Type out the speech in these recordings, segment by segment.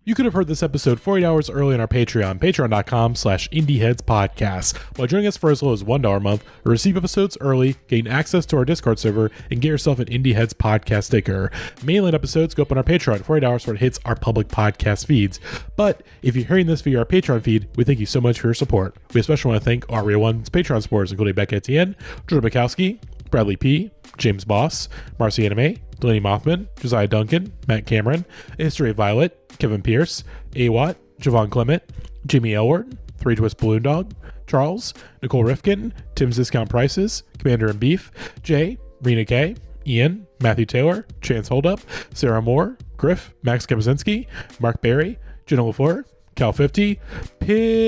You could have heard this episode 48 hours early on our Patreon, patreon.com/indieheadspodcast. While joining us for as low as $1 a month, you'll receive episodes early, gain access to our Discord server, and get yourself an Indieheads podcast sticker. Mainland episodes go up on our Patreon 48 hours before it hits our public podcast feeds. But if you're hearing this via our Patreon feed, we thank you so much for your support. We especially want to thank our Real One's Patreon supporters, including Becca Etienne, Jordan Bukowski, Bradley P., James Boss, Marcy Anime, Delaney Mothman, Josiah Duncan, Matt Cameron, A History of Violet, Kevin Pierce, Awat, Javon Clement, Jamie Elward, Three Twist Balloon Dog, Charles, Nicole Rifkin, Tim's Discount Prices, Commander and Beef, Jay, Rena K, Ian, Matthew Taylor, Chance Holdup, Sarah Moore, Griff, Max Kapazinski, Mark Barry, Jenna LaFleur, Cal 50, Piss,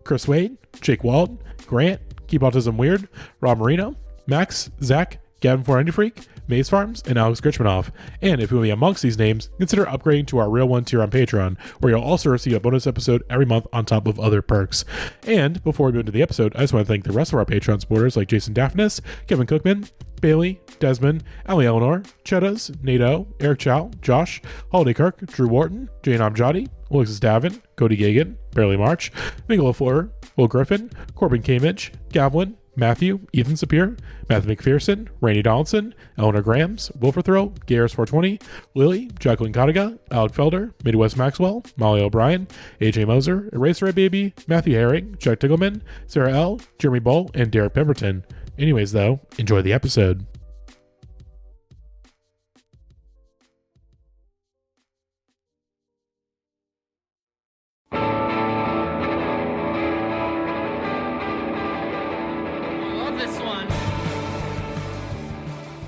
Chris Wade, Jake Wald, Grant, Keep Autism Weird, Rob Marino, Max, Zach, Gavin 490 Freak, Maze Farms, and Alex Grichmanoff. And if you want to be amongst these names, consider upgrading to our Real One tier on Patreon, where you'll also receive a bonus episode every month on top of other perks. And before we move into the episode, I just want to thank the rest of our Patreon supporters like Jason Daphnis, Kevin Cookman, Bailey, Desmond, Ali Eleanor, Cheddaz, Nato, Eric Chow, Josh, Holiday Kirk, Drew Wharton, Jane Amjadi, Alexis Davin, Cody Gagan, Barely March, Miguel LaFleur, Will Griffin, Corbin Kamich, Gavlin, Matthew, Ethan Sapir, Matthew McPherson, Randy Donaldson, Eleanor Grams, Wilfer Throw, Garris 420, Lily, Jacqueline Kataga, Alec Felder, Midwest Maxwell, Molly O'Brien, AJ Moser, Eraser Red Baby, Matthew Herring, Chuck Tiggleman, Sarah L., Jeremy Bull, and Derek Pemberton. Anyways, though, enjoy the episode.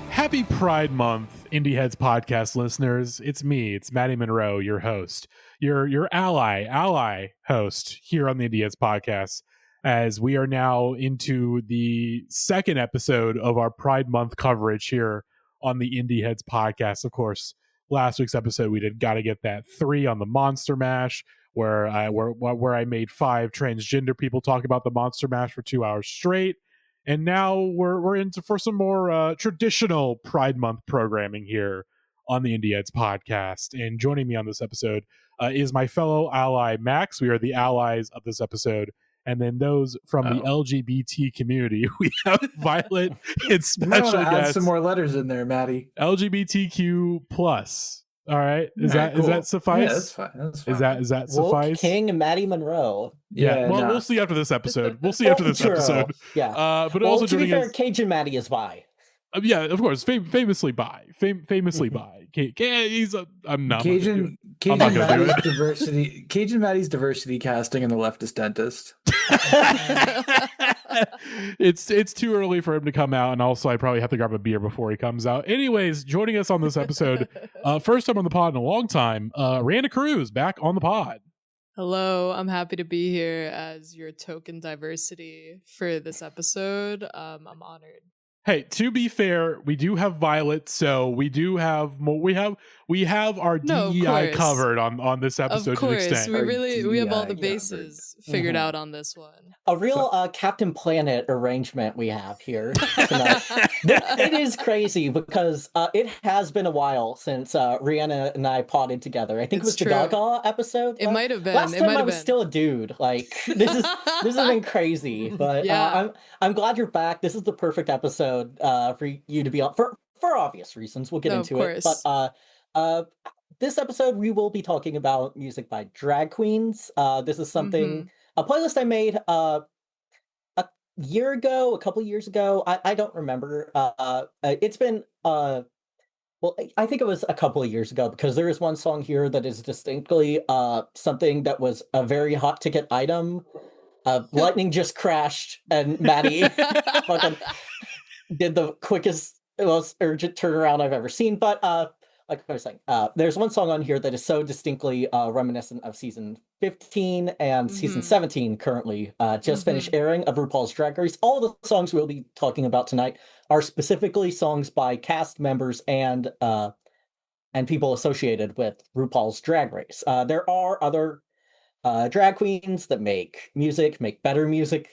Happy Pride Month, Indieheads podcast listeners. It's me, it's Matty Monroe, your host, your ally host here on the Indieheads podcast, as we are now into the second episode of our Pride Month coverage here on the Indieheads podcast. Of course, last week's episode we did Gotta Get That 3 on the Monster Mash, where I made 5 transgender people talk about the Monster Mash for 2 hours straight. And now we're into for some more traditional Pride Month programming here on the Indieheads podcast. And joining me on this episode is my fellow ally, Max. We are the allies of this episode. And then those from the LGBT community, we have Violet and special guest. Add some more letters in there, Matty. LGBTQ plus. All right. Is that suffice? Yeah, that's fine. That's fine. Is that suffice? King Matty Monroe. Yeah. Well, we'll see after this episode. Episode. Yeah. But also to be fair, Cajun Matty is bi. Yeah, of course, famously bi. Famously bi. I'm not. Cajun Matty's diversity. Cajun Matty's diversity casting in The Leftist Dentist. It's too early for him to come out, and also I probably have to grab a beer before he comes out. Anyways, joining us on this episode, first time on the pod in a long time, Reanna Cruz back on the pod. Hello, I'm happy to be here as your token diversity for this episode. I'm honored. Hey, to be fair, we do have Violet, so we do have more. We have our DEI covered on this episode. Of course, to an extent. we have all the bases figured out on this one. A real Captain Planet arrangement we have here tonight. It is crazy because it has been a while since Reanna and I potted together. I think it was the Gaga episode. It might have been. Last time I was still a dude. Like this has been crazy. But yeah. I'm glad you're back. This is the perfect episode for you to be on for obvious reasons. We'll get into it. But this episode we will be talking about music by drag queens. This is something a playlist I made a couple years ago. I don't remember. It's been well, I think it was a couple of years ago, because there is one song here that is distinctly something that was a very hot ticket item. Lightning just crashed, and Matty fucking did the quickest, most urgent turnaround I've ever seen. But like I was saying, there's one song on here that is so distinctly reminiscent of season 15 and season 17 currently just finished airing of RuPaul's Drag Race. All the songs we'll be talking about tonight are specifically songs by cast members and people associated with RuPaul's Drag Race. There are other drag queens that make better music,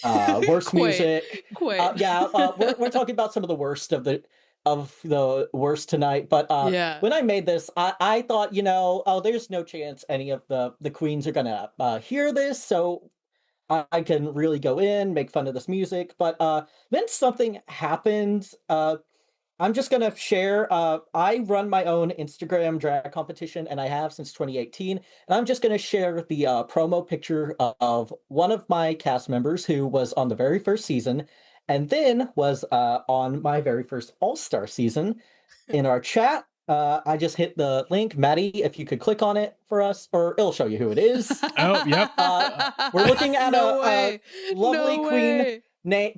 worse music. We're talking about some of the worst of the of the worst tonight. But Yeah. when I made this, I thought, oh, there's no chance any of the queens are gonna hear this, so I can really go in, make fun of this music. But then something happened. I'm just gonna share. I run my own Instagram drag competition, and I have since 2018. And I'm just gonna share the promo picture of one of my cast members who was on the very first season, and then was on my very first All Star season. In our chat, I just hit the link, Matty. If you could click on it for us, or it'll show you who it is. Oh, yep. We're looking at No a way. lovely No queen way.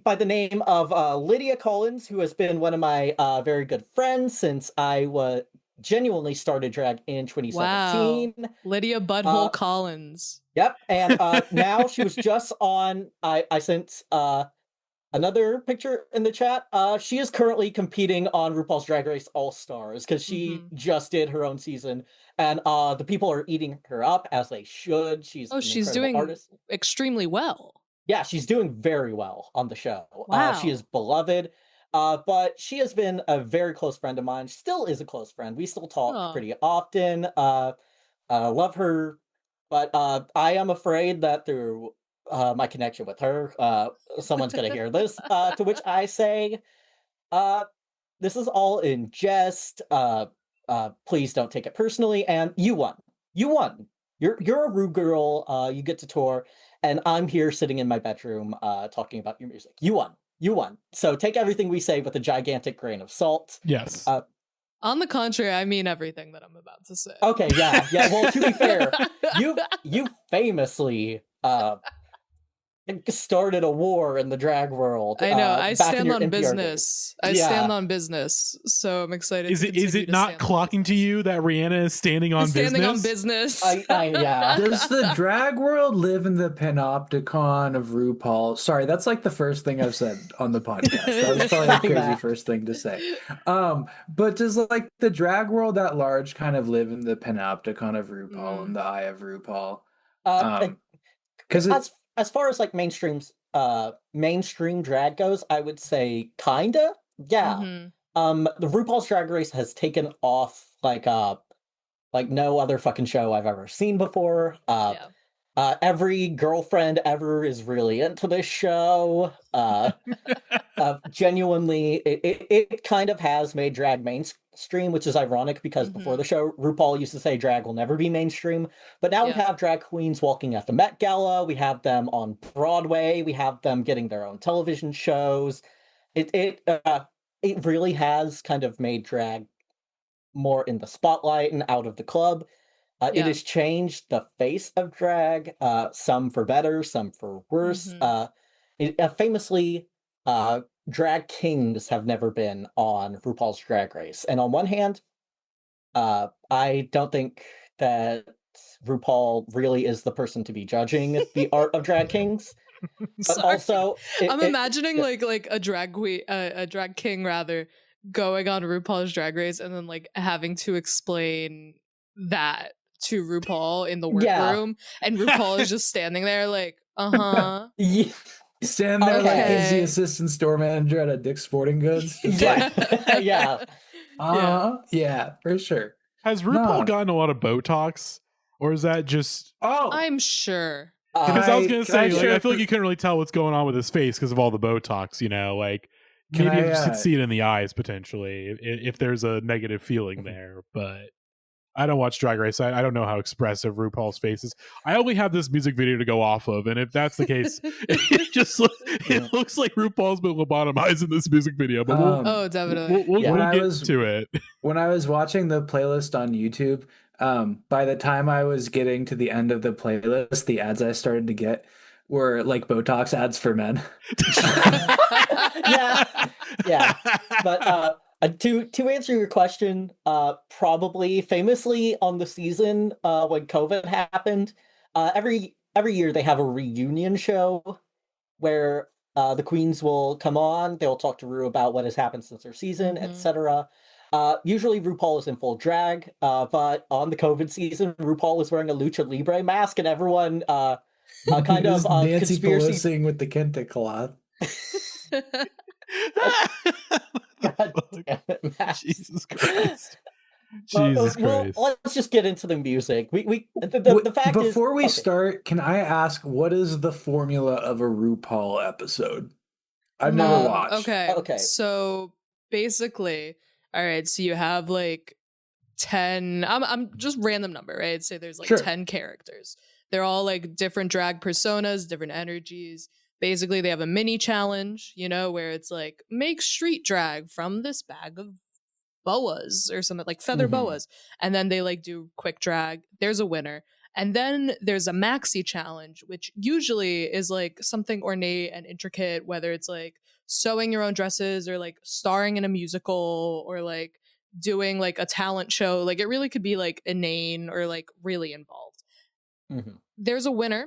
by the name of Lydia Collins, who has been one of my very good friends since I was genuinely started drag in 2017. Wow. Lydia Butthole Collins. Yep, and now she was just on. I sent another picture in the chat. She is currently competing on RuPaul's Drag Race All Stars because she just did her own season, and the people are eating her up as they should. She's an she's incredible doing artist. extremely well. Yeah, she's doing very well on the show. Wow. She is beloved, but she has been a very close friend of mine. Still is a close friend. We still talk pretty often. Love her, but I am afraid that through my connection with her, someone's gonna hear this. To which I say, this is all in jest. Please don't take it personally. And you won. You won. You're a Ru girl. You get to tour, and I'm here sitting in my bedroom talking about your music. You won. You won. So take everything we say with a gigantic grain of salt. Yes. On the contrary, I mean everything that I'm about to say. Okay, yeah. Well, to be fair, you famously started a war in the drag world. I know. I stand on NPR business. I stand on business. So I'm excited. Is it not clocking to you that Reanna is standing on business? Standing on business. Yeah. Does the drag world live in the panopticon of RuPaul? Sorry, that's like the first thing I've said on the podcast. That was probably the crazy first thing to say. But does like the drag world at large kind of live in the panopticon of RuPaul and the eye of RuPaul? Because as far as like mainstream drag goes, I would say kinda. Yeah. The RuPaul's Drag Race has taken off like no other fucking show I've ever seen before. Every girlfriend ever is really into this show. Genuinely, it kind of has made drag mainstream, which is ironic because before the show, RuPaul used to say drag will never be mainstream. But now we have drag queens walking at the Met Gala. We have them on Broadway. We have them getting their own television shows. It really has kind of made drag more in the spotlight and out of the club. It has changed the face of drag, some for better, some for worse. Famously, drag kings have never been on RuPaul's Drag Race. And on one hand, I don't think that RuPaul really is the person to be judging the art of drag kings. But also, I'm imagining like a drag queen, a drag king rather, going on RuPaul's Drag Race and then like having to explain that to RuPaul in the workroom, and RuPaul is just standing there like, stand there like he's the assistant store manager at a Dick's Sporting Goods. Yeah, for sure. Has RuPaul gotten a lot of Botox, or is that just? I'm sure. Because I was gonna say, I feel like you couldn't really tell what's going on with his face because of all the Botox. You know, like maybe you just could see it in the eyes potentially if there's a negative feeling there, but. I don't watch Drag Race. I don't know how expressive RuPaul's face is. I only have this music video to go off of, and if that's the case, it looks like RuPaul's been lobotomized in this music video. But definitely. We'll get to it. When I was watching the playlist on YouTube, by the time I was getting to the end of the playlist, the ads I started to get were like Botox ads for men. yeah. But to answer your question, probably famously on the season when COVID happened, every year they have a reunion show where the queens will come on. They'll talk to Ru about what has happened since their season, etc. Usually RuPaul is in full drag, but on the COVID season, RuPaul is wearing a lucha libre mask, and everyone kind of Nancy Pelosi with the kente cloth. God damn it, Max. Jesus Christ. Jesus Christ. Well, let's just get into the music. The fact is, before we start, can I ask what is the formula of a RuPaul episode? I've never watched. Okay. So basically, all right, so you have like 10, I'm just random number, right? Say there's like 10 characters. They're all like different drag personas, different energies. Basically, they have a mini challenge, where it's like make street drag from this bag of boas or something, like feather boas, and then they like do quick drag. There's a winner. And then there's a maxi challenge, which usually is like something ornate and intricate, whether it's like sewing your own dresses or like starring in a musical or like doing like a talent show. Like it really could be like inane or like really involved. There's a winner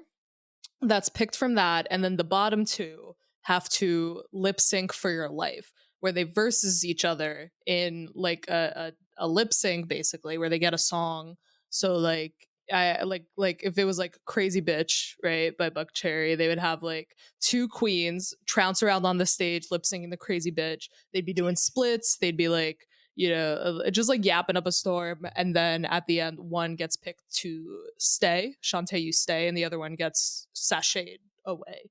that's picked from that, and then the bottom two have to lip sync for your life, where they versus each other in like a lip sync, basically, where they get a song. So like I like if it was like Crazy Bitch, right, by Buck Cherry, they would have like two queens trounce around on the stage lip syncing the Crazy Bitch. They'd be doing splits. They'd be like, just like yapping up a storm, and then at the end, one gets picked to stay, Shantae, you stay, and the other one gets sashayed away.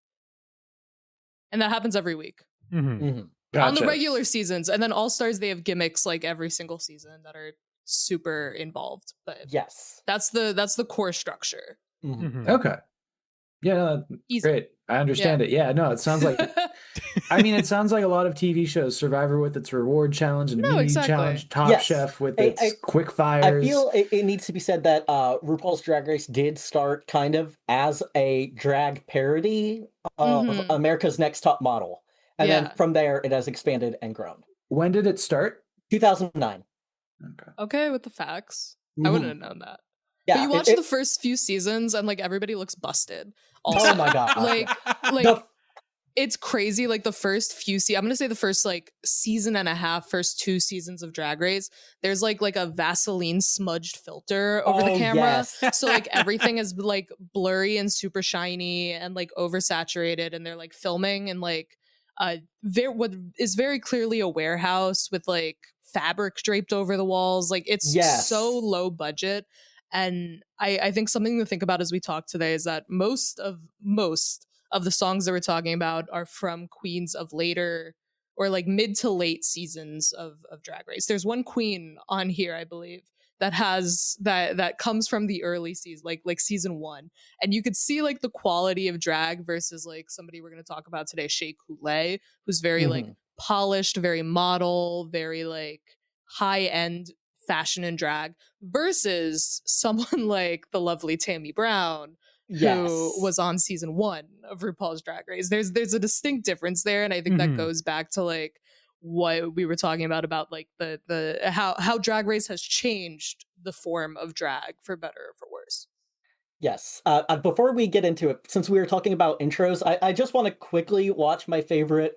And that happens every week. Gotcha. On the regular seasons, and then All Stars, they have gimmicks like every single season that are super involved. But yes, that's the core structure. Okay. Yeah, great. I understand it. Yeah, no, it sounds like I mean, it sounds like a lot of TV shows. Survivor with its reward challenge and immunity challenge, Top Chef with its quick fires. I feel it needs to be said that RuPaul's Drag Race did start kind of as a drag parody of America's Next Top Model. And then from there, it has expanded and grown. When did it start? 2009. Okay, with the facts. I wouldn't have known that. Yeah, but you watch the first few seasons and like everybody looks busted. Also, oh my god! Like it's crazy. Like the first few I'm gonna say the first like season and a half, first 2 seasons of Drag Race, there's like a Vaseline smudged filter over the camera. Yes. So like everything is like blurry and super shiny and like oversaturated, and they're like filming and like what is very clearly a warehouse with like fabric draped over the walls. Like it's so low budget. And I think something to think about as we talk today is that most of the songs that we're talking about are from queens of later or like mid to late seasons of Drag Race. There's one queen on here, I believe, that has that comes from the early season, like season 1, and you could see like the quality of drag versus like somebody we're going to talk about today, Shea Couleé, who's very like polished, very model, very like high end fashion and drag, versus someone like the lovely TaMMie Brown, who was on season 1 of RuPaul's Drag Race. There's a distinct difference there, and I think that goes back to like what we were talking about like the how Drag Race has changed the form of drag for better or for worse. Yes. Before we get into it, since we were talking about intros, I just want to quickly watch my favorite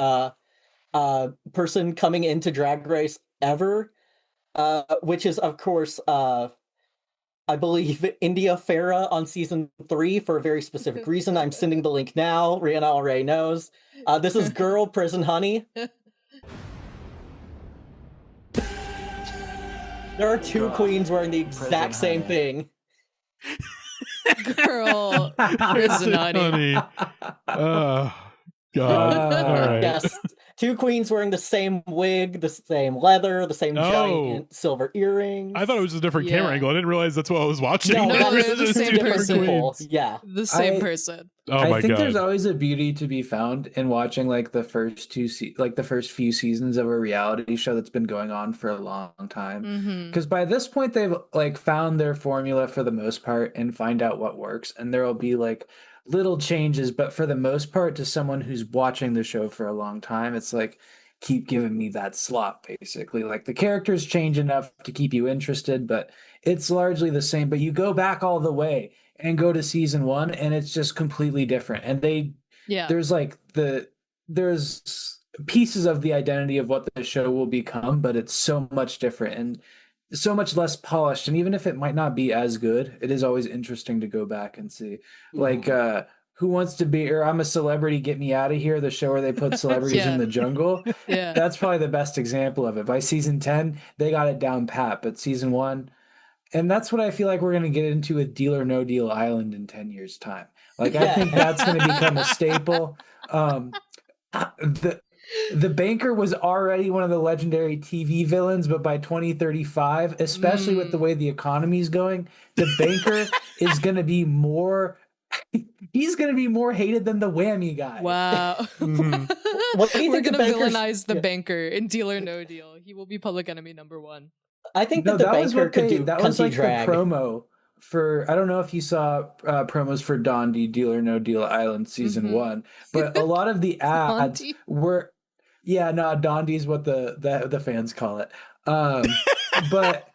person coming into Drag Race ever, which is, of course, I believe India Farah on season 3 for a very specific reason. I'm sending the link now. Reanna already knows. This is Girl Prison Honey. There are 2 queens wearing the exact same thing. Girl Prison Honey. Oh, God. All right. Yes. 2 queens wearing the same wig, the same leather, the same giant silver earrings. I thought it was a different camera angle. I didn't realize that's what I was watching. No, they're the same person. Yeah. The same person. Oh my God. I think there's always a beauty to be found in watching like the first few seasons of a reality show that's been going on for a long time. Because by this point they've like found their formula for the most part and find out what works, and there will be like little changes, but for the most part, to someone who's watching the show for a long time, it's like, keep giving me that slop, basically. Like the characters change enough to keep you interested, but it's largely the same. But you go back all the way and go to season 1, and it's just completely different. And there's pieces of the identity of what the show will become, but it's so much different and so much less polished. And even if it might not be as good, it is always interesting to go back and see. Like Who Wants to Be, or I'm a Celebrity, Get Me Out of Here, the show where they put celebrities in the jungle. Yeah. That's probably the best example of it. By season 10, they got it down pat, but season 1, and that's what I feel like we're going to get into with Deal or No Deal Island in 10 years' time. Like, I think that's going to become a staple. The banker was already one of the legendary TV villains, but by 2035, especially with the way the economy is going, the banker is going to be more. He's going to be more hated than the whammy guy. Wow. What do you We're think going to the bankers- villainize the banker in Deal or No Deal. He will be public enemy number 1. I think No, that the that was banker what could do that was cunty like drag. the promo for. I don't know if you saw promos for Dondi Deal or No Deal Island season 1, but a lot of the ads Dondi? were. Yeah, no, Dondi is what the fans call it. But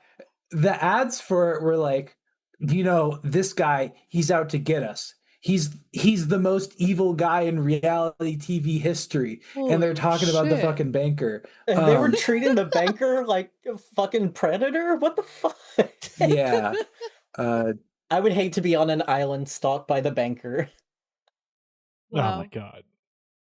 the ads for it were like, this guy, he's out to get us. He's the most evil guy in reality TV history. And they're talking about the fucking banker. And they were treating the banker like a fucking predator? What the fuck? Yeah. I would hate to be on an island stalked by the banker. Oh my god.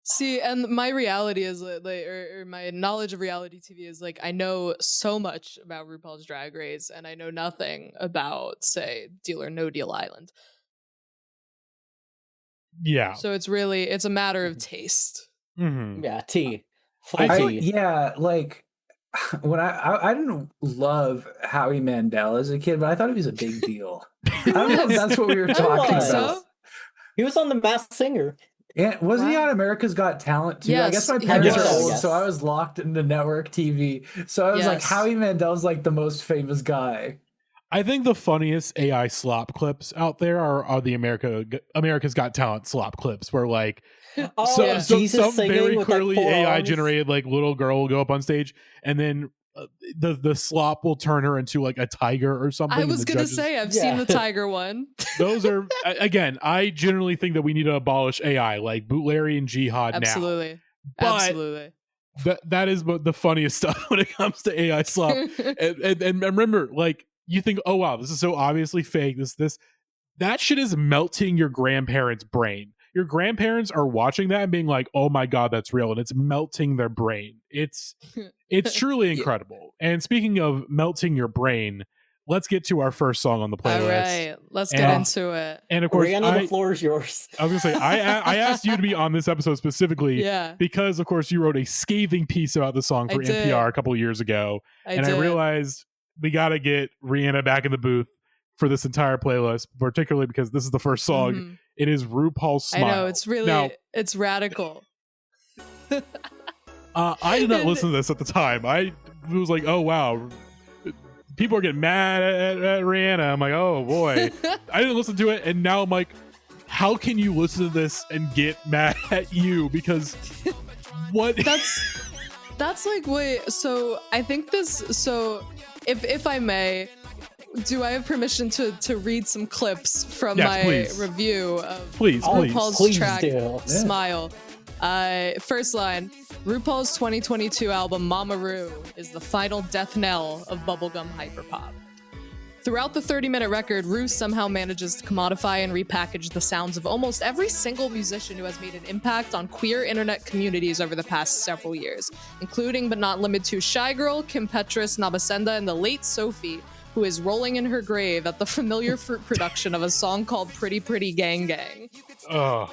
See, and my reality is or my knowledge of reality TV is like, I know so much about RuPaul's Drag Race, and I know nothing about, say, Deal or No Deal Island. Yeah. So it's a matter of taste. Mm-hmm. Yeah, tea. Full tea. Yeah, like when I didn't love Howie Mandel as a kid, but I thought he was a big deal. I don't know if that's what we were talking about. So? He was on The Masked Singer. And wasn't he on America's Got Talent too? Yes, I guess my he parents was. are old, Yes. so I was locked into network TV. So I was like, Yes. Howie Mandel's like the most famous guy. I think the funniest AI slop clips out there are the America's Got Talent slop clips, where like Oh, Jesus some singing very with, clearly like, four AI arms. generated like little girl will go up on stage, and then the slop will turn her into like a tiger or something. I and was the gonna judges- say I've Yeah. seen the tiger one. those are again. I generally think that we need to abolish AI, like Boot Larry and Jihad Absolutely. But- Absolutely. that is the funniest stuff when it comes to AI slop. and remember, like, you think, oh wow, this is so obviously fake. That shit is melting your grandparents' brain. Your grandparents are watching that and being like, oh my god, that's real, and it's melting their brain. It's truly incredible. And speaking of melting your brain, let's get to our first song on the playlist. All right, let's get into it. And of course, Reanna, the floor is yours. I was gonna say, I asked you to be on this episode specifically Yeah, because, of course, you wrote a scathing piece about the song for I did. NPR a couple of years ago, I and did. I realized we got to get Reanna back in the booth for this entire playlist, particularly because this is the first song. Mhm. It is RuPaul's Smile. I know, it's really Now, it's radical. I did not listen to this at the time. I was like, oh wow, people are getting mad at Reanna. I'm like, oh boy. I didn't listen to it, and now I'm like, how can you listen to this and get mad at you? Because what? That's like, wait, so I think this, so if I may, do I have permission to read some clips from my please. review of Please. RuPaul's Please track do. Smile? First line, RuPaul's 2022 album Mama Ru is the final death knell of bubblegum hyperpop. Throughout the 30-minute record, Ru somehow manages to commodify and repackage the sounds of almost every single musician who has made an impact on queer internet communities over the past several years, including but not limited to Shy Girl, Kim Petras, Nabasenda, and the late Sophie, who is rolling in her grave at the Familiar Fruit production of a song called Pretty Pretty Gang Gang. Ugh.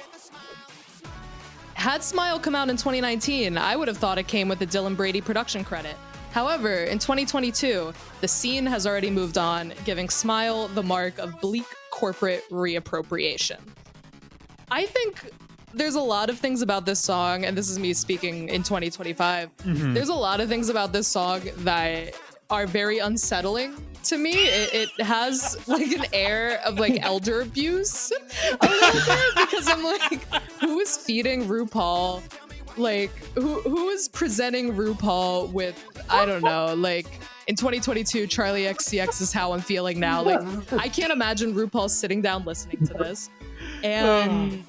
Had Smile come out in 2019, I would have thought it came with a Dylan Brady production credit. However, in 2022, the scene has already moved on, giving Smile the mark of bleak corporate reappropriation. I think there's a lot of things about this song, and this is me speaking in 2025, there's a lot of things about this song that are very unsettling to me. It has like an air of like elder abuse a little bit, because I'm like, who is feeding RuPaul? Like, who is presenting RuPaul with, I don't know, like, in 2022, Charlie XCX is how I'm feeling now. Like, I can't imagine RuPaul sitting down listening to this. And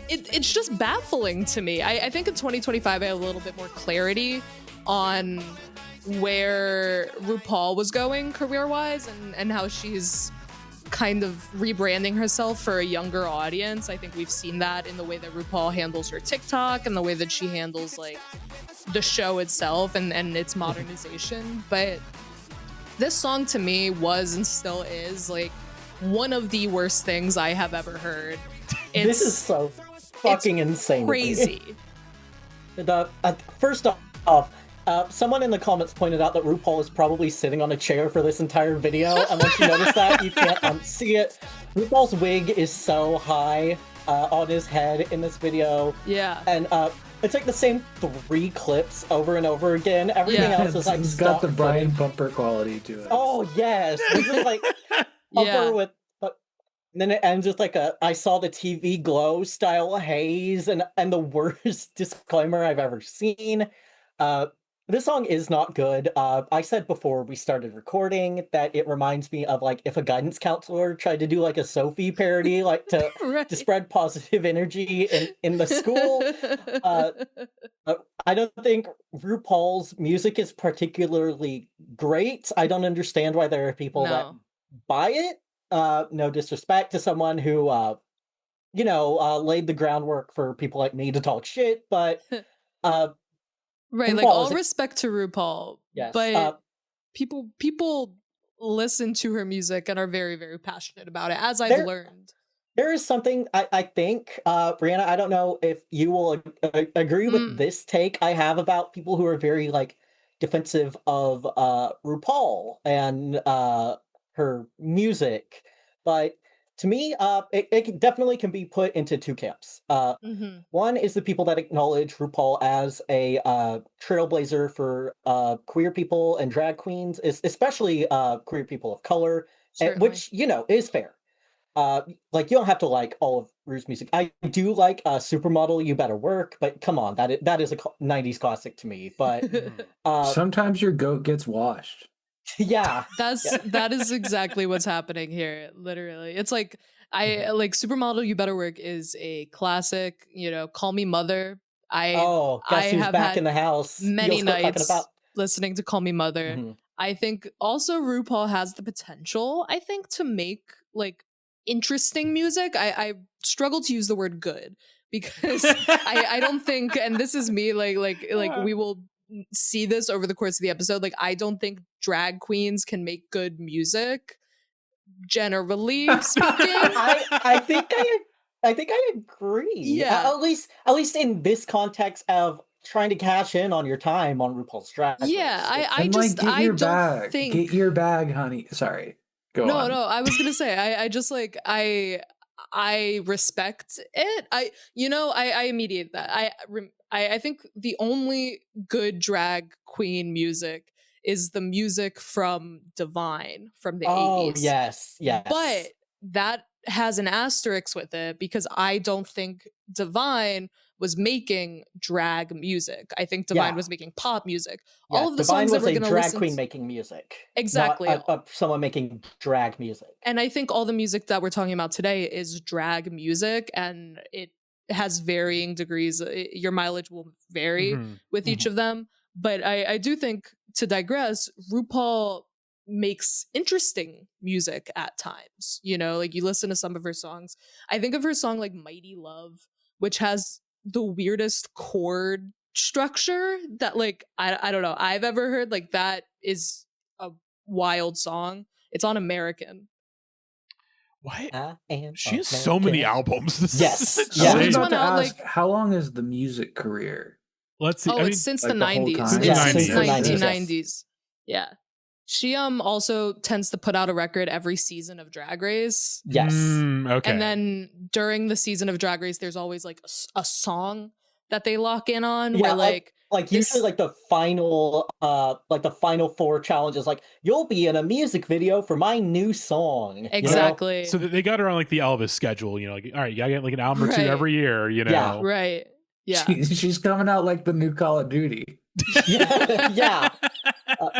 it's just baffling to me. I think in 2025, I have a little bit more clarity on where RuPaul was going career-wise and how she's kind of rebranding herself for a younger audience. I think we've seen that in the way that RuPaul handles her TikTok and the way that she handles like the show itself and its modernization. But this song to me was and still is like one of the worst things I have ever heard. This is so fucking insane. Crazy. First off, someone in the comments pointed out that RuPaul is probably sitting on a chair for this entire video. Unless you notice that, you can't see it. RuPaul's wig is so high on his head in this video. Yeah. And it's like the same 3 clips over and over again. Everything else is like it's got the Brian Bumper quality to it. Oh yes, this is like Bumper with. And then it ends with like I saw the TV glow style haze and the worst disclaimer I've ever seen. This song is not good. I said before we started recording that it reminds me of like if a guidance counselor tried to do like a Sophie parody, like to to spread positive energy in the school. I don't think RuPaul's music is particularly great. I don't understand why there are people that buy it. No disrespect to someone who, laid the groundwork for people like me to talk shit, but right, like all respect to RuPaul, yes, but people listen to her music and are very, very passionate about it, as I've learned. There is something I think, Reanna, I don't know if you will agree with this take I have about people who are very like defensive of RuPaul and her music, but to me, it definitely can be put into 2 camps. One is the people that acknowledge RuPaul as a trailblazer for queer people and drag queens, especially queer people of color, which, is fair. Like, you don't have to like all of Ru's music. I do like Supermodel, You Better Work, but come on, that is a 90s classic to me. But sometimes your goat gets washed. Yeah, that is exactly what's happening here. Literally, it's like I like Supermodel You Better Work is a classic. Call Me Mother. Guess who's have back had in the house many nights listening to Call Me Mother. I think also RuPaul has the potential, I think, to make like interesting music. I struggle to use the word good because I don't think, and this is me like we will see this over the course of the episode, like I don't think drag queens can make good music, generally speaking. I think I agree. Yeah, at least in this context of trying to cash in on your time on RuPaul's Drag Race. Yeah, I just get your bag. Think get your bag, honey. Sorry, go on. No, I was gonna say I just like I respect it. I immediate that. I think the only good drag queen music is the music from Divine from the 80s. Oh, yes. But that has an asterisk with it because I don't think Divine was making drag music. I think Divine was making pop music. Yeah, all of the Divine songs that we're going to drag listen queen making music. Exactly. Not someone making drag music. And I think all the music that we're talking about today is drag music, and it has varying degrees. Your mileage will vary with each of them. But I do think, to digress, RuPaul makes interesting music at times. Like you listen to some of her songs. I think of her song like Mighty Love, which has the weirdest chord structure that like I don't know I've ever heard. Like that is a wild song. It's on American. What? She has so many albums. Yes. I was about to ask, how long is the music career? Let's see. It's since the 90s. Since the 1990s. Yeah. She also tends to put out a record every season of Drag Race. Yes. Okay. And then during the season of Drag Race, there's always like a song that they lock in on where like usually like the final 4 challenges, like you'll be in a music video for my new song. Exactly. So they got her on like the Elvis schedule, like, all right, you gotta get like an album or 2 every year, Yeah. Right. Yeah. She's coming out like the new Call of Duty. Yeah.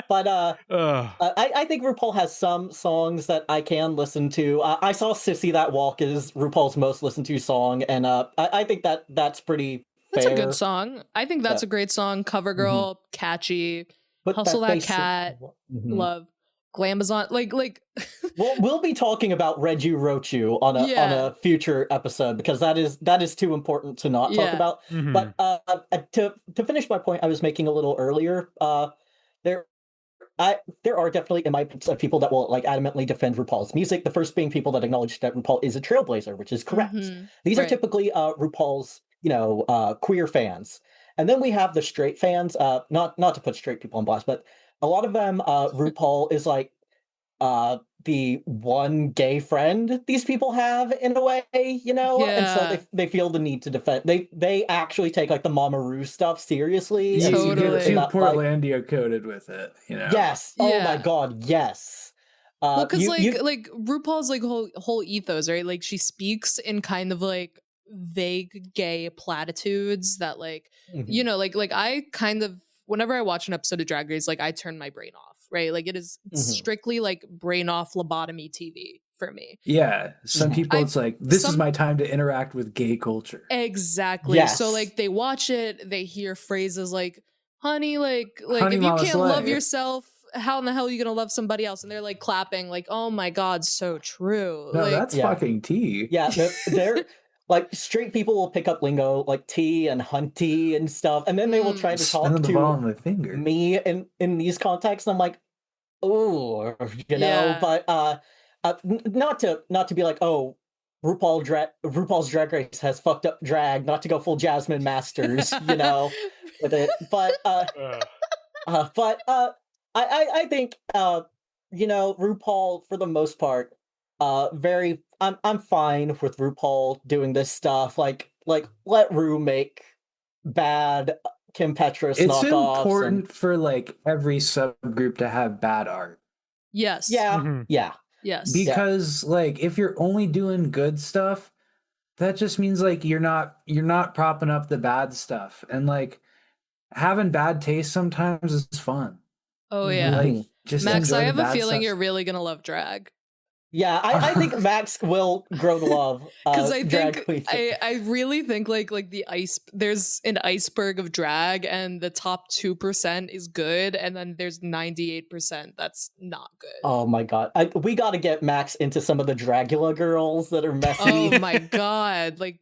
But I think RuPaul has some songs that I can listen to. I saw Sissy That Walk is RuPaul's most listened to song, and I think that's pretty That's fair. a good song. I think that's a great song. Cover Girl, catchy. But Hustle That Cat, love. glamazon, like we'll be talking about Reju Rochu on a future episode because that is too important to not talk about. Mm-hmm. But to finish my point I was making a little earlier, there are definitely, in my opinion, people that will like adamantly defend RuPaul's music. The first being people that acknowledge that RuPaul is a trailblazer, which is correct. These are typically RuPaul's, queer fans. And then we have the straight fans, not to put straight people on blast, but a lot of them, RuPaul is like the one gay friend these people have in a way, and so they feel the need to defend. They actually take like the Mama Ru stuff seriously. You get too Portlandia coded with it, Yes. Oh my god, yes. Well, because like RuPaul's like whole ethos, right? Like she speaks in kind of like vague gay platitudes that like like I kind of, whenever I watch an episode of Drag Race, like I turn my brain off, right? Like it is strictly like brain off lobotomy TV for me. Yeah, some people it's like this is my time to interact with gay culture. Exactly. Yes. So like they watch it, they hear phrases like honey, like honey, if you can't love yourself, how in the hell are you gonna love somebody else? And they're like clapping like, oh my god, so true. No, like, that's fucking tea. Yeah, they're like straight people will pick up lingo like tea and hunty and stuff, and then they will try to talk to me in these contexts. And I'm like, oh, but not to be like, oh, RuPaul's Drag Race has fucked up drag, not to go full Jasmine Masters, with it. But I think RuPaul for the most part, I'm fine with RuPaul doing this stuff. Like let Ru make bad Kim Petras knockoffs. It's important for like every subgroup to have bad art. Yes. Yeah. Yeah. Yes. Because like if you're only doing good stuff, that just means like you're not propping up the bad stuff. And like having bad taste sometimes is fun. Oh yeah. Like just Max, I have a feeling you're really gonna love drag. Yeah, I think Max will grow to love because I drag think I really think like there's an iceberg of drag and the top 2% is good and then there's 98% that's not good. Oh my god, we got to get Max into some of the Dragula girls that are messy. Oh my god, like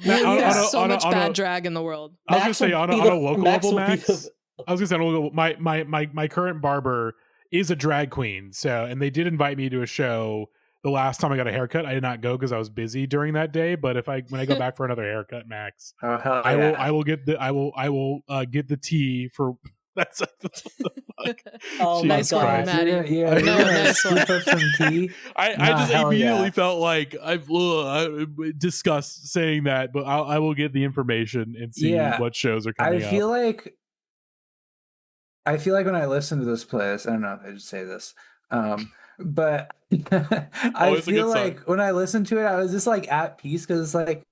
there's so much bad drag in the world. I was gonna say on a local level, Max. I was gonna say my current barber is a drag queen, and they did invite me to a show the last time I got a haircut. I did not go because I was busy during that day, but when I go back for another haircut, Max, I will get the tea for that's what the fuck. Oh my god, Matty. Nice one. Some tea. I just immediately felt like I discussed saying that, but I will get the information and see what shows are coming up. I feel like when I listen to this playlist, I don't know if I should say this, but I feel like when I listen to it, I was just like at peace because it's like,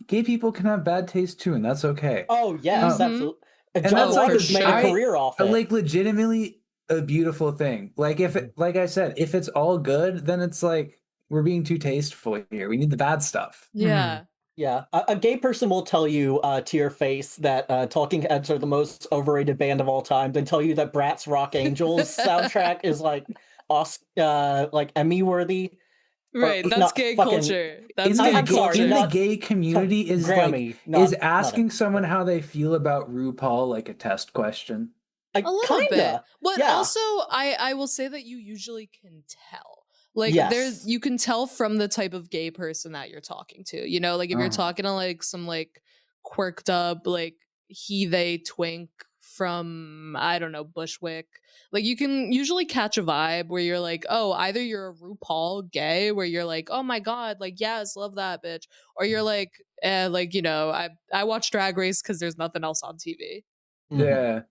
gay people can have bad taste too, and that's okay. Oh yes, absolutely. And that's like made a career off it. Like legitimately a beautiful thing. Like like I said, if it's all good, then it's like we're being too tasteful here. We need the bad stuff. Yeah. Yeah, a gay person will tell you to your face that Talking Heads are the most overrated band of all time, then tell you that Bratz Rock Angels soundtrack is like Emmy worthy. Right, that's gay culture. That's gay culture. In the gay community is Grammy, is asking someone how they feel about RuPaul like a test question. A little bit. But also, I will say that you usually can tell. Like you can tell from the type of gay person that you're talking to, like if you're talking to like some like quirked up like they twink from I don't know Bushwick, like you can usually catch a vibe where you're like, oh, either you're a RuPaul gay where you're like, oh my god, like yes, love that bitch, or you're like I watch Drag Race because there's nothing else on TV. Yeah.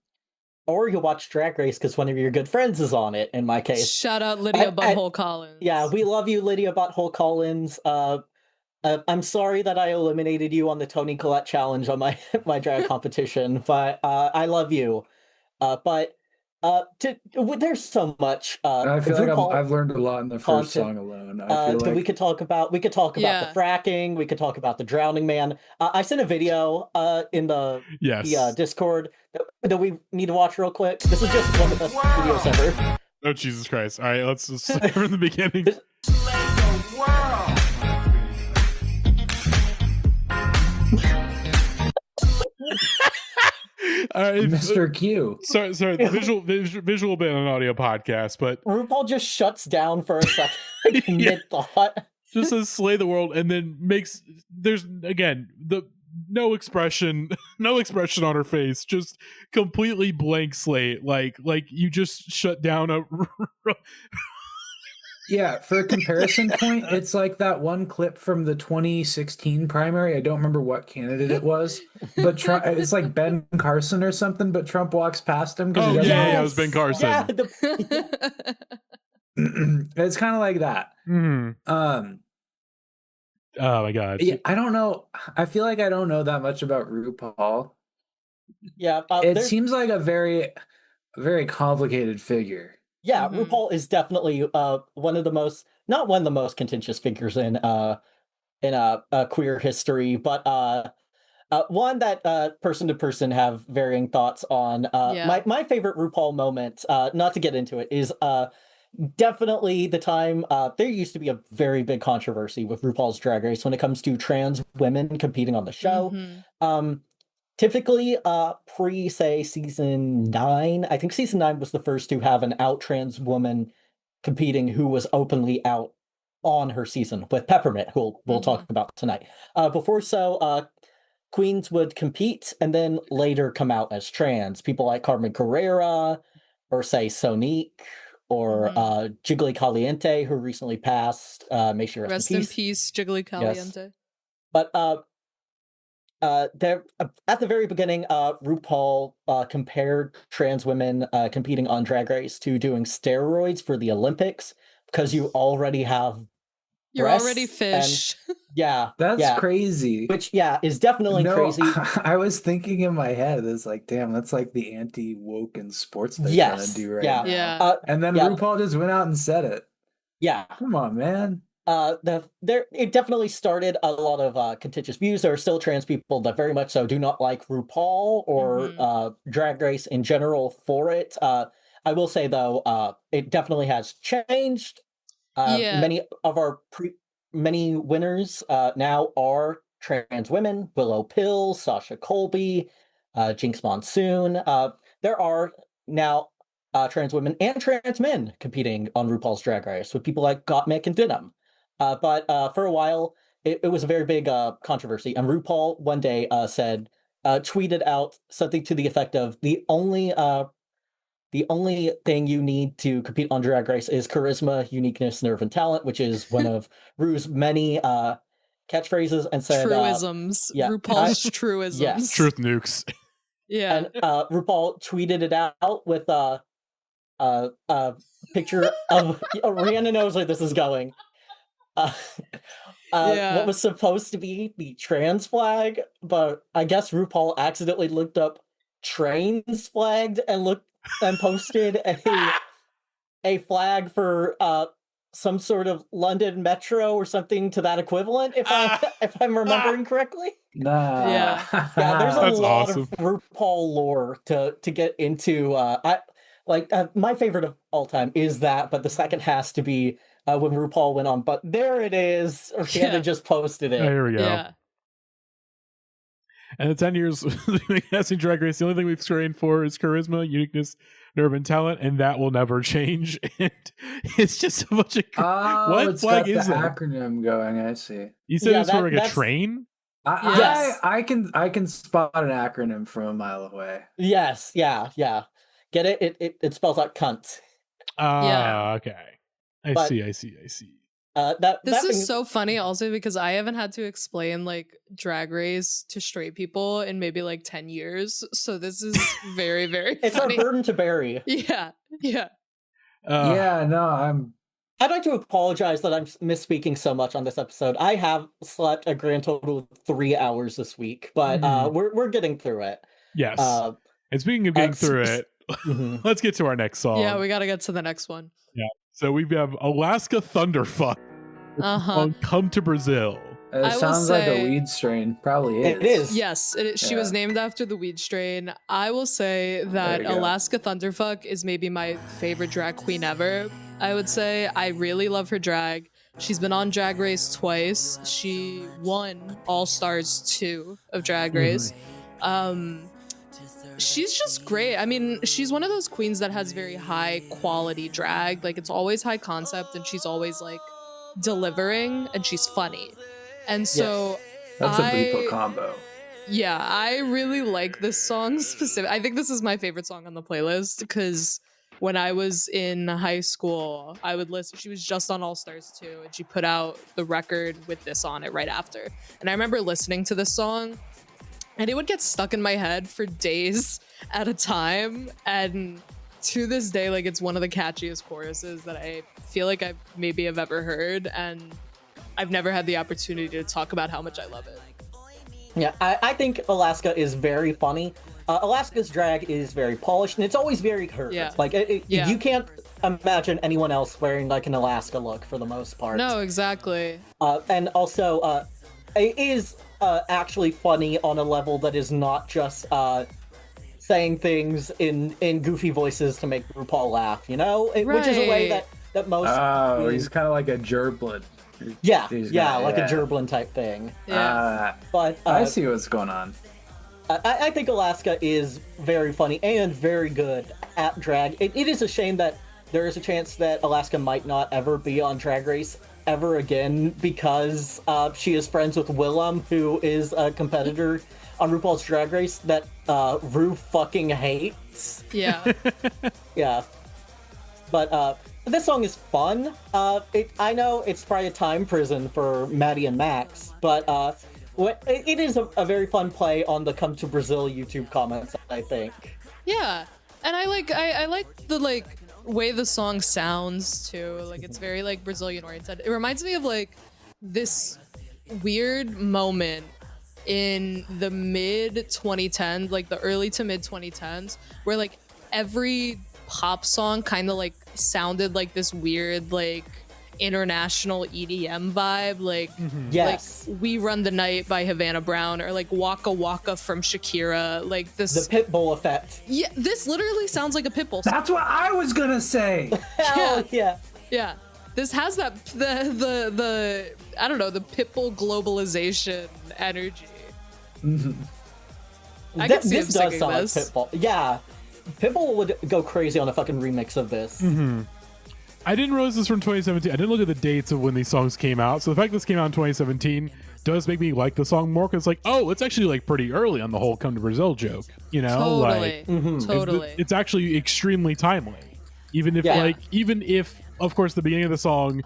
Or you'll watch Drag Race because one of your good friends is on it, in my case. Shout out Lydia Butthole Collins. Yeah, we love you, Lydia Butthole Collins. I'm sorry that I eliminated you on the Toni Collette challenge on my drag competition, but I love you. But There's so much. I feel like RuPaul I've learned a lot in the first content, song alone. I feel that like we could talk about. We could talk about the fracking. We could talk about the Drowning Man. I sent a video in the Discord that we need to watch real quick. This is just one of the best videos ever. Oh, Jesus Christ. All right, let's just start from the beginning. All right, Mr. Q. Sorry, visual bit on an audio podcast, but RuPaul just shuts down for a second, like mid-thought. Just says "slay the world" and then there's again no expression on her face, just completely blank slate, like you just shut down a. Yeah, for a comparison point, it's like that one clip from the 2016 primary. I don't remember what candidate it was, but Trump, it's like Ben Carson or something, but Trump walks past him. Oh, yeah, it was Ben Carson. Yeah, it's kind of like that. Oh my God. Yeah, I don't know. I feel like I don't know that much about RuPaul. Yeah. It seems like a very complicated figure. Yeah, RuPaul is definitely not one of the most contentious figures in queer history, but one that person to person have varying thoughts on. My favorite RuPaul moment, not to get into it, is definitely the time there used to be a very big controversy with RuPaul's Drag Race when it comes to trans women competing on the show. Typically, say season 9, I think season 9 was the first to have an out trans woman competing who was openly out on her season with Peppermint, who we'll talk about tonight. Before queens would compete and then later come out as trans. People like Carmen Carrera, or say Sonique, or Jiggly Caliente, who recently passed. May she rest in peace. Jiggly Caliente. Yes. But there, at the very beginning, RuPaul compared trans women competing on Drag Race to doing steroids for the Olympics because you already have You're already fish. That's crazy. Which is definitely crazy. I was thinking in my head, it's like, damn, that's like the anti-woke in sports they're trying to do right now. Yeah. And then RuPaul just went out and said it. Yeah. Come on, man. It definitely started a lot of contentious views. There are still trans people that very much so do not like RuPaul or Drag Race in general for it. I will say though, it definitely has changed. Many winners now are trans women. Willow Pill, Sasha Colby, Jinkx Monsoon. There are now trans women and trans men competing on RuPaul's Drag Race with people like Gottmik and Denim. But for a while, it was a very big controversy. And RuPaul one day tweeted out something to the effect of, the only thing you need to compete on Drag Race is charisma, uniqueness, nerve, and talent, which is one of Ru's many catchphrases, and said truisms. RuPaul's truisms. Yes. Truth nukes. Yeah. And RuPaul tweeted it out with a picture of Reanna knows where this is going. What was supposed to be the trans flag, but I guess RuPaul accidentally looked up trains flagged and posted a flag for some sort of London Metro or something to that equivalent, if I'm remembering correctly. Nah. Yeah. There's a lot awesome. of RuPaul lore to get into. My favorite of all time is that, but the second has to be when RuPaul went on. But there it is. Rihanna just posted it. Oh, here we go. Yeah. And the 10 years casting Drag Race, the only thing we've strained for is charisma, uniqueness, nerve, and talent, and that will never change. And it's just a bunch of what flag is that? Acronym going. I see. You said it's for like a train. Yes. I can spot an acronym from a mile away. Yes. Yeah. Get it? It spells out cunt. Okay. I see. This is so funny also because I haven't had to explain like Drag Race to straight people in maybe like 10 years. So this is very, very It's funny. our burden to bear. Yeah. I'd like to apologize that I'm misspeaking so much on this episode. I have slept a grand total of 3 hours this week, but we're getting through it. Yes. And speaking of getting through it, Let's get to our next song. Yeah, we got to get to the next one. Yeah. So we have Alaska Thunderfuck. Come to Brazil. It sounds like a weed strain. Probably is. It is. Yes, she was named after the weed strain. I will say that Alaska Thunderfuck is maybe my favorite drag queen ever. I would say I really love her drag. She's been on Drag Race twice. She won All Stars 2 of Drag Race. She's just great. I mean, she's one of those queens that has very high quality drag. Like, it's always high concept, and she's always like delivering, and she's funny. And so that's a bleeper combo. Yeah, I really like this song specific. I think this is my favorite song on the playlist because when I was in high school, I would listen. She was just on All Stars 2, and she put out the record with this on it right after. And I remember listening to this song, and it would get stuck in my head for days at a time. And to this day, like, it's one of the catchiest choruses that I feel like I maybe have ever heard. And I've never had the opportunity to talk about how much I love it. Yeah, I think Alaska is very funny. Alaska's drag is very polished, and it's always very her. Yeah. Like, you can't imagine anyone else wearing like an Alaska look for the most part. No, exactly. And also, it is actually funny on a level that is not just saying things in goofy voices to make RuPaul laugh, you know? Which is a way that most... Oh, he's kind of like a gerblin. Yeah, like a gerblin type thing. Yeah. But I see what's going on. I think Alaska is very funny and very good at drag. It is a shame that there is a chance that Alaska might not ever be on Drag Race ever again because she is friends with Willem, who is a competitor on RuPaul's Drag Race that Ru fucking hates. Yeah. Yeah. But this song is fun. I know it's probably a time prison for Matty and Max, but it is a very fun play on the Come to Brazil YouTube comments, I think. Yeah, and I like the like way the song sounds too. Like, it's very like Brazilian oriented. It reminds me of like this weird moment in the mid 2010s, like the early to mid 2010s, where like every pop song kind of like sounded like this weird like international EDM vibe, like yes, like We Run the Night by Havana Brown, or like Waka Waka from Shakira, like this the Pitbull effect. Yeah, this literally sounds like a Pitbull song. That's what I was gonna say. Hell yeah. This has that the I don't know, the Pitbull globalization energy. I can see him this does singing sound this. like Pitbull. Yeah, Pitbull would go crazy on a fucking remix of this. I didn't realize this from 2017. I didn't look at the dates of when these songs came out. So the fact this came out in 2017 does make me like the song more, because like, oh, it's actually like pretty early on the whole Come to Brazil joke, you know? Totally. Like, Totally. It's actually extremely timely. Even if, of course, the beginning of the song,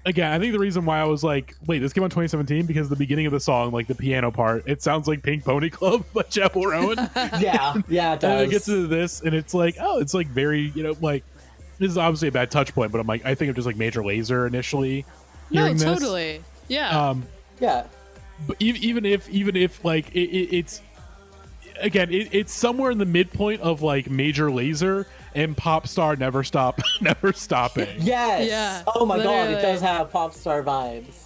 again, I think the reason why I was like, wait, this came out in 2017 because the beginning of the song, like the piano part, it sounds like Pink Pony Club by Chapel Rowan. yeah, it does. And it gets into this, and it's like, oh, it's like very, you know, like, this is obviously a bad touch point, but I'm like, I think of just like Major Lazer initially. No, totally. Yeah. Yeah. But even if like it's again, it's somewhere in the midpoint of like Major Lazer and Pop Star Never Stopping. Yes. Yeah. Oh my god, it literally. does have pop star vibes.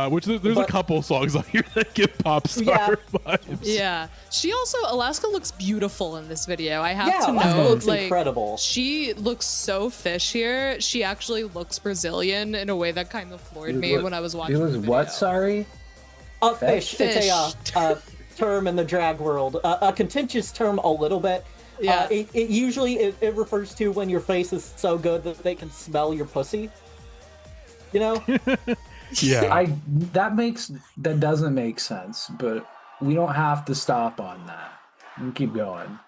Which there's a couple songs on here that give pop star vibes. Yeah. She also, Alaska looks beautiful in this video. I have to Alaska note, looks like, incredible. she looks so fish here. She actually looks Brazilian in a way that kind of floored me when I was watching the video. What? Sorry. Fish. It's a term in the drag world. A contentious term a little bit. Yeah. It usually it refers to when your face is so good that they can smell your pussy. You know? Yeah. That doesn't make sense, but we don't have to stop on that. We keep going.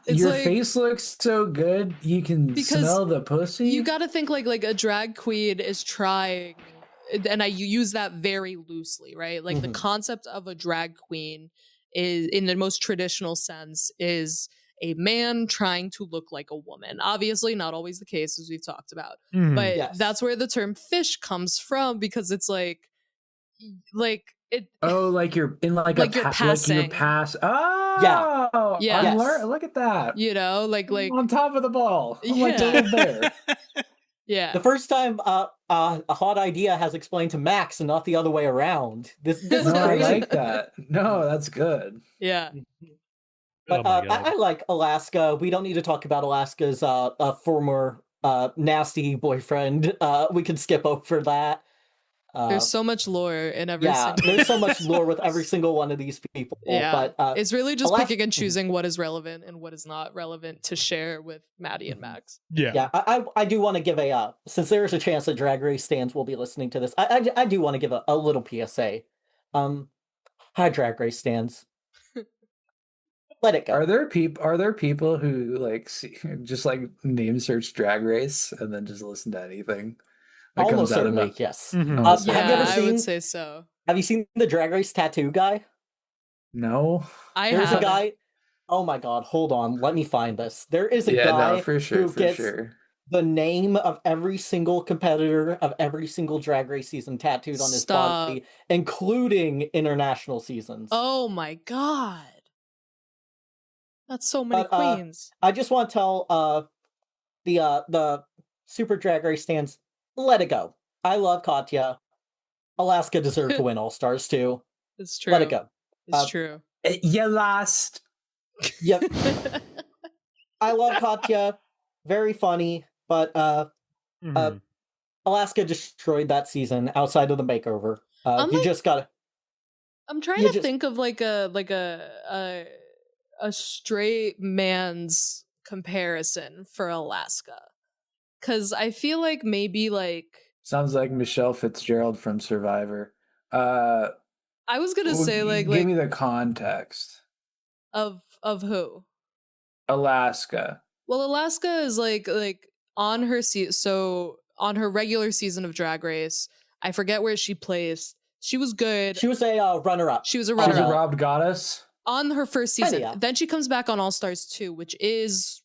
Your like, face looks so good, you can smell the pussy. You got to think like a drag queen is trying, and I use that very loosely, right? Like the concept of a drag queen is, in the most traditional sense, is a man trying to look like a woman. Obviously, not always the case, as we've talked about, but that's where the term "fish" comes from, because it's like it. Oh, like you're in like you're passing. Like you're pass. Oh, Yeah. Look at that. You know, like on top of the ball. I'm like the Yeah. little bear. yeah. The first time a hot idea has explained to Max and not the other way around. This is No, I crazy. like that. No, that's good. Yeah. But Oh my God. I like Alaska. We don't need to talk about Alaska's former nasty boyfriend. We can skip over that. There's so much lore in every Yeah, single there's so much lore with every single one of these people. Yeah. But it's really just Alaska- picking and choosing what is relevant and what is not relevant to share with Matty and Max. yeah, I do want to give a since there is a chance that Drag Race stands will be listening to this. I do want to give a little PSA. Hi, Drag Race stands. Let it go. Are there people who like just like name search Drag Race and then just listen to anything that Almost comes out of certainly, it? yes. Mhm. Have you Yeah, ever I seen? would say so. Have you seen the Drag Race tattoo guy? No. There's a guy. Oh my God! Hold on, let me find this. There is a guy no, for sure, who gets the name of every single competitor of every single Drag Race season tattooed on his body, including international seasons. Oh my God. That's so many queens. I just want to tell the Super Drag Race stands, let it go. I love Katya. Alaska deserved to win All Stars too. It's true. Let it go. It's true. You lost. Yep. I love Katya. Very funny, but Alaska destroyed that season outside of the makeover. You just gotta. I'm trying to think of like a straight man's comparison for Alaska, because I feel like maybe like sounds like Michelle Fitzgerald from Survivor. I was gonna say give me the context of who. Alaska. Well, Alaska is like on her on her regular season of Drag Race, I forget where she placed. She was good. She was a runner-up. She was a runner-up. She's a robbed goddess. On her first season. Yeah. Then she comes back on All Stars 2, which is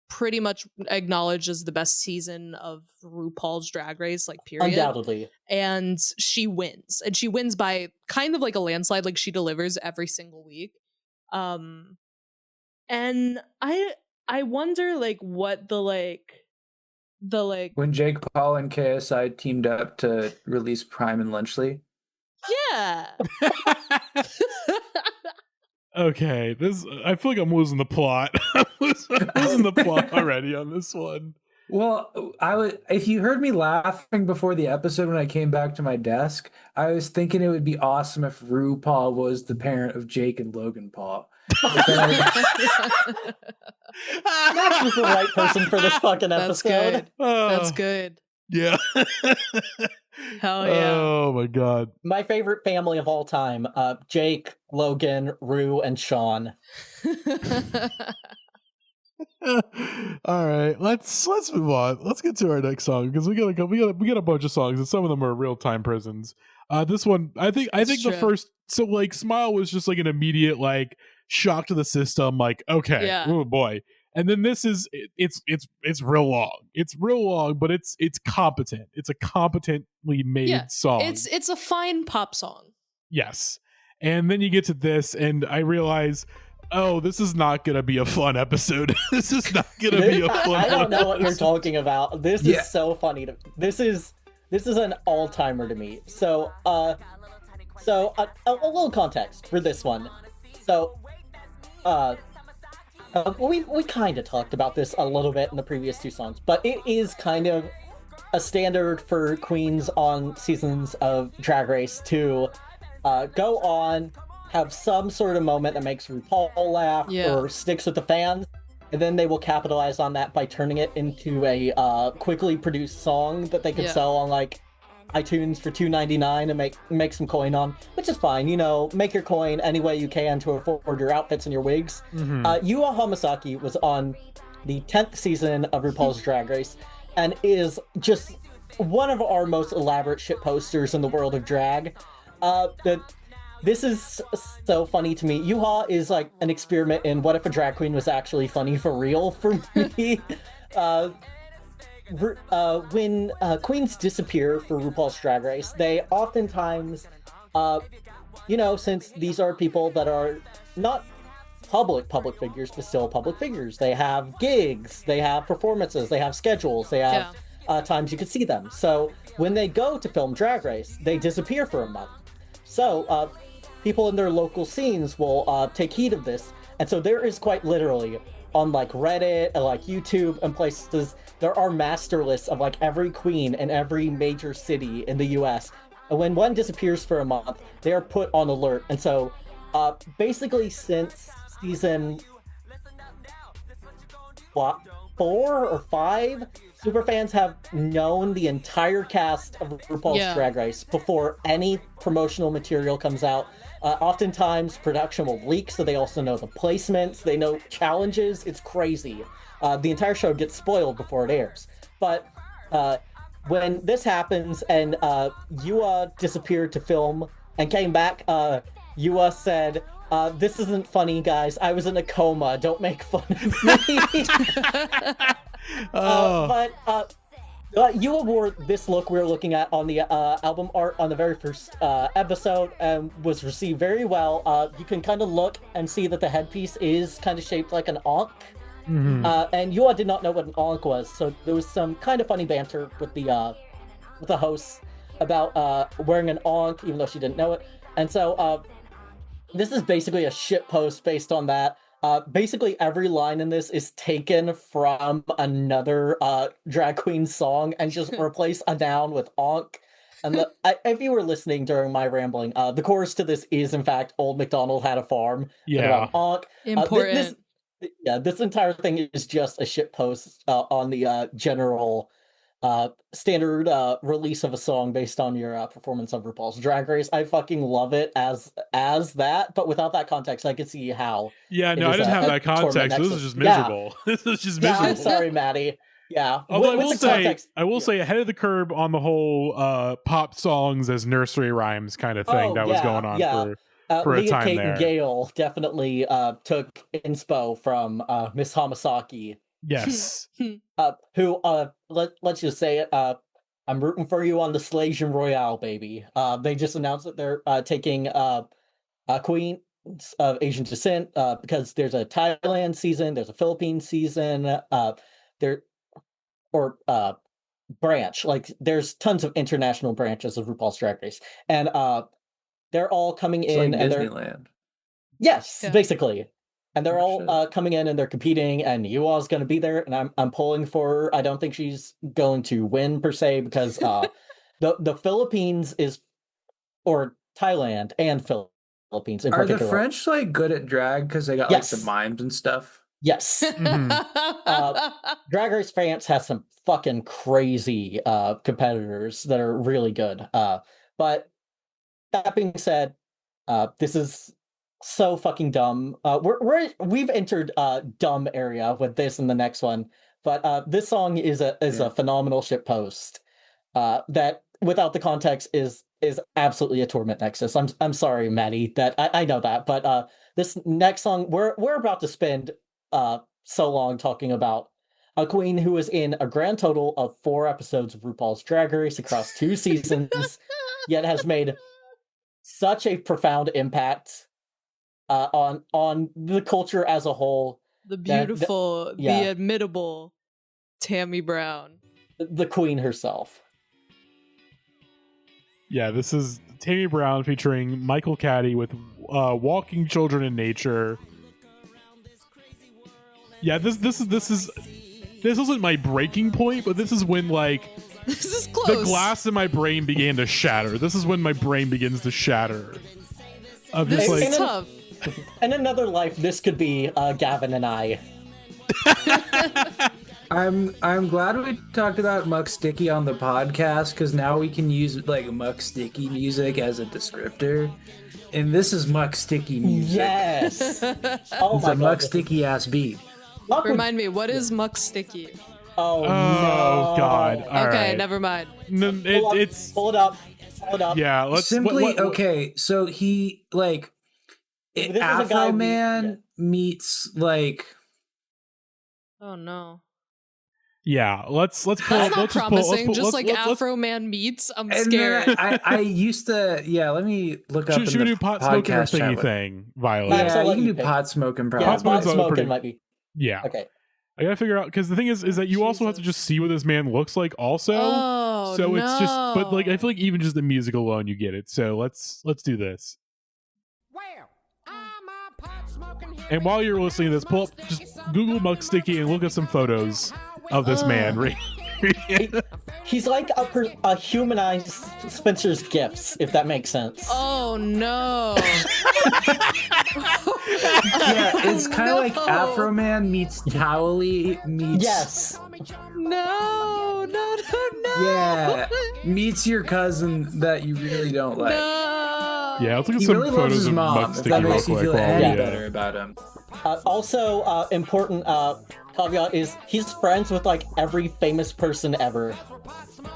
pretty much acknowledged as the best season of RuPaul's Drag Race, like, period. Undoubtedly. And she wins. And she wins by kind of like a landslide, like she delivers every single week. And I wonder like what the when Jake Paul and KSI teamed up to release Prime and Lynchley. Yeah. Okay, I feel like I'm losing the plot. I'm losing the plot already on this one. Well, if you heard me laughing before the episode when I came back to my desk, I was thinking it would be awesome if RuPaul was the parent of Jake and Logan Paul. Max was the right person for this fucking episode. That's good. That's good. Yeah. Hell yeah. Oh my God. My favorite family of all time, Jake, Logan, Ru, and Sean. All right, let's move on. Let's get to our next song because we got a bunch of songs and some of them are real time prisons. This one, I think the first, so like Smile was just like an immediate like shock to the system, like okay, oh boy. And then this is it's real long. It's real long, but it's competent. It's a competently made song. It's a fine pop song. Yes. And then you get to this and I realize, oh, this is not going to be a fun episode. This is not going to be a fun episode. I don't know what you're talking about. This is so funny. This is an all-timer to me. So a little context for this one. So we kind of talked about this a little bit in the previous two songs, but it is kind of a standard for queens on seasons of Drag Race to go on, have some sort of moment that makes RuPaul laugh or sticks with the fans, and then they will capitalize on that by turning it into a quickly produced song that they could sell on like iTunes for $2.99 and make some coin on, which is fine. You know, make your coin any way you can to afford your outfits and your wigs. Yuhua Hamasaki was on the 10th season of RuPaul's Drag Race and is just one of our most elaborate shit posters in the world of drag. This is so funny to me. Yuhua is like an experiment in what if a drag queen was actually funny for real for me. When queens disappear for RuPaul's Drag Race, they oftentimes, since these are people that are not public figures, but still public figures. They have gigs, they have performances, they have schedules, they have times you could see them. So when they go to film Drag Race, they disappear for a month. So people in their local scenes will take heed of this. And so there is quite literally on like Reddit and like YouTube and places, there are master lists of like every queen in every major city in the US. And when one disappears for a month, they are put on alert. And so basically since season 4 or 5, superfans have known the entire cast of RuPaul's Drag Race before any promotional material comes out. Oftentimes, production will leak, so they also know the placements, they know challenges. It's crazy. The entire show gets spoiled before it airs. But when this happens and Yuhua disappeared to film and came back, Yuhua said, this isn't funny, guys. I was in a coma. Don't make fun of me. Yuhua wore this look we were looking at on the album art on the very first episode and was received very well. You can kind of look and see that the headpiece is kind of shaped like an Ankh. Mm-hmm. And Yuhua did not know what an Ankh was, so there was some kind of funny banter with the hosts about wearing an Ankh, even though she didn't know it. And so this is basically a shit post based on that. Basically, every line in this is taken from another drag queen song and just replace a noun with Ankh. And if you were listening during my rambling, the chorus to this is, in fact, Old MacDonald Had a Farm. Yeah. Ankh. Important. This entire thing is just a shit post on the general standard release of a song based on your performance of RuPaul's Drag Race. I fucking love it as that, but without that context, I could see how. Yeah, no, I didn't have that context. This is just miserable. This is just miserable. I'm sorry, Matty. Yeah. Although I will say ahead of the curve on the whole pop songs as nursery rhymes kind of thing that was going on for Leah, a time Kate, there. And Gail definitely took inspo from Miss Hamasaki. Yes. Who let's just say it. I'm rooting for you on the Slasian Royale, baby. They just announced that they're taking queens of Asian descent because there's a Thailand season, there's a Philippines season, branch. Like there's tons of international branches of RuPaul's Drag Race, and they're all coming in like and Disneyland. Basically. And they're all coming in and they're competing, and Yua's going to be there, and I'm pulling for her. I don't think she's going to win per se because the Philippines or Thailand and Philippines in particular. Are the French like good at drag because they got like the mimes and stuff? Yes. Drag Race France has some fucking crazy competitors that are really good. But that being said, this is so fucking dumb. We've entered dumb area with this and the next one, but this song is a phenomenal shit post that without the context is absolutely a torment nexus. I'm sorry, Matty, that I know that, but this next song we're about to spend so long talking about a queen who is in a grand total of 4 episodes of RuPaul's Drag Race across 2 seasons, yet has made such a profound impact on the culture as a whole. The beautiful, the admittable TaMMie Brown. The queen herself. Yeah, this is TaMMie Brown featuring Michael Catti with Walking Children in Nature. Yeah, this wasn't my breaking point, but this is when this is close. The glass in my brain began to shatter. This is when my brain begins to shatter. This is tough. In another life, this could be Gavin and I. I'm glad we talked about Muck Sticky on the podcast because now we can use like Muck Sticky music as a descriptor, and this is Muck Sticky music. Yes. It's a Muck Sticky ass beat. Remind me, what is Muck Sticky? Oh no. God. All okay, right. never mind. No, Pull it up. Yeah, let's simply okay. So he Afro Man meets like. Oh no. Yeah, let's pull. That's not promising. Just like let's- Afro Man meets, I'm And scared. then I used to, let me look up. should we do pot smoking or podcast chat thingy with- thing, Violet? Max, Yeah, I'll you let can you do pick. pot smoking. Probably. Yeah, Pot smoking's pot always smoking pretty- might be. Yeah. Okay. I gotta figure out because the thing is that you also have to just see what this man looks like also. Oh, So it's just, but like I no. feel like even just the music alone, you get it. So let's do this. And while you're listening to this, pull up, just Google Muck Sticky and look at some photos of this man. He's like a humanized Spencer's Gifts, if that makes sense. Oh no. Yeah, it's kind of like no. Afro Man meets Couleé meets. Yes. No. Yeah, meets your cousin that you really don't like. No. Yeah, let's look at He some really loves photos his of mom. Muck If Sticky that real makes you quick. feel while any we, better about him. Also, important caveat is he's friends with like every famous person ever.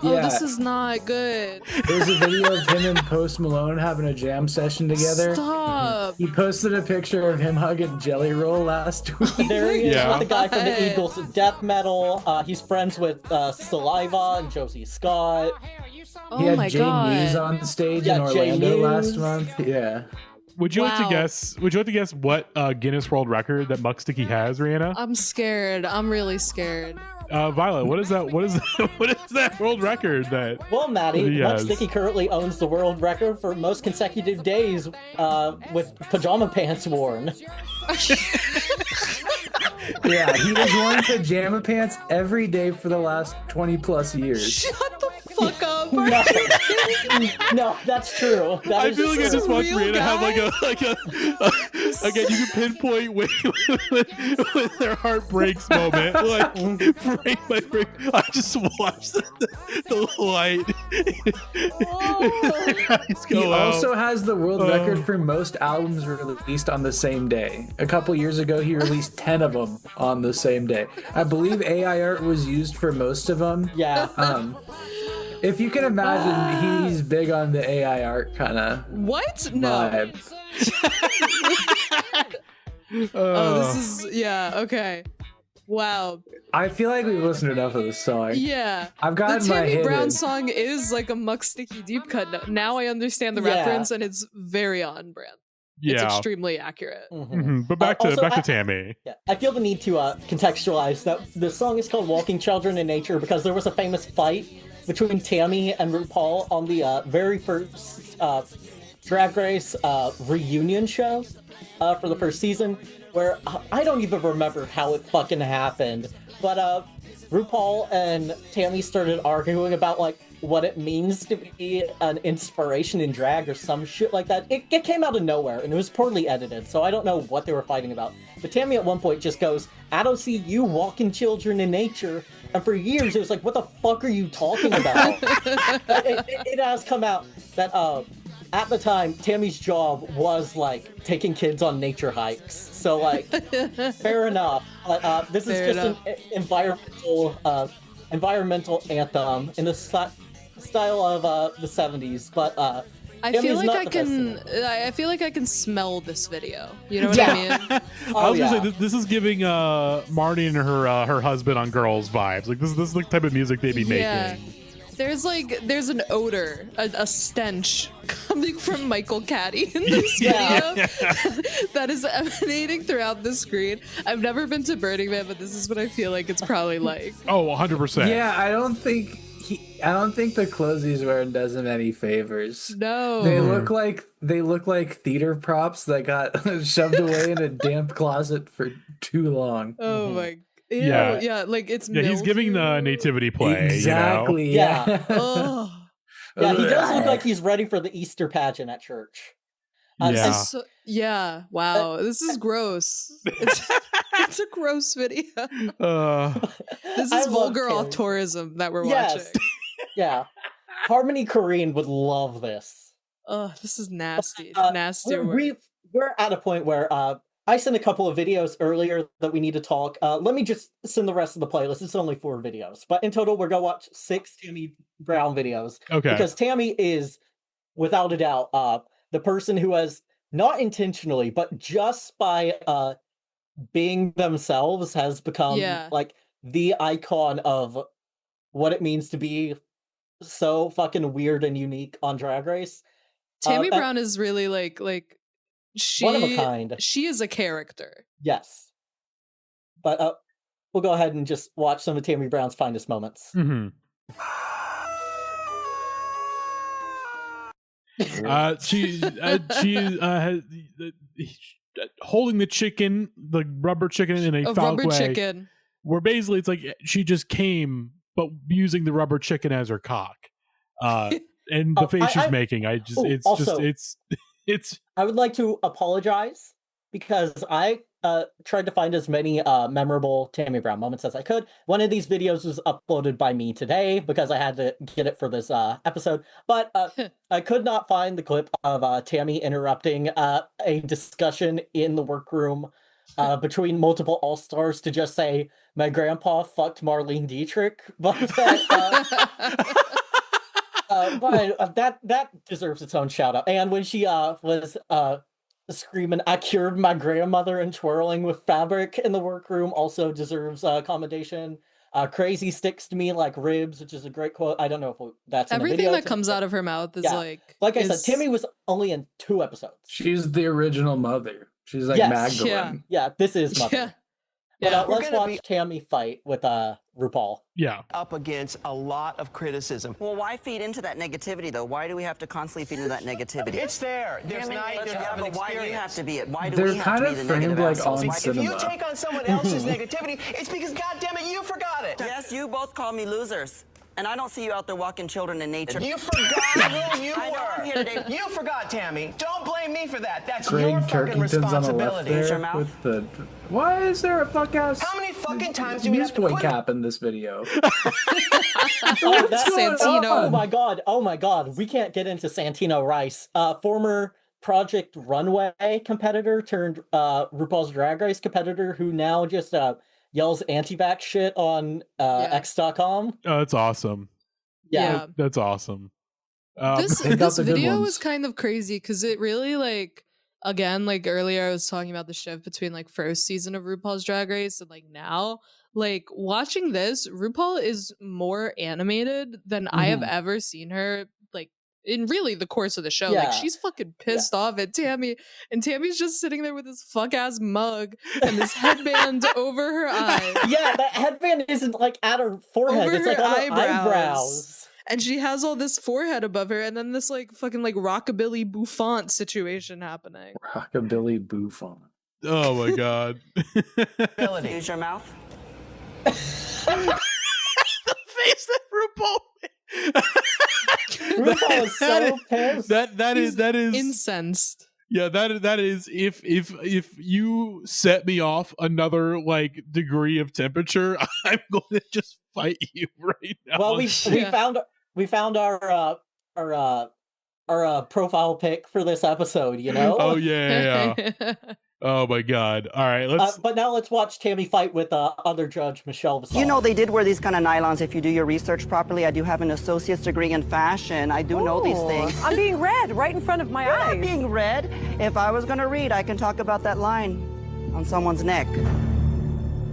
Oh, Yeah. this is not good. There's a video of him and Post Malone having a jam session together. Stop. He posted a picture of him hugging Jelly Roll last week. There he is Yeah. with the guy from the God. Eagles death metal. He's friends with Saliva and Josie Scott. Oh He had my Jay god. Muse on stage Yeah, in Jay Orlando last Muse. month. Yeah. Would you like to Wow. guess? Would you like to guess what Guinness World Record that Muck Sticky has, Rihanna? I'm scared. I'm really scared. Violet, what is that? What is what is that world record that? Well, Matty, Yes. Muck Sticky currently owns the world record for most consecutive days with pajama pants worn. Yeah, he was wearing pajama pants every day for the last 20 plus years. Shut the fuck up. No, no, that's true. That I is feel like I true. just watched real Rihanna have guy? again. You can pinpoint when their heart breaks moment, like frame by frame. I just watched the light. Their eyes He go out. also has the world record for most albums released on the same day. A couple years ago, he released 10 of them on the same day. I believe AI art was used for most of them. Yeah. If you can imagine, he's big on the AI art kind of What? No. vibe. Oh, this is yeah. Okay. Wow. I feel like we've listened to enough of this song. Yeah. I've The gotten my TaMMie hit Brown in. song is like a Muck Sticky deep cut. Now I understand the Yeah. reference, and it's very on brand. It's yeah. extremely accurate. Mhm. But back to Also, TaMMie. Yeah, I feel the need to contextualize that the song is called Walking Children in Nature because there was a famous fight between TaMMie and RuPaul on the very first Drag Race reunion show for the first season, where I don't even remember how it fucking happened, but RuPaul and TaMMie started arguing about like what it means to be an inspiration in drag or some shit like that. It came out of nowhere and it was poorly edited, so I don't know what they were fighting about. But TaMMie at one point just goes, "I don't see you walking children in nature." And for years it was like, what the fuck are you talking about? it has come out that at the time TaMMie's job was like taking kids on nature hikes. So like, fair enough. This is Fair just enough. an environmental anthem in the style of the 70s, but I TaMMie's feel like not I the best can. singer. I feel like I can smell this video. You know what Yeah. I mean? I was yeah. gonna say this is giving Marty and her husband on Girls vibes. Like this is the type of music they'd be Yeah. making. There's an odor, a stench coming from Michael Catti in this Yeah. video that is emanating throughout the screen. I've never been to Burning Man, but this is what I feel like it's probably like. Oh, 100%. Yeah, I don't think the clothes he's wearing does him any favors. No. They look like theater props that got shoved away in a damp closet for too long. Oh my. Ew, Yeah. yeah, like it's. Yeah, he's giving the mildew. nativity play. Exactly. Yeah. Yeah. Oh. Yeah, he does look like he's ready for the Easter pageant at church. Yeah. Yeah. Wow. This is gross. It's a gross video. This I is love vulgar TaMMie. auteurism that we're Yes. watching. Yeah. Harmony Korine would love this. Oh, this is nasty. Uh, Nasty we're, word. we're at a point where I sent a couple of videos earlier that we need to talk. Let me just send the rest of the playlist. It's only 4 videos, but in total, we're gonna watch 6 TaMMie Brown videos Okay. because TaMMie is, without a doubt, the person who has not intentionally, but just by being themselves, has become Yeah. like the icon of what it means to be so fucking weird and unique on Drag Race. TaMMie Brown is really like one of a kind. She is a character. Yes. But we'll go ahead and just watch some of TaMMie Brown's finest moments. Mm-hmm. She's holding the rubber chicken in a foul way. Chicken. Where basically it's like she just came, but using the rubber chicken as her cock. And the face she's making, it's. I would like to apologize because I tried to find as many memorable TaMMie Brown moments as I could. One of these videos was uploaded by me today because I had to get it for this episode, but I could not find the clip of TaMMie interrupting a discussion in the workroom between multiple all-stars to just say, "My grandpa fucked Marlene Dietrich," but that deserves its own shout out. And when she was screaming, "I cured my grandmother," and twirling with fabric in the workroom also deserves commendation. Crazy sticks to me like ribs, which is a great quote. I don't know if that's in everything the video. that comes out of her mouth is I said, TaMMie was only in 2 episodes. She's the original mother. She's like Magdalene. Yeah, this is mother. Yeah. But let's watch TaMMie fight with RuPaul. Yeah. Up against a lot of criticism. Well, why feed into that negativity, though? Why do we have to constantly feed into that negativity? It's there. There's not. But why do you have to be it? Why do They're we have kind to of be the framed negative like assholes? on Why- cinema. If you take on someone else's negativity, it's because, goddammit, you forgot it. Yes, you both call me losers. And I don't see you out there walking children in nature. You forgot who you I know I'm here were. today. You forgot, TaMMie. Don't blame me for that. That's Greg your fucking Turkington's on the left responsibility. Use your there mouth. with the. Why is there a fuck ass? How many fucking times do we have to newsboy put cap in this video? That's Santino. Oh my god, we can't get into Santino Rice. Former Project Runway competitor turned RuPaul's Drag Race competitor who now just yells anti-vax shit on X.com. Oh, that's awesome. Yeah. That's awesome. This Pick out the good video ones. was kind of crazy because it really again, earlier I was talking about the shift between first season of RuPaul's Drag Race and now. Watching this, RuPaul is more animated than I have ever seen her in really the course of the show. Yeah. She's fucking pissed off at TaMMie, and TaMMie's just sitting there with this fuck ass mug and this headband over her eye. Yeah, that headband isn't at her forehead, Over it's her on her eyebrows. eyebrows. And she has all this forehead above her, and then this fucking rockabilly bouffant situation happening. Rockabilly Buffon. Oh my god. Use your mouth. The face that RuPaul made. RuPaul is so pissed. That is Incensed. Yeah, that is if you set me off another degree of temperature, I'm going to just fight you right now. Well, we found our profile pic for this episode, you know? Oh yeah. Oh my god. All right, let's but now let's watch TaMMie fight with other judge Michelle Visage. You know they did wear these kind of nylons if you do your research properly. I do have an associate's degree in fashion. I do know these things. I'm being read right in front of my You're eyes. not being read. If I was going to read, I can talk about that line on someone's neck.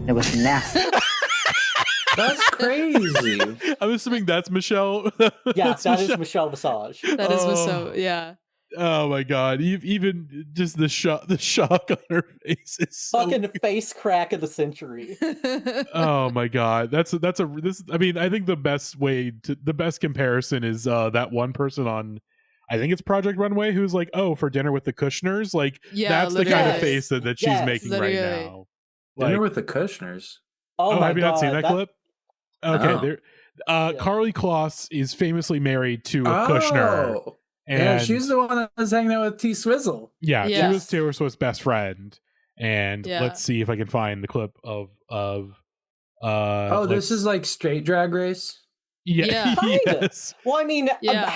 It was nasty. That's crazy. I'm assuming that's Michelle. Yeah, That's that is Michelle Visage. That is what's so, yeah. Oh my god! Even just the shock on her face is so Fucking face crack of the century. Oh my god, I think the best comparison is that one person on, I think it's Project Runway, who's for dinner with the Kushners. That's the kind of face that she's making right now. Dinner with the Kushners. Oh my have you god, not seen that clip? Okay, No. there. Carly Kloss is famously married to a Kushner. Oh. And Yeah, she's the one that was hanging out with T Swizzle. Yeah, Yes. she was Taylor Swift's best friend. And Yeah. let's see if I can find the clip of This is straight Drag Race. Yeah. Kinda. Yes. Well, I mean, Yeah.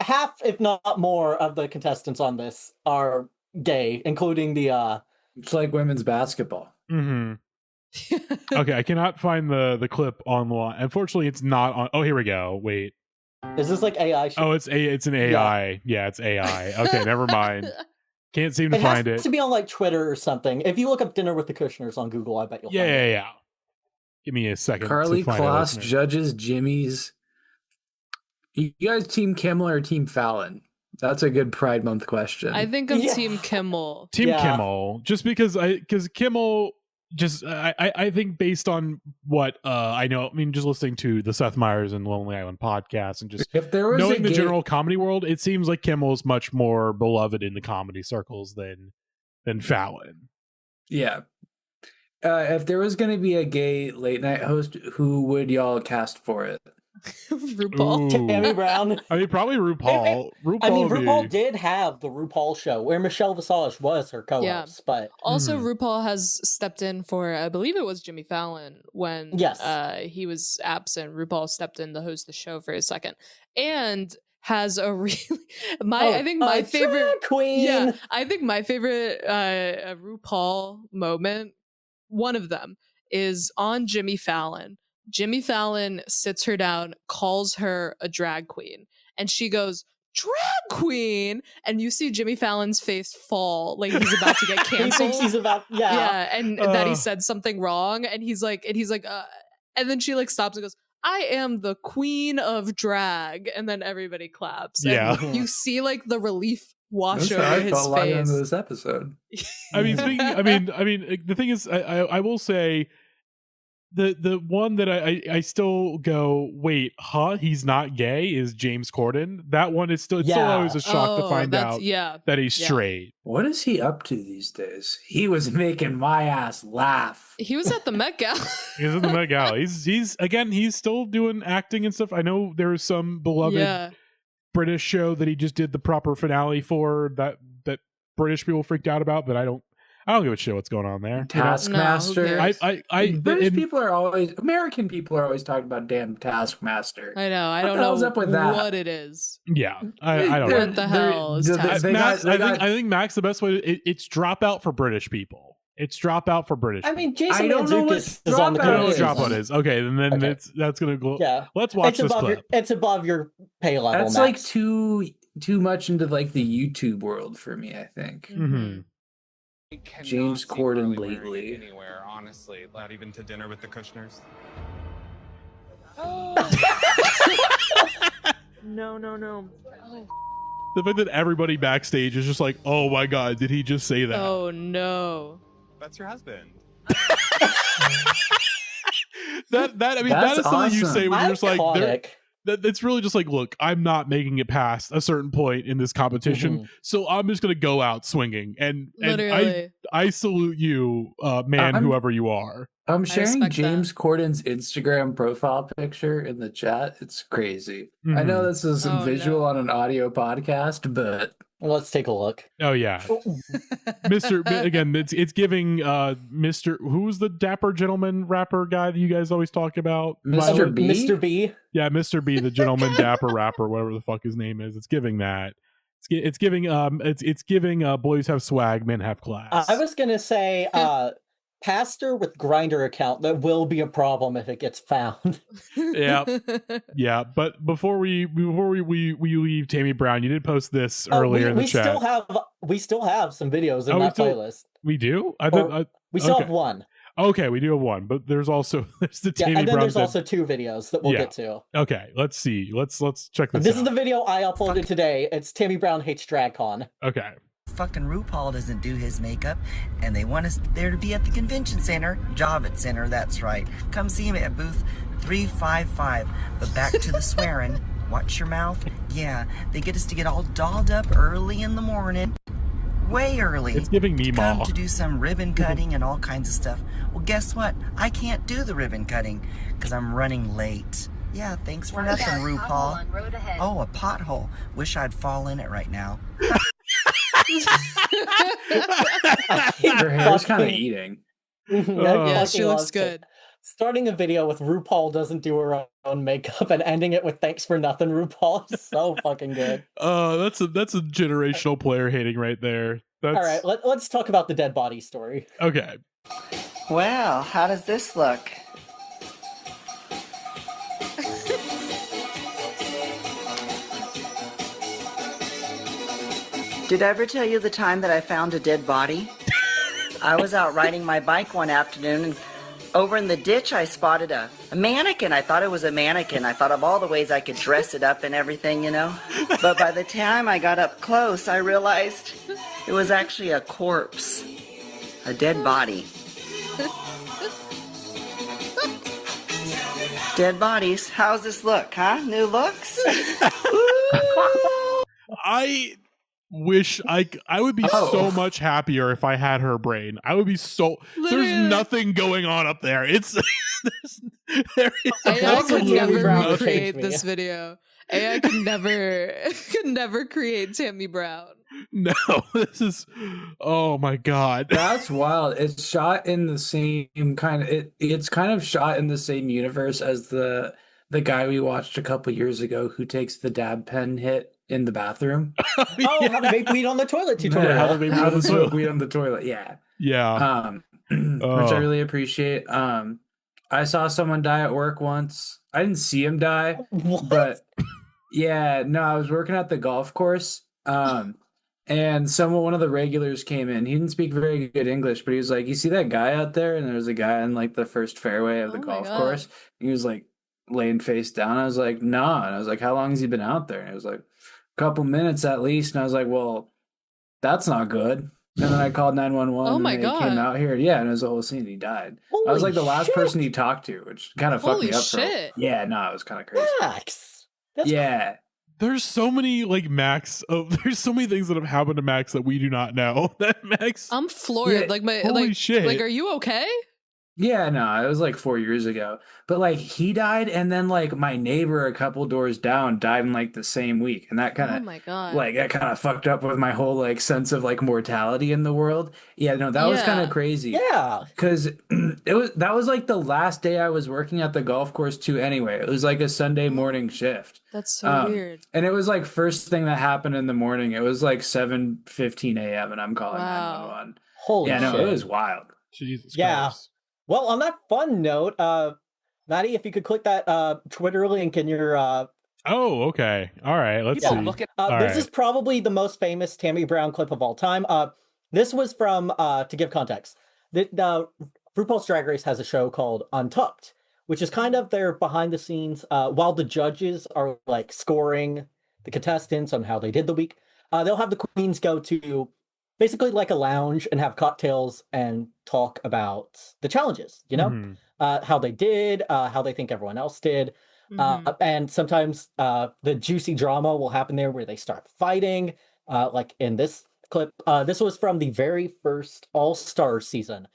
half, if not more, of the contestants on this are gay, including the It's like women's basketball. Mm-hmm. Okay, I cannot find the clip online. Unfortunately, it's not on. Oh, here we go. Wait. Is this AI shit? Oh, it's an AI. Yeah, it's AI. Okay, never mind. Can't seem to It find has it. to be on Twitter or something. If you look up "Dinner with the Kushners" on Google, I bet you'll find it. Yeah. Give me a second. Carly to find Kloss it. judges Jimmy's. You guys Team Kimmel or Team Fallon? That's a good Pride Month question. I think I'm Team Kimmel. Team Kimmel, just because Kimmel. Just I think based on what I know, I mean, just listening to the Seth Meyers and Lonely Island podcast and just if there was knowing the general comedy world, it seems like Kimmel is much more beloved in the comedy circles than Fallon. Yeah. If there was going to be a gay late night host, who would y'all cast for it? RuPaul. TaMMie Brown. I mean, probably RuPaul. RuPaul did have the RuPaul show where Michelle Visage was her co-host, but also RuPaul has stepped in for, I believe it was Jimmy Fallon when he was absent. RuPaul stepped in to host the show for a second, and has a really I think my favorite queen. Yeah, I think my favorite RuPaul moment. One of them is on Jimmy Fallon. Jimmy Fallon sits her down, calls her a drag queen, and she goes, "Drag queen!" And you see Jimmy Fallon's face fall, like he's about to get canceled. He thinks he's about, and that he said something wrong, and he's like, and then she like stops and goes, "I am the queen of drag," and then everybody claps. Yeah, and you see like the relief wash That's over how I his felt face. into this episode. I mean, the thing is, I will say. The one that I still go, wait, he's not gay is James Corden. That one is still still always a shock to find out that he's straight. What is he up to these days? He was making my ass laugh. He was at the Met Gala. He's at the Met Gala. He's still doing acting and stuff. I know there was some beloved British show that he just did the proper finale for that British people freaked out about, but I don't give a shit what's going on there. Taskmaster. No, American people are always talking about damn Taskmaster. I know. I don't know up with that? what it is. Yeah, I don't know. What the hell is Taskmaster? I think Max, the best way it's dropout for British people. It's dropout for British. I mean, Jason don't know what Mantzoukas is on the I don't know what code. dropout is. Okay, and then that's gonna go. Yeah, let's watch this clip. It's above your pay level. That's Max. like too much into like the YouTube world for me. I think. Mm-hmm. James Corden lately. Anywhere, honestly, not even to dinner with the Kushners. No. The fact that everybody backstage is just like, "Oh my god, did he just say that?" Oh no. That's your husband. that is something you say when you're just like, it's really just like, look, I'm not making it past a certain point in this competition, so I'm just gonna go out swinging, and I salute you, man, whoever you are. I'm sharing James Corden's Instagram profile picture in the chat. It's crazy. Mm-hmm. I know this is visual on an audio podcast, but let's take a look. Oh yeah, Mr. Again, it's giving Mr. Who's the dapper gentleman rapper guy that you guys always talk about? Mr. B. Mr. B. Yeah, Mr. B, the gentleman dapper rapper, whatever the fuck his name is. It's giving that. It's giving boys have swag, men have class. I was gonna say pastor with Grindr account. That will be a problem if it gets found. yeah. But before we leave, TaMMie Brown, you did post this earlier in the chat. We still have some videos in that playlist. We do. We still have one. Okay, we do have one, but there's the TaMMie Brown. And then there's also two videos that we'll get to. Okay, let's see. Let's check this out. This is the video I uploaded today. It's TaMMie Brown hates DragCon. Okay. Fucking RuPaul doesn't do his makeup, and they want us there to be at the convention center, Javits Center, that's right. Come see him at booth 355. But back to the swearing. Watch your mouth. Yeah, they get us to get all dolled up early in the morning. Way early. It's giving me Come Ma. to do some ribbon cutting and all kinds of stuff. Well, guess what? I can't do the ribbon cutting because I'm running late. Yeah, thanks for nothing, RuPaul. Oh, a pothole. Wish I'd fall in it right now. Her hair's kind of eating. Yeah, she looks good. Starting a video with RuPaul doesn't do her own makeup and ending it with thanks for nothing, RuPaul is so fucking good. That's a generational player hating right there. All right, let's talk about the dead body story. Okay. Well, how does this look? Did I ever tell you the time that I found a dead body? I was out riding my bike one afternoon and Over in the ditch, I spotted a mannequin. I thought it was a mannequin. I thought of all the ways I could dress it up and everything, you know. But by the time I got up close, I realized it was actually a corpse, a dead body. Dead bodies. How's this look, huh? New looks? I wish I would be so much happier if I had her brain. I would be so. Literally. There's nothing going on up there. It's there is AI could never Brown would recreate change me. this video. AI could never create TaMMie Brown. no. This is. Oh my god. That's wild. It's shot in the same kind of it's kind of shot in the same universe as the guy we watched a couple years ago who takes the dab pen hit in the bathroom. Oh, how to make weed on the toilet tutorial. How to make How weed on to the toilet. smoke weed on the toilet. Yeah. Yeah. Which I really appreciate. I saw someone die at work once. I didn't see him die, What? but yeah, no, I was working at the golf course. And one of the regulars came in. He didn't speak very good English, but he was like, "You see that guy out there?" And there was a guy in like the first fairway of the Oh my golf God. course. He was like laying face down. I was like, "Nah." And I was like, "How long has he been out there?" And it was like, "A couple minutes at least." And I was like, "Well, that's not good." And then I called 911 Oh my and they came God. out here. Yeah, and it was a whole scene. He died. I was Holy like the last shit. person he talked to, which kind of fucked Holy me up. shit. Yeah, no, it was kind of crazy. Max. That's Yeah. There's so many like Max. There's so many things that have happened to Max that we do not know. That Max. I'm floored. Yeah, Like my holy like shit. like are you okay? Yeah, no, it was like 4 years ago. But like he died, and then like my neighbor a couple doors down died in like the same week, and that kind Oh of my God. like that kind of fucked up with my whole like sense of like mortality in the world. Yeah, no, that was kind Yeah. of crazy. yeah. Because that was like the last day I was working at the golf course too. Anyway, it was like a Sunday morning shift. That's so weird. And it was like first thing that happened in the morning. It was like 7:15 a.m. and I'm calling Wow. 911. Holy Yeah, shit. no, it was wild. Jesus Yeah. Christ. Well, on that fun note, Matty, if you could click that Twitter link in your Oh, okay. All right. Let's Yeah. see. Look at All this right. is probably the most famous TaMMie Brown clip of all time. This was from to give context. The RuPaul's Drag Race has a show called Untucked, which is kind of their behind the scenes while the judges are like scoring the contestants on how they did the week. They'll have the queens go to basically like a lounge and have cocktails and talk about the challenges, you know, Mhm. how they did, how they think everyone else did. Mhm. And sometimes the juicy drama will happen there where they start fighting. Like in this clip, this was from the very first All-Star season.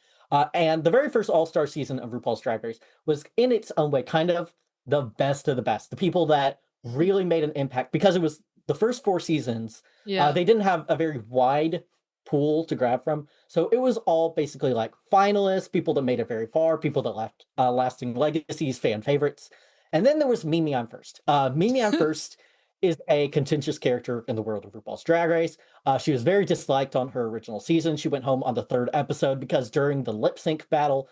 And the very first All-Star season of RuPaul's Drag Race was in its own way kind of the best of the best. The people that really made an impact because it was the first 4 seasons. Yeah. They didn't have a very wide pool to grab from. So it was all basically like finalists, people that made it very far, people that left lasting legacies, fan favorites. And then there was Mimi on First. Mimi on First is a contentious character in the world of RuPaul's Drag Race. She was very disliked on her original season. She went home on the 3rd episode because during the lip sync battle,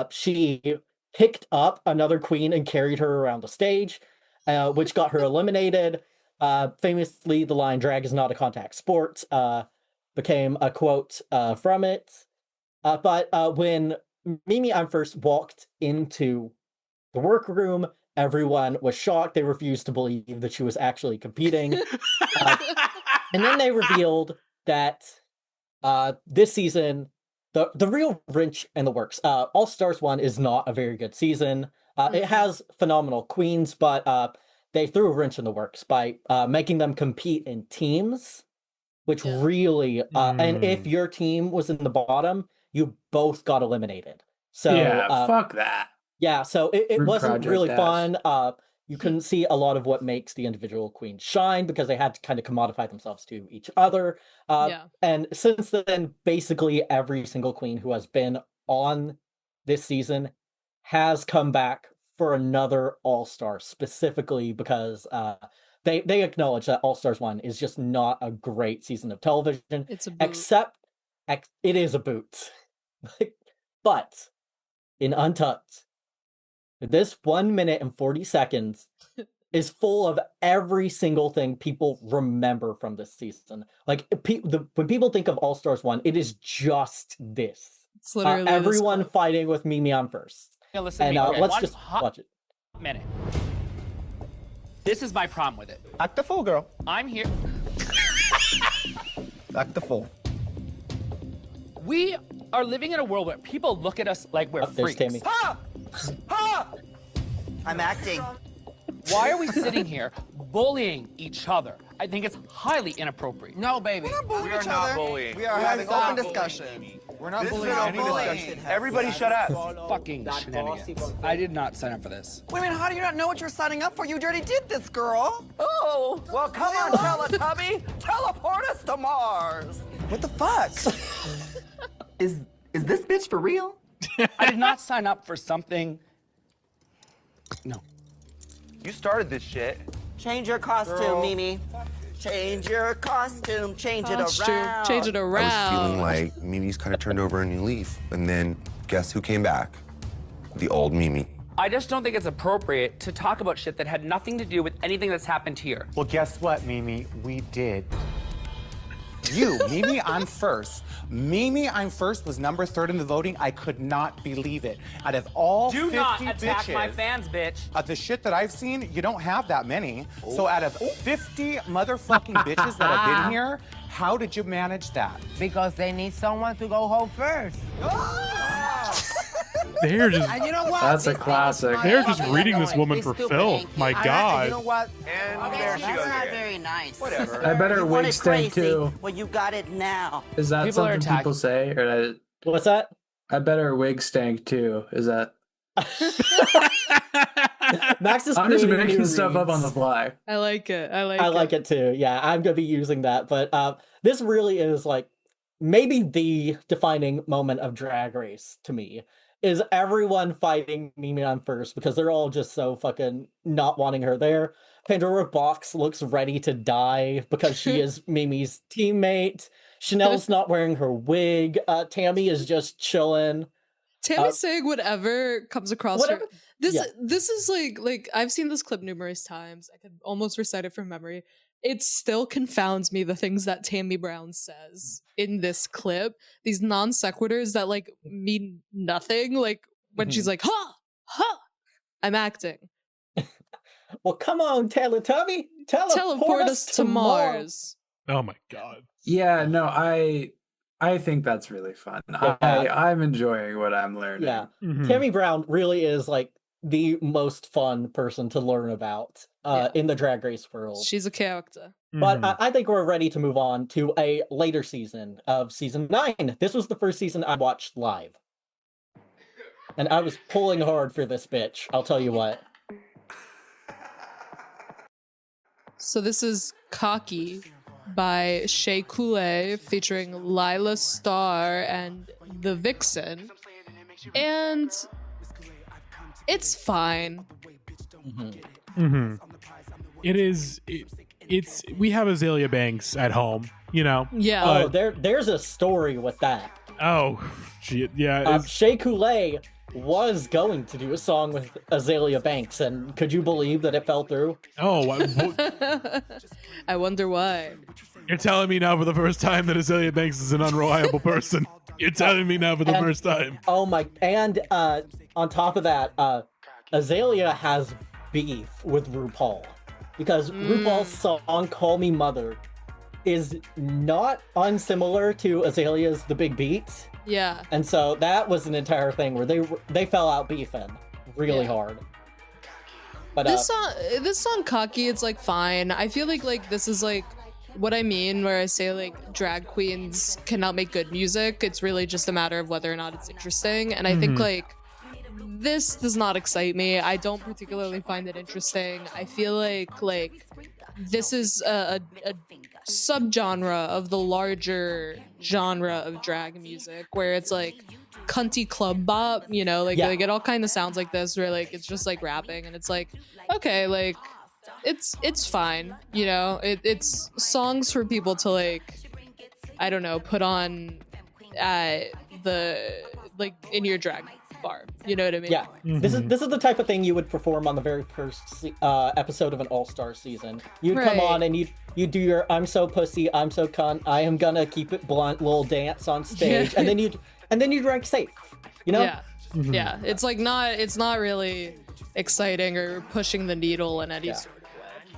she picked up another queen and carried her around the stage, which got her eliminated. Famously, the line "drag is not a contact sport" became a quote from it. But when Mimi on First walked into the workroom, everyone was shocked. They refused to believe that she was actually competing. And then they revealed that this season, the real wrench in the works, All Stars 1 is not a very good season. It has phenomenal queens, but they threw a wrench in the works by making them compete in teams, which really, and if your team was in the bottom, you both got eliminated. So yeah, fuck that. yeah, so it Group wasn't project really ass. fun. You couldn't see a lot of what makes the individual queens shine because they had to kind of commodify themselves to each other. Yeah. And since then, basically every single queen who has been on this season has come back for another All-Star, specifically because they acknowledge that All-Stars 1 is just not a great season of television. It's a boot. Except it is a boot. But in Untucked, this 1 minute and 40 seconds is full of every single thing people remember from this season. Like when people think of All Stars 1, it is just this. It's literally everyone fighting with Mimi on first. Yeah, listen And to me. Okay, let's just watch it. Minute. This is my problem with it. Act the fool, girl. I'm here. Act the fool. We are living in a world where people look at us like we're There's freaks. TaMMie. Ha! Ha! I'm acting. Why are we sitting here bullying each other? I think it's highly inappropriate. No, baby. We are not bullying. We are having open discussion. We're not This is bullying not any bullying. discussion. Everybody shut up. Fucking shenanigans. I did not sign up for this. Wait a minute, how do you not know what you're signing up for? You already did this, girl. Oh, well, come on, Teletubby. Teleport us to Mars. What the fuck? Is this bitch for real? I did not sign up for something. No. You started this shit. Change your costume, Mimi. Change your costume. Change it around. Change it around. I was feeling like Mimi's kind of turned over a new leaf. And then guess who came back? The old Mimi. I just don't think it's appropriate to talk about shit that had nothing to do with anything that's happened here. Well, guess what, Mimi? We did. You, Mimi, I'm first. Mimi, I'm first was number 3 in the voting. I could not believe it. Out of all Do 50 not attack bitches, my fans, bitch. of the shit that I've seen, you don't have that many. So out of 50 motherfucking bitches that have been here, how did you manage that? Because they need someone to go home first. They're just And you know what? That's a classic. they're just reading this woman for Phil. My You God. know what? And there she goes That's not again. very nice. Whatever. I bet her You want wig it stank crazy. too. Well, you got it now. Is that People are something attacking- people say? Or What's that? I bet her wig stank too. Is that? Max is I'm just creating making new stuff up on the reads. fly. I like it. I like I like it too. Yeah, I'm gonna be using that. But this really is like maybe the defining moment of Drag Race to me. Is everyone fighting Mimi on first because they're all just so fucking not wanting her there. Pandora Boxx looks ready to die because she is Mimi's teammate. Chanel's not wearing her wig. TaMMie is just chilling. TaMMie saying whatever comes across her. Whatever- This is like I've seen this clip numerous times. I could almost recite it from memory. It still confounds me the things that TaMMie Brown says in this clip. These non sequiturs that like mean nothing. Like when she's like, "Ha, ha," I'm acting. Well, come on, Teletubby. Teleport us to Mars. Oh my God. Yeah, no, I think that's really fun. Yeah. I'm enjoying what I'm learning. Yeah. Mhm. TaMMie Brown really is like the most fun person to learn about in the Drag Race world. She's a character. But Mhm. I think we're ready to move on to a later season of season 9. This was the first season I watched live. And I was pulling hard for this bitch, I'll tell you what. So this is Cocky by Shea Couleé featuring Lila Starr and the Vixen. And it's fine. Mm-hmm. It is. It's. We have Azalea Banks at home, you know. Yeah. Oh, there's a story with that. Oh, yeah. Shea Couleé was going to do a song with Azalea Banks, and could you believe that it fell through? Oh, I wonder why. you're telling me now for the first time that Azalea Banks is an unreliable person. You're telling me now for the first time. Oh my! And on top of that, Azalea has beef with RuPaul because RuPaul's song "Call Me Mother" is not unsimilar to Azalea's "The Big Beats." Yeah. And so that was an entire thing where they fell out beefing really hard. But this song Cocky, it's like fine. I feel like this is like what I mean where I say like drag queens cannot make good music. It's really just a matter of whether or not it's interesting. And I think like this does not excite me. I don't particularly find it interesting. I feel like this is a subgenre of the larger genre of drag music where it's like cunty club bop, you know, like it all kind of sounds like this where like it's just like rapping and it's like okay, like it's fine, you know, it's songs for people to like, I don't know, put on at the like in your drag bar, you know what I mean? Yeah, this is the type of thing you would perform on the very first episode of an All-Star season. You'd come on and you do your "I'm so pussy, I'm so cunt, I am gonna keep it blunt" little dance on stage, and then and then you rank safe. You know? Yeah. Yeah. It's like it's not really exciting or pushing the needle in any sort of way.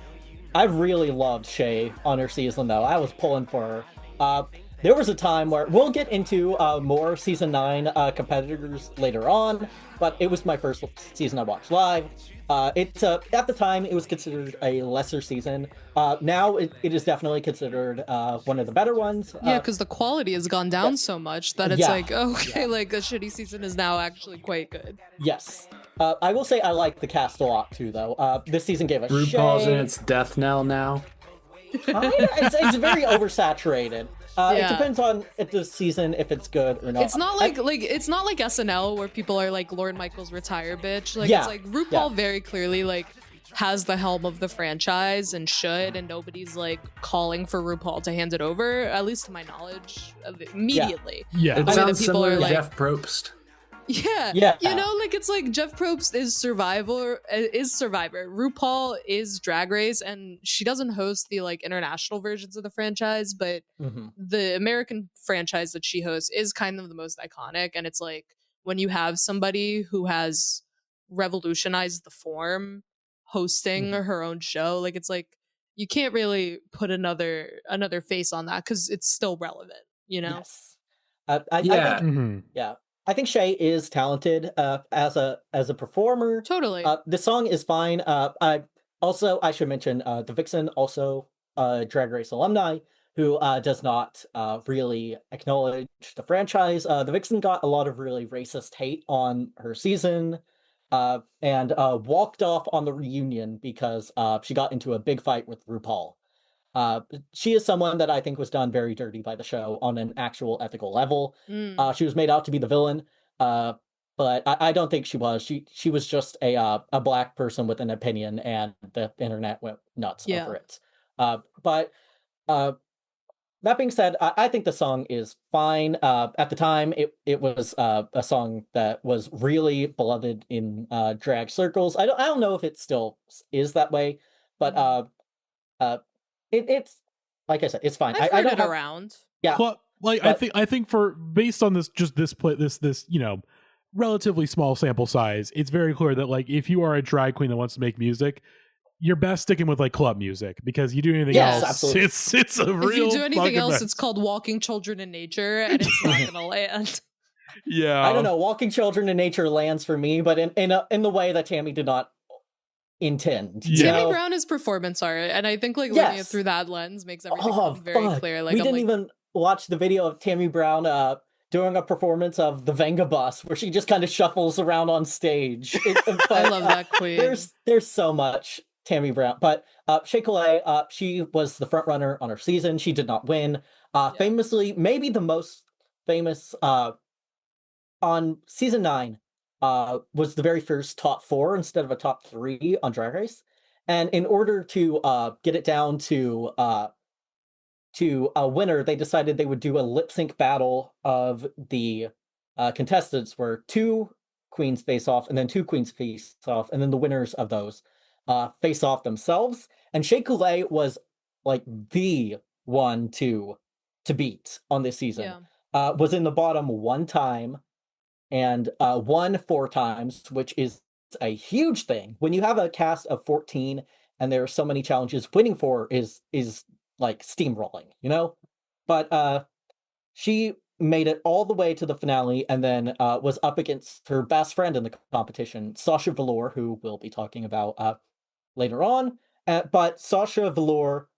I really loved Shea on her season, though. I was pulling for her. There was a time where we'll get into more season 9 competitors later on, but it was my first season I watched live. At the time, it was considered a lesser season. Now it is definitely considered one of the better ones. Yeah, because the quality has gone down so much that it's like, okay, like a shitty season is now actually quite good. Yes. I will say I like the cast a lot too, though. This season gave us RuPaul's Shea. in its death knell now. It's very oversaturated. It depends on the season if it's good or not. It's not like it's not like SNL where people are like Lorne Michaels retire bitch. Like it's like RuPaul very clearly like has the helm of the franchise and should, and nobody's like calling for RuPaul to hand it over, at least to my knowage, immediately. Yeah, it sounds similar to Jeff Probst. Yeah. You know, like it's like Jeff Probst is Survivor. RuPaul is Drag Race, and she doesn't host the like international versions of the franchise, but the American franchise that she hosts is kind of the most iconic. And it's like when you have somebody who has revolutionized the form hosting her own show, like it's like you can't really put another face on that because it's still relevant, you know? Yes. I think Shea is talented as a performer. Totally. The song is fine. I should mention the Vixen, also Drag Race alumni, who does not really acknowledge the franchise. The Vixen got a lot of really racist hate on her season and walked off on the reunion because she got into a big fight with RuPaul. She is someone that I think was done very dirty by the show on an actual ethical level. She was made out to be the villain, but I don't think she was. She was just a black person with an opinion, and the internet went nuts over it. But that being said, I think the song is fine. At the time, it was a song that was really beloved in drag circles. I don't know if it still is that way, but it's like I said, it's fine. I've heard it around. Yeah, well, like I think for based on this you know relatively small sample size, it's very clear that like if you are a drag queen that wants to make music, you're best sticking with like club music, because you do anything else, absolutely. it's a real. If you do anything else, mess. it's called Walking Children in Nature, and it's not gonna land. Yeah, I don't know. Walking Children in Nature lands for me, but in the way that TaMMie did not intend. TaMMie Brown is performance art, and I think like looking at through that lens makes everything very clear. Like we didn't even watch the video of TaMMie Brown doing a performance of the Venga Bus, where she just kind of shuffles around on stage. I love that queen. There's so much TaMMie Brown, but Shea Couleé, she was the front runner on her season. She did not win. Famously, maybe the most famous on season 9. Was the very first top 4 instead of a top 3 on Drag Race, and in order to get it down to a winner, they decided they would do a lip sync battle of the contestants, where 2 queens face off, and then 2 queens face off, and then the winners of those face off themselves. And Shea Couleé was like the one to beat on this season. Was in the bottom 1 time. And won 4 times, which is a huge thing. When you have a cast of 14 and there are so many challenges, winning 4 is like steamrolling, you know? But she made it all the way to the finale, and then was up against her best friend in the competition, Sasha Velour, who we'll be talking about later on. But Sasha Velour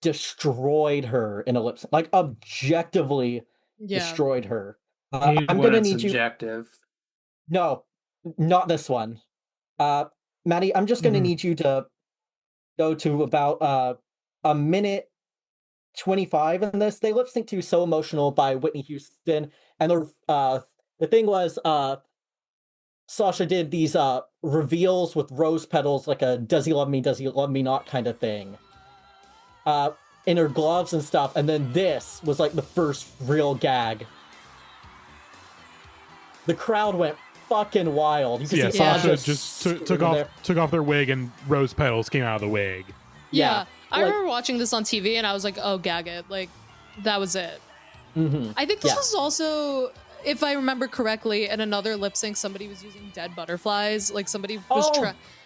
destroyed her in a lip sync, like objectively destroyed her. I'm gonna need subjective. you. No, not this one. Matty, I'm just gonna need you to go to about a minute 25 in this. They lip sync to "So Emotional" by Whitney Houston, and the thing was, Sasha did these reveals with rose petals, like a "Does he love me not" kind of thing, in her gloves and stuff. And then this was like the first real gag. The crowd went fucking wild. You can see Sasha just took off their wig, and rose petals came out of the wig. I remember watching this on TV, and I was like, "Oh, gag it!" Like that was it. I think this was also, if I remember correctly, in another lip sync, somebody was using dead butterflies. Like somebody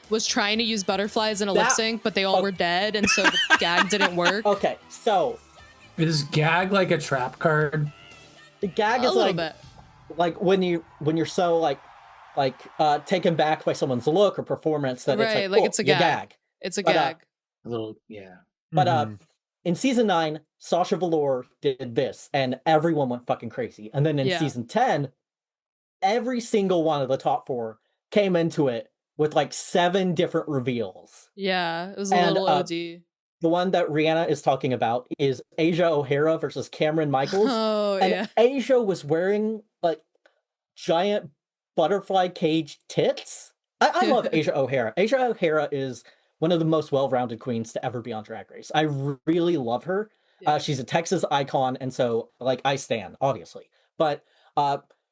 was trying to use butterflies in a lip sync, but they all were dead, and so the gag didn't work. Okay, so is gag like a trap card? The gag is like when you're so like taken back by someone's look or performance that it's like it's a gag. It's a gag. A little, yeah. But in season 9, Sasha Velour did this, and everyone went fucking crazy. And then in season 10, every single one of the top 4 came into it with like 7 different reveals. Yeah, it was a little OD. The one that Reanna is talking about is Asia O'Hara versus Cameron Michaels. Oh, and yeah. Asia was wearing like giant butterfly cage tits. I love Asia O'Hara. Asia O'Hara is one of the most well-rounded queens to ever be on Drag Race. I really love her. She's a Texas icon, and so like I stan, obviously. But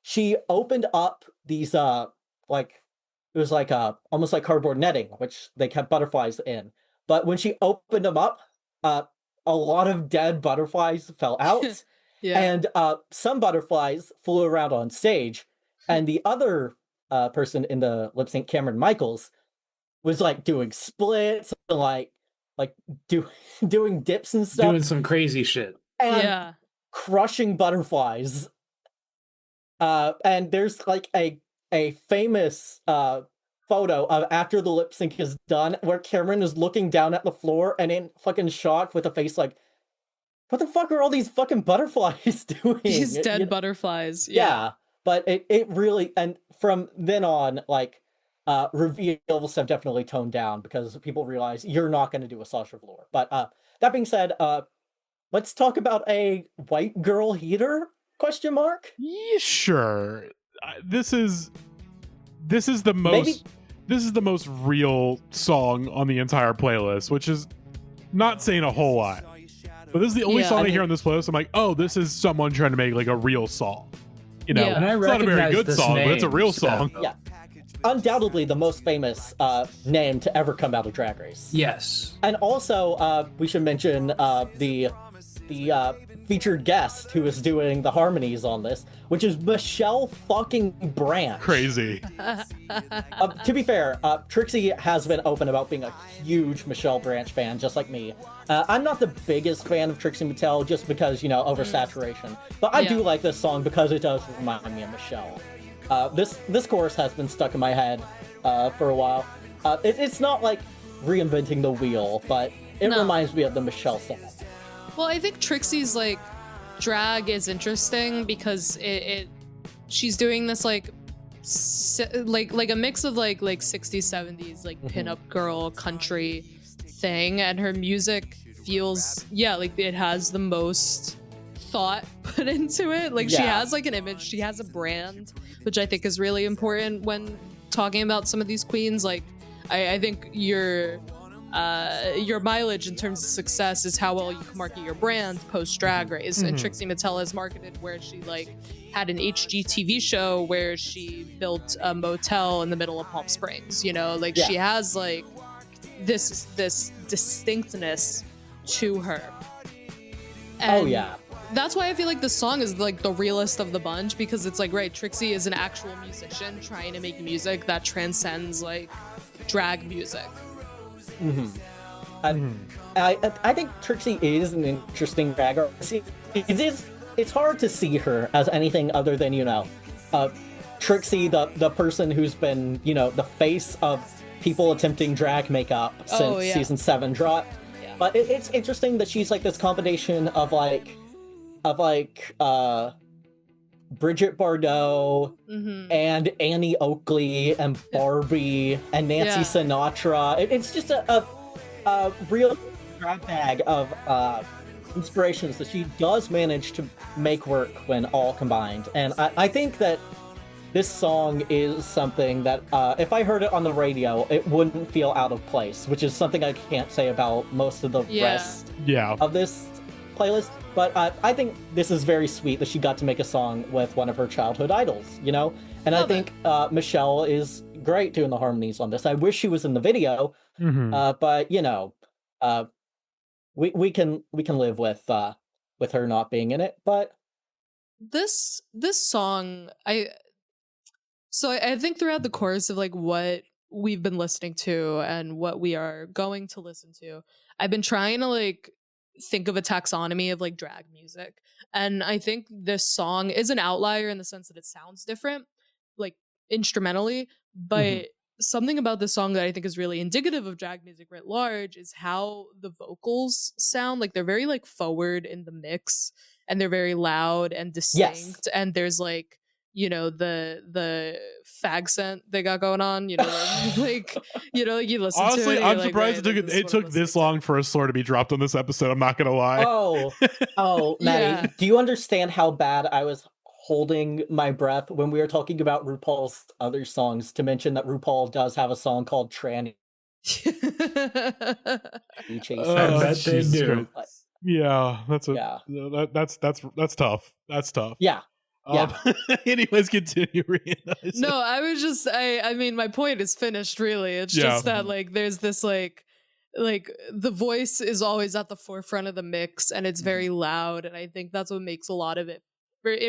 she opened up these like it was like almost like cardboard netting, which they kept butterflies in. But when she opened them up, a lot of dead butterflies fell out, and some butterflies flew around on stage. And the other person in the lip sync, Cameron Michaels, was like doing splits, like doing dips and stuff, doing some crazy shit, and crushing butterflies. And there's like a famous photo of after the lip sync is done, where Cameron is looking down at the floor and in fucking shock with a face like, "What the fuck are all these fucking butterflies doing?" These dead butterflies. Yeah, but it really, and from then on, like. Reveals have definitely toned down because people realize you're not going to do a Sasha Velour. But that being said, let's talk about a white girl heater? Question mark? Yeah, sure. This is the most real song on the entire playlist, which is not saying a whole lot. But this is the only song I hear on this playlist. I'm like, oh, this is someone trying to make like a real song. You know, and I it's not a very good song, but it's a real so. song. Yeah. Undoubtedly the most famous name to ever come out of Drag Race. Yes. And also, we should mention the featured guest who is doing the harmonies on this, which is Michelle fucking Branch. Crazy. To be fair, Trixie has been open about being a huge Michelle Branch fan, just like me. I'm not the biggest fan of Trixie Mattel, just because, oversaturation. But I do like this song because it does remind me of Michelle. This chorus has been stuck in my head for a while. It's not like reinventing the wheel, but it reminds me of the Michelle song. Well, I think Trixie's like drag is interesting because she's doing this like a mix of like 60s 70s like pinup girl country thing, and her music feels like it has the most thought put into it. Like she has like an image, she has a brand, which I think is really important when talking about some of these queens. Like I think your mileage in terms of success is how well you can market your brand post Drag Race. And Trixie Mattel is marketed where she like had an HGTV show where she built a motel in the middle of Palm Springs. She has like this distinctness to her. And that's why I feel like the song is like the realest of the bunch, because it's like, right, Trixie is an actual musician trying to make music that transcends like drag music. I think Trixie is an interesting drag artist. It's hard to see her as anything other than, Trixie, the person who's been, the face of people attempting drag makeup since season 7 dropped. Yeah. But it's interesting that she's like this combination of Bridget Bardot and Annie Oakley and Barbie and Nancy Sinatra. It's just a real grab bag of inspirations that she does manage to make work when all combined. And I think that this song is something that if I heard it on the radio, it wouldn't feel out of place, which is something I can't say about most of the rest of this playlist. But I think this is very sweet that she got to make a song with one of her childhood idols, And I think Michelle is great doing the harmonies on this. I wish she was in the video, but we can live with her not being in it. But this song, I think throughout the course of like what we've been listening to and what we are going to listen to, I've been trying to like think of a taxonomy of like drag music. And I think this song is an outlier in the sense that it sounds different, like instrumentally, but something about this song that I think is really indicative of drag music writ large is how the vocals sound. Like they're very like forward in the mix, and they're very loud and distinct. And there's like, you know, the fag scent they got going on, you know, like you know, like you listen Honestly, to it. I'm surprised it took this long for a slur to be dropped on this episode. I'm not gonna lie. Oh, Matty, do you understand how bad I was holding my breath when we were talking about RuPaul's other songs to mention that RuPaul does have a song called Tranny? I bet they do. Yeah, that's tough. That's tough. Yeah. Anyways, continue, Reanna. No, I was just I mean my point is finished really. It's just that like there's this like the voice is always at the forefront of the mix, and it's very loud, and I think that's what makes a lot of it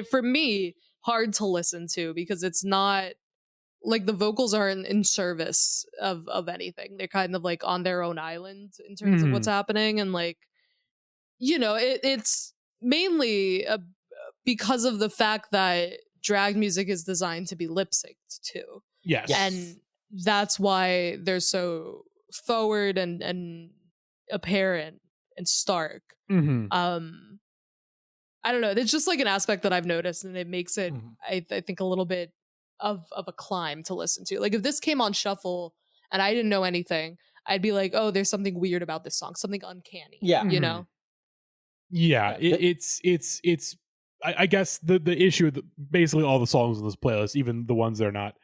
for me hard to listen to, because it's not like the vocals aren't in service of anything. They're kind of like on their own island in terms of what's happening, and like, you know, it's mainly because of the fact that drag music is designed to be lip synced too. Yes. And that's why they're so forward and apparent and stark. I don't know. It's just like an aspect that I've noticed, and it makes it, I think, a little bit of a climb to listen to. Like if this came on shuffle and I didn't know anything, I'd be like, oh, there's something weird about this song, something uncanny. Yeah. You know? Yeah. It's I guess the issue with basically all the songs on this playlist, even the ones that are not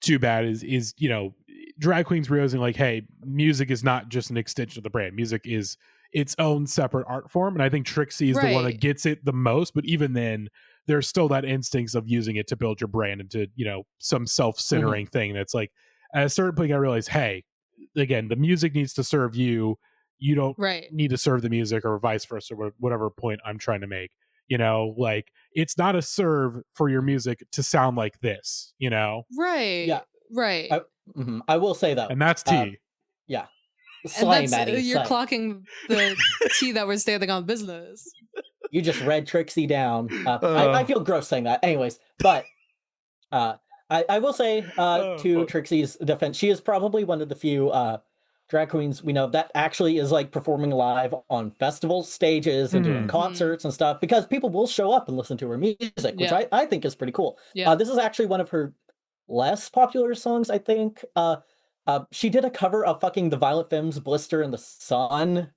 too bad, is you know, drag queens realizing like, hey, music is not just an extension of the brand. Music is its own separate art form, and I think Trixie is the one that gets it the most. But even then, there's still that instincts of using it to build your brand into, you know, some self-centering thing that's like, at a certain point I realize, hey, again, the music needs to serve you. You don't need to serve the music, or vice versa, whatever point I'm trying to make. You know, like it's not a serve for your music to sound like this, you know? Right. Yeah. Right. I will say though. And that's tea. Yeah. Slay, and Matty, you're slay. clocking the tea that we're standing on business. You just read Trixie down. I feel gross saying that. Anyways, but I will say to Trixie's defense, she is probably one of the few drag queens we know that actually is like performing live on festival stages and doing concerts and stuff, because people will show up and listen to her music, which I think is pretty cool. This is actually one of her less popular songs, I think. She did a cover of fucking the Violent Femmes' Blister in the Sun.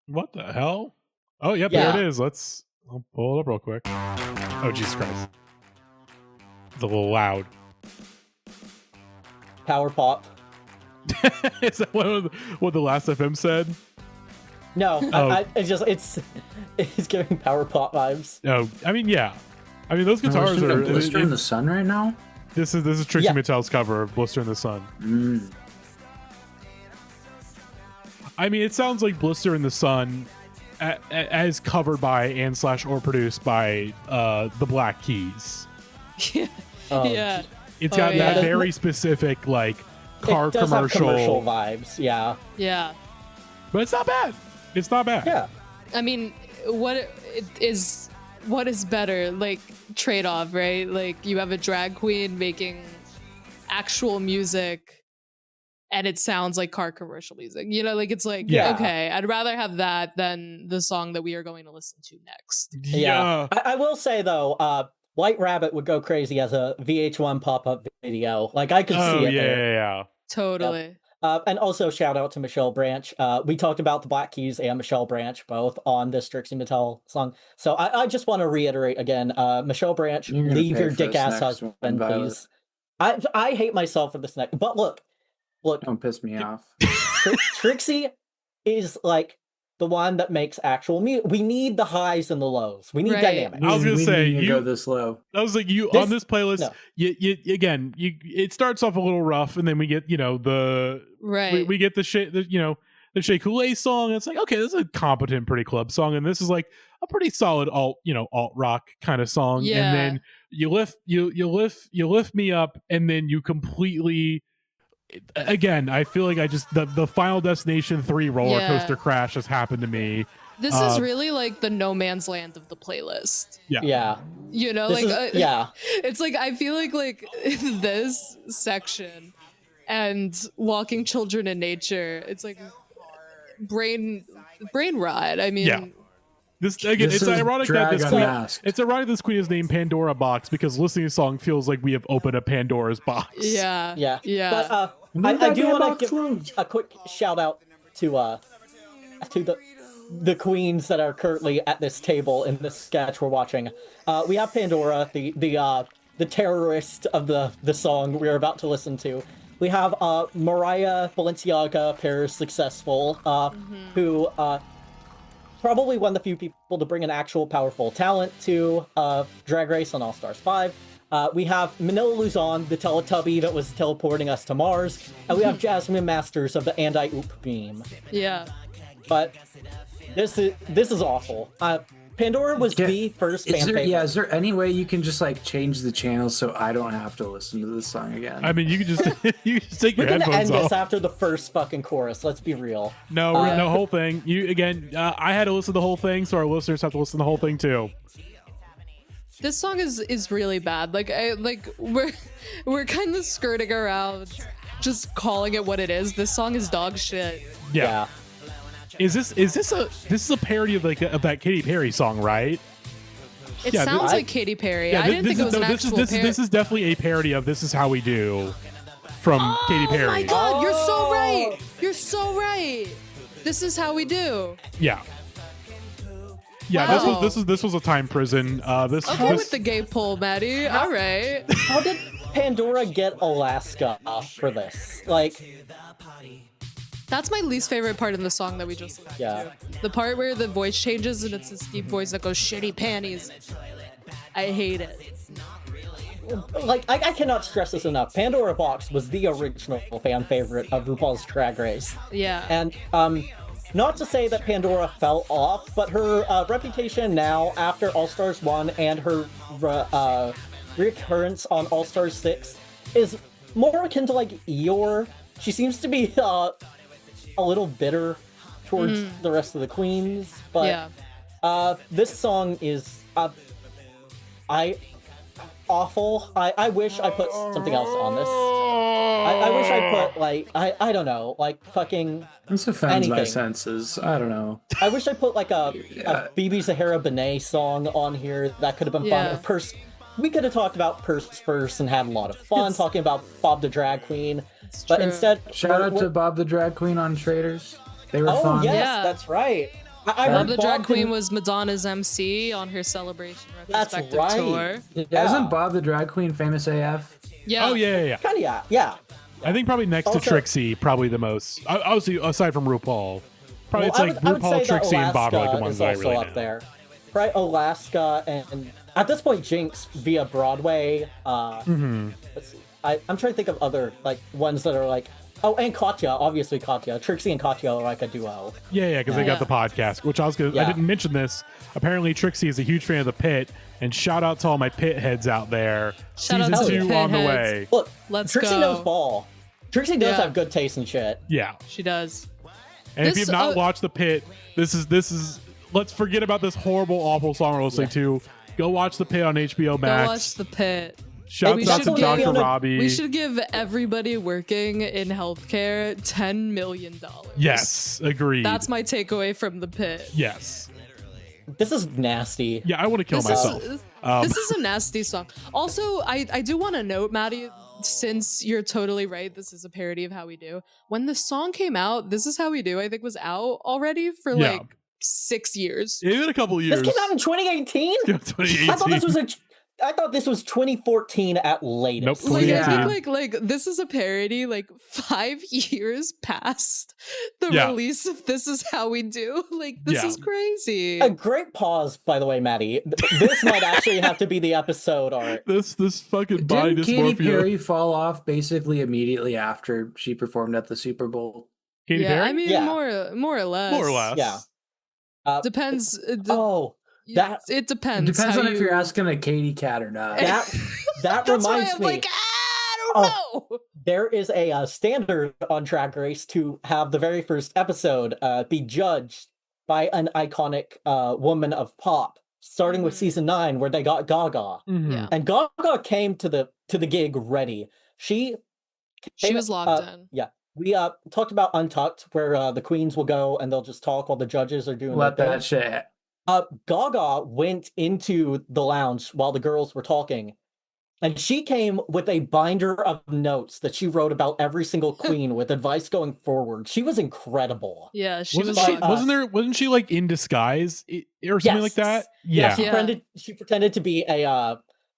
What the hell? Oh, yep, there it is. I'll pull it up real quick. Oh, Jesus Christ. It's a little loud. Power pop. Is that what the last FM said? No, it's giving power pop vibes. No, I mean, yeah. I mean, those guitars are Blister in the Sun right now. This is Trixie Mattel's cover of Blister in the Sun. I mean, it sounds like Blister in the Sun as covered by and / or produced by the Black Keys. Yeah. It's got that very specific like car commercial vibes. Yeah. But it's not bad. It's not bad. Yeah. I mean, what is better, like trade-off, right? Like you have a drag queen making actual music and it sounds like car commercial music. You know, like it's like, okay, I'd rather have that than the song that we are going to listen to next. Yeah. I will say though, White Rabbit would go crazy as a VH1 pop-up video. Like I could see it there. Yeah. Totally. And also shout out to Michelle Branch. We talked about the Black Keys and Michelle Branch both on this Trixie Mattel song. So I just want to reiterate again, Michelle Branch, leave your dick ass husband, please. I hate myself for this next, but look. Don't piss me off. Trixie is like the one that makes actual music. We need the highs and the lows. We need dynamics. I was gonna say you go this low. I was like on this playlist. It starts off a little rough, and then we get the we get the shit. You know, the Shea Couleé song. It's like, okay, this is a competent Pretty Club song, and this is like a pretty solid alt rock kind of song. Yeah. And then you lift me up, and then you completely. Again, I feel like the Final Destination 3 roller coaster crash has happened to me. This is really like the no man's land of the playlist. Yeah. You know, This like is- yeah. It's like I feel like this section and Walking Children in Nature, it's like brain rot. I mean, Yeah. This again, This it's is ironic that Drag this queen, Unmasked. it's ironic this queen is named Pandora Boxx because listening to the song feels like we have opened a Pandora's box. yeah. But I do want to give a quick shout out to the queens that are currently at this table in this sketch we're watching. We have Pandora, the terrorist of the song we're about to listen to. We have Mariah Balenciaga, Paris Successful, who probably one of the few people to bring an actual powerful talent to Drag Race on All Stars 5. We have Manila Luzon, the Teletubby that was teleporting us to Mars, and we have Jasmine Masters of the Anti-Oop beam. Yeah. But this is awful. Pandora was the first fan favorite. Yeah, is there any way you can just like change the channel so I don't have to listen to this song again? I mean, you can just take We're your gonna headphones end this off. after the first fucking chorus. Let's be real. No, whole thing. I had to listen to the whole thing, so our listeners have to listen to the whole thing too. This song is really bad. Like we're kind of skirting around just calling it what it is. This song is dog shit. Yeah. Is this a parody of that Katy Perry song, right? It sounds like Katy Perry. Yeah, I didn't think it was an actual parody. This is definitely a parody of "This Is How We Do" from Katy Perry. Oh my god, you're so right. You're so right. This is how we do. Yeah. Yeah, Wow. this was a time prison. Okay, with the gay pull, Matty. All right. How did Pandora get Alaska for this? Like, That's my least favorite part in the song that we just listened to. The part where the voice changes and it's this deep voice that goes shitty panties. I hate it. Like, I cannot stress this enough. Pandora Boxx was the original fan favorite of RuPaul's Drag Race. Yeah. And not to say that Pandora fell off, but her reputation now after All Stars 1 and her reoccurrence on All Stars 6 is more akin to like Eeyore. She seems to be a little bitter towards the rest of the queens, but this song is awful. I wish I put something else on this. I wish I put like I don't know, like fucking This offends anything. my senses. I don't know. I wish I put like a BB Zahara Benet song on here. That could have been fun. Yeah. We could have talked about Purse first and had a lot of fun talking about Bob the Drag Queen. But true. instead, Shout out to Bob the Drag Queen on Traders. They were oh fun. yes, Yeah. that's right. I Bob heard the Drag Bob Queen can- was Madonna's MC on her celebration That's retrospective right. tour. Yeah, isn't Bob the Drag Queen famous AF? Yeah. Oh yeah. Kinda, yeah. I think probably next to Also- Trixie, probably the most. Obviously, aside from RuPaul, probably Well, it's like I would say RuPaul, that Trixie, and Bob are like the Alaska ones is that I also really up know. there. Right, Alaska and at this point Jinkx via Broadway. Let's see. I'm trying to think of other like ones that are like and Katya, obviously Katya. Trixie and Katya are like a duo. Yeah, because they got the podcast. Which I Yeah. didn't mention this. Apparently, Trixie is a huge fan of the Pit, and shout out to all my Pit heads out there. Shout out Season to the 2 Pit on the heads. way. Look, Let's Trixie go. knows ball. Trixie does Yeah. have good taste in shit. Yeah, She does. and if This, you've not watched the Pit, this is. Let's forget about this horrible, awful song we're listening to. Go watch the Pit on HBO Go Max. watch the Pit. Shouts We out should to give- Dr. Robbie. We should give everybody working in healthcare $10 million. Yes, agreed. That's my takeaway from the Pit. Yes. This is nasty. Yeah, I want to kill This myself. This is a nasty song. Also, I do want to note, Matty, since you're totally right, this is a parody of How We Do. When the song came out, This Is How We Do, I think was out already for Yeah. like 6 years. Even a couple years. This came out in 2018? 2018. I thought this was 2014 at latest. Nope. Like Yeah. I think like this is a parody like 5 years past the Yeah. release of This Is How We Do. Like this Yeah. is crazy. A great pause, by the way, Matty. This might actually have to be the episode art. This fucking body Didn't Katy dysmorphia. Perry fall off basically immediately after she performed at the Super Bowl? Katy Perry? I mean, Yeah. more or less. More or less. Yeah. Depends. It depends. It depends. Depends on if you're asking a Katy cat or not. That That's reminds why I'm me. like, I don't know. There is a standard on Drag Race to have the very first episode be judged by an iconic woman of pop, starting with season 9, where they got Gaga. Yeah. And Gaga came to the gig ready. She was locked in. Yeah. We talked about Untucked, where the queens will go and they'll just talk while the judges are doing Let their that thing. shit. Gaga went into the lounge while the girls were talking, and she came with a binder of notes that she wrote about every single queen with advice going forward. She was incredible. Yeah, she Wasn't was. she? Wasn't she like in disguise or something like that? Yeah. She pretended to be a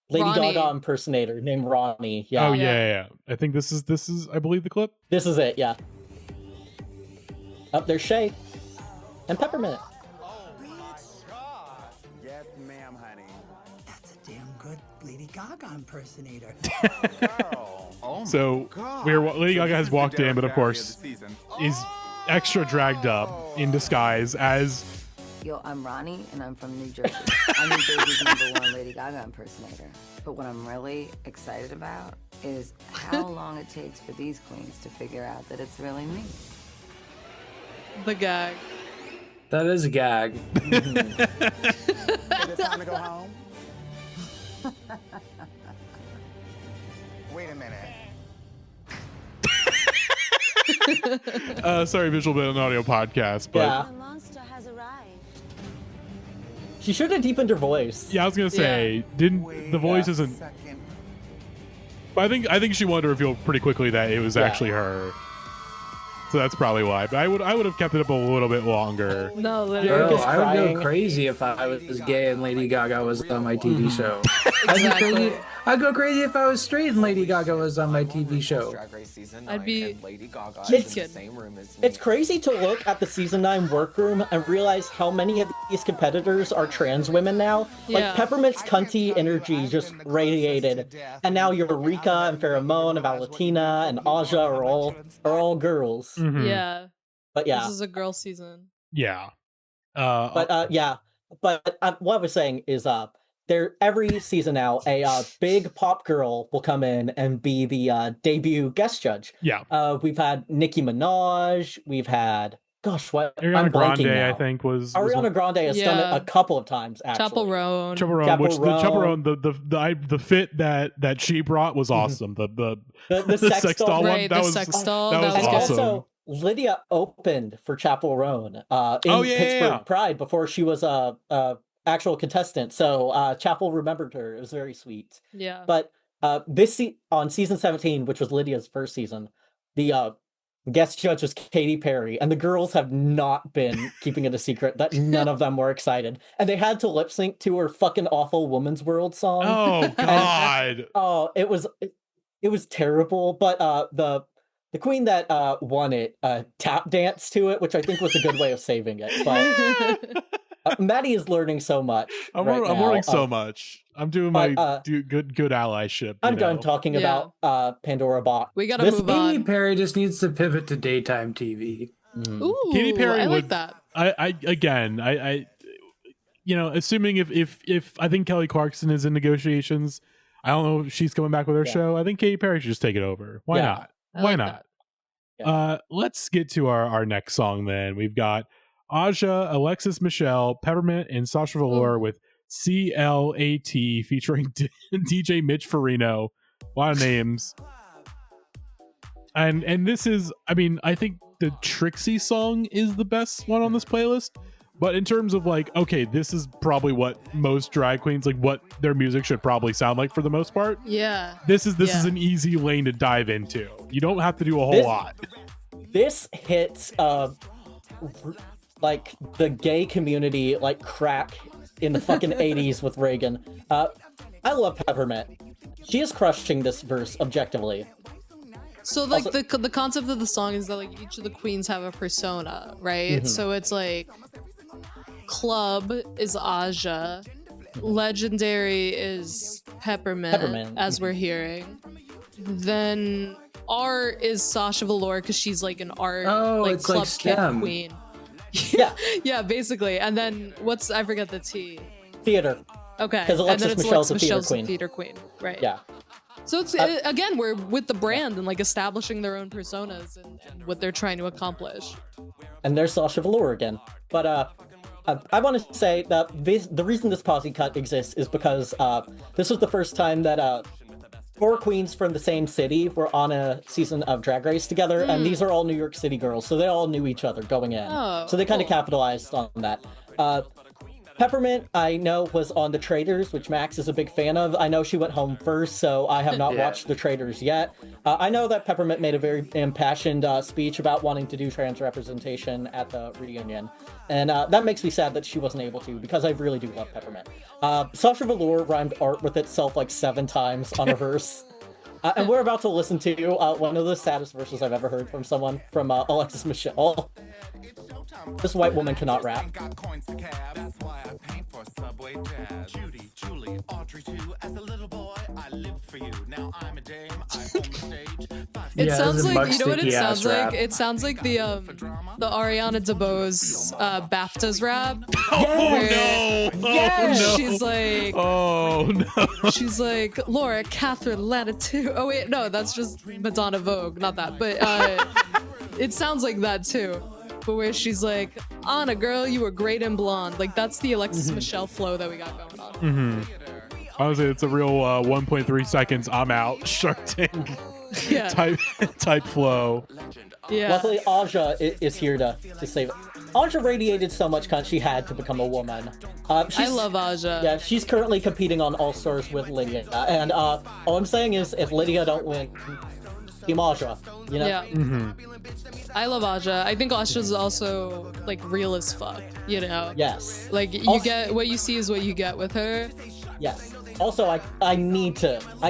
Lady Ronnie. Gaga impersonator named Ronnie. Yeah. Oh yeah. I think this is I believe the clip. This is it. Yeah. Up there's Shea and Peppermint. Yes, ma'am, honey. That's a damn good Lady Gaga impersonator. So Lady Gaga has walked in, but of course is extra dragged up in disguise as. Yo, I'm Ronnie, and I'm from New Jersey. I'm New Jersey's #1 Lady Gaga impersonator. But what I'm really excited about is how long it takes for these queens to figure out that it's really me. The gag. That is a gag. It's time to go home. Wait a minute. Sorry, visual bit and audio podcast, but Yeah. She should have deepened her voice. yeah, I was gonna say, didn't the voice isn't? But I think she wanted to reveal pretty quickly that it was actually her. So that's probably why. But I would have kept it up a little bit longer. No, Bro, literally. I would go crazy if I was gay and Lady Gaga was on my TV show. I'd go crazy if I was straight and Lady Gaga was on my TV show. I'd be. Lady Gaga It's- in the same room as me. It's crazy to look at the season 9 workroom and realize how many of these competitors are trans women now. Yeah. Like Peppermint's cunty energy just radiated, and now Eureka and Pheromone and Valentina and Aja are all girls. Mhm. Yeah. But yeah, This is a girl season. Yeah. But what I was saying is there every season now a big pop girl will come in and be the debut guest judge. Yeah. We've had Nicki Minaj. We've had Ariana I'm blanking Grande, now. I think was Ariana Grande has done it a couple of times actually. Chaperone. Chaperone, which the Chaperone, the fit that she brought was awesome. The sex doll one, Right, that the was sex doll, that was that was awesome. Also, Lydia opened for Chaperone in Pittsburgh yeah. Pride before she was a actual contestant. So Chapel remembered her. It was very sweet. Yeah. But on season 17, which was Lydia's first season, the guest judge was Katy Perry, and the girls have not been keeping it a secret that none of them were excited, and they had to lip sync to her fucking awful Woman's World song. Oh God! It was terrible. But the queen that won it tap danced to it, which I think was a good way of saving it. But Matty is learning so much. I'm right now. learning so much. I'm doing my good allyship. I'm done talking about Pandora Boxx. We gotta move on. Katy Perry just needs to pivot to daytime TV. Ooh, Katy Perry I would, like that. I assuming if I think Kelly Clarkson is in negotiations, I don't know if she's coming back with her show. I think Katy Perry should just take it over. Why not? I Why like not? Yeah. Let's get to our next song then. We've got Aja, Alexis Michelle, Peppermint, and Sasha Velour with C.L.A.T featuring DJ Mitch Ferrino. A lot of names. And this is, I mean, I think the Trixie song is the best one on this playlist. But in terms of like, okay, this is probably what most drag queens, like what their music should probably sound like for the most part. Yeah. This is an easy lane to dive into. You don't have to do a whole lot. This hits like the gay community like crack in the fucking 80s with Reagan. I love Peppermint. She is crushing this verse objectively. So like the concept of the song is that like each of the queens have a persona, right? Mhm. So it's like Club is Aja, Legendary is Peppermint. As we're hearing. Then R is Sasha Velour because she's like an art it's club like kid STEM. queen. Yeah. Yeah, basically. And then I forget the T. Theater. Okay. Because Alexis Michelle's a theater queen. Right. Yeah. So it's again, we're with the brand and like establishing their own personas and what they're trying to accomplish. And there's Sasha Velour again. But I want to say that the reason this posse cut exists is because this was the first time that 4 queens from the same city were on a season of Drag Race together, and these are all New York City girls, so they all knew each other going in. So they kind of capitalized on that. Peppermint, I know, was on The Traitors, which Max is a big fan of. I know she went home first, so I have not watched The Traitors yet. I know that Peppermint made a very impassioned speech about wanting to do trans representation at the reunion. And that makes me sad that she wasn't able to, because I really do love Peppermint. Sasha Velour rhymed art with itself like 7 times on a verse. And we're about to listen to one of the saddest verses I've ever heard from someone, from Alexis Michelle. This white woman cannot rap. It sounds like, you know what it sounds like? It sounds like the Ariana DeBose BAFTAs rap. She's like, she's like, Laura Catherine Latitude. Oh wait, no, that's just Madonna Vogue, not that. But it sounds like that too. But where she's like, Anna girl, you were great and blonde. Like that's the Alexis Michelle flow that we got going on. Honestly, it's a real 1.3 seconds, I'm out, Shark Tank type flow. Yeah. Luckily, Aja is here to save it. Aja radiated so much cunt she had to become a woman. I love Aja. Yeah, she's currently competing on All Stars with Lydia. And all I'm saying is, if Lydia don't win, Team Aja, you know? Yeah. I love Aja. I think Aja's also like real as fuck, you know? Yes. Like you get what you see is what you get with her. Yes. Also, I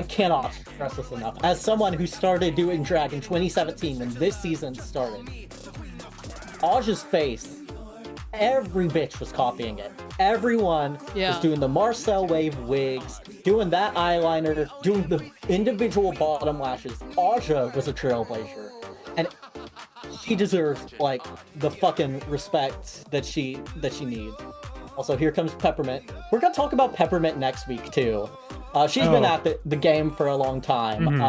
cannot stress this enough. As someone who started doing drag in 2017 when this season started, Aja's face, every bitch was copying it. Everyone was doing the Marcel Wave wigs, doing that eyeliner, doing the individual bottom lashes. Aja was a trailblazer. And she deserves, like, the fucking respect that she needs. Also, here comes Peppermint. We're gonna talk about Peppermint next week, too. She's been at the game for a long time.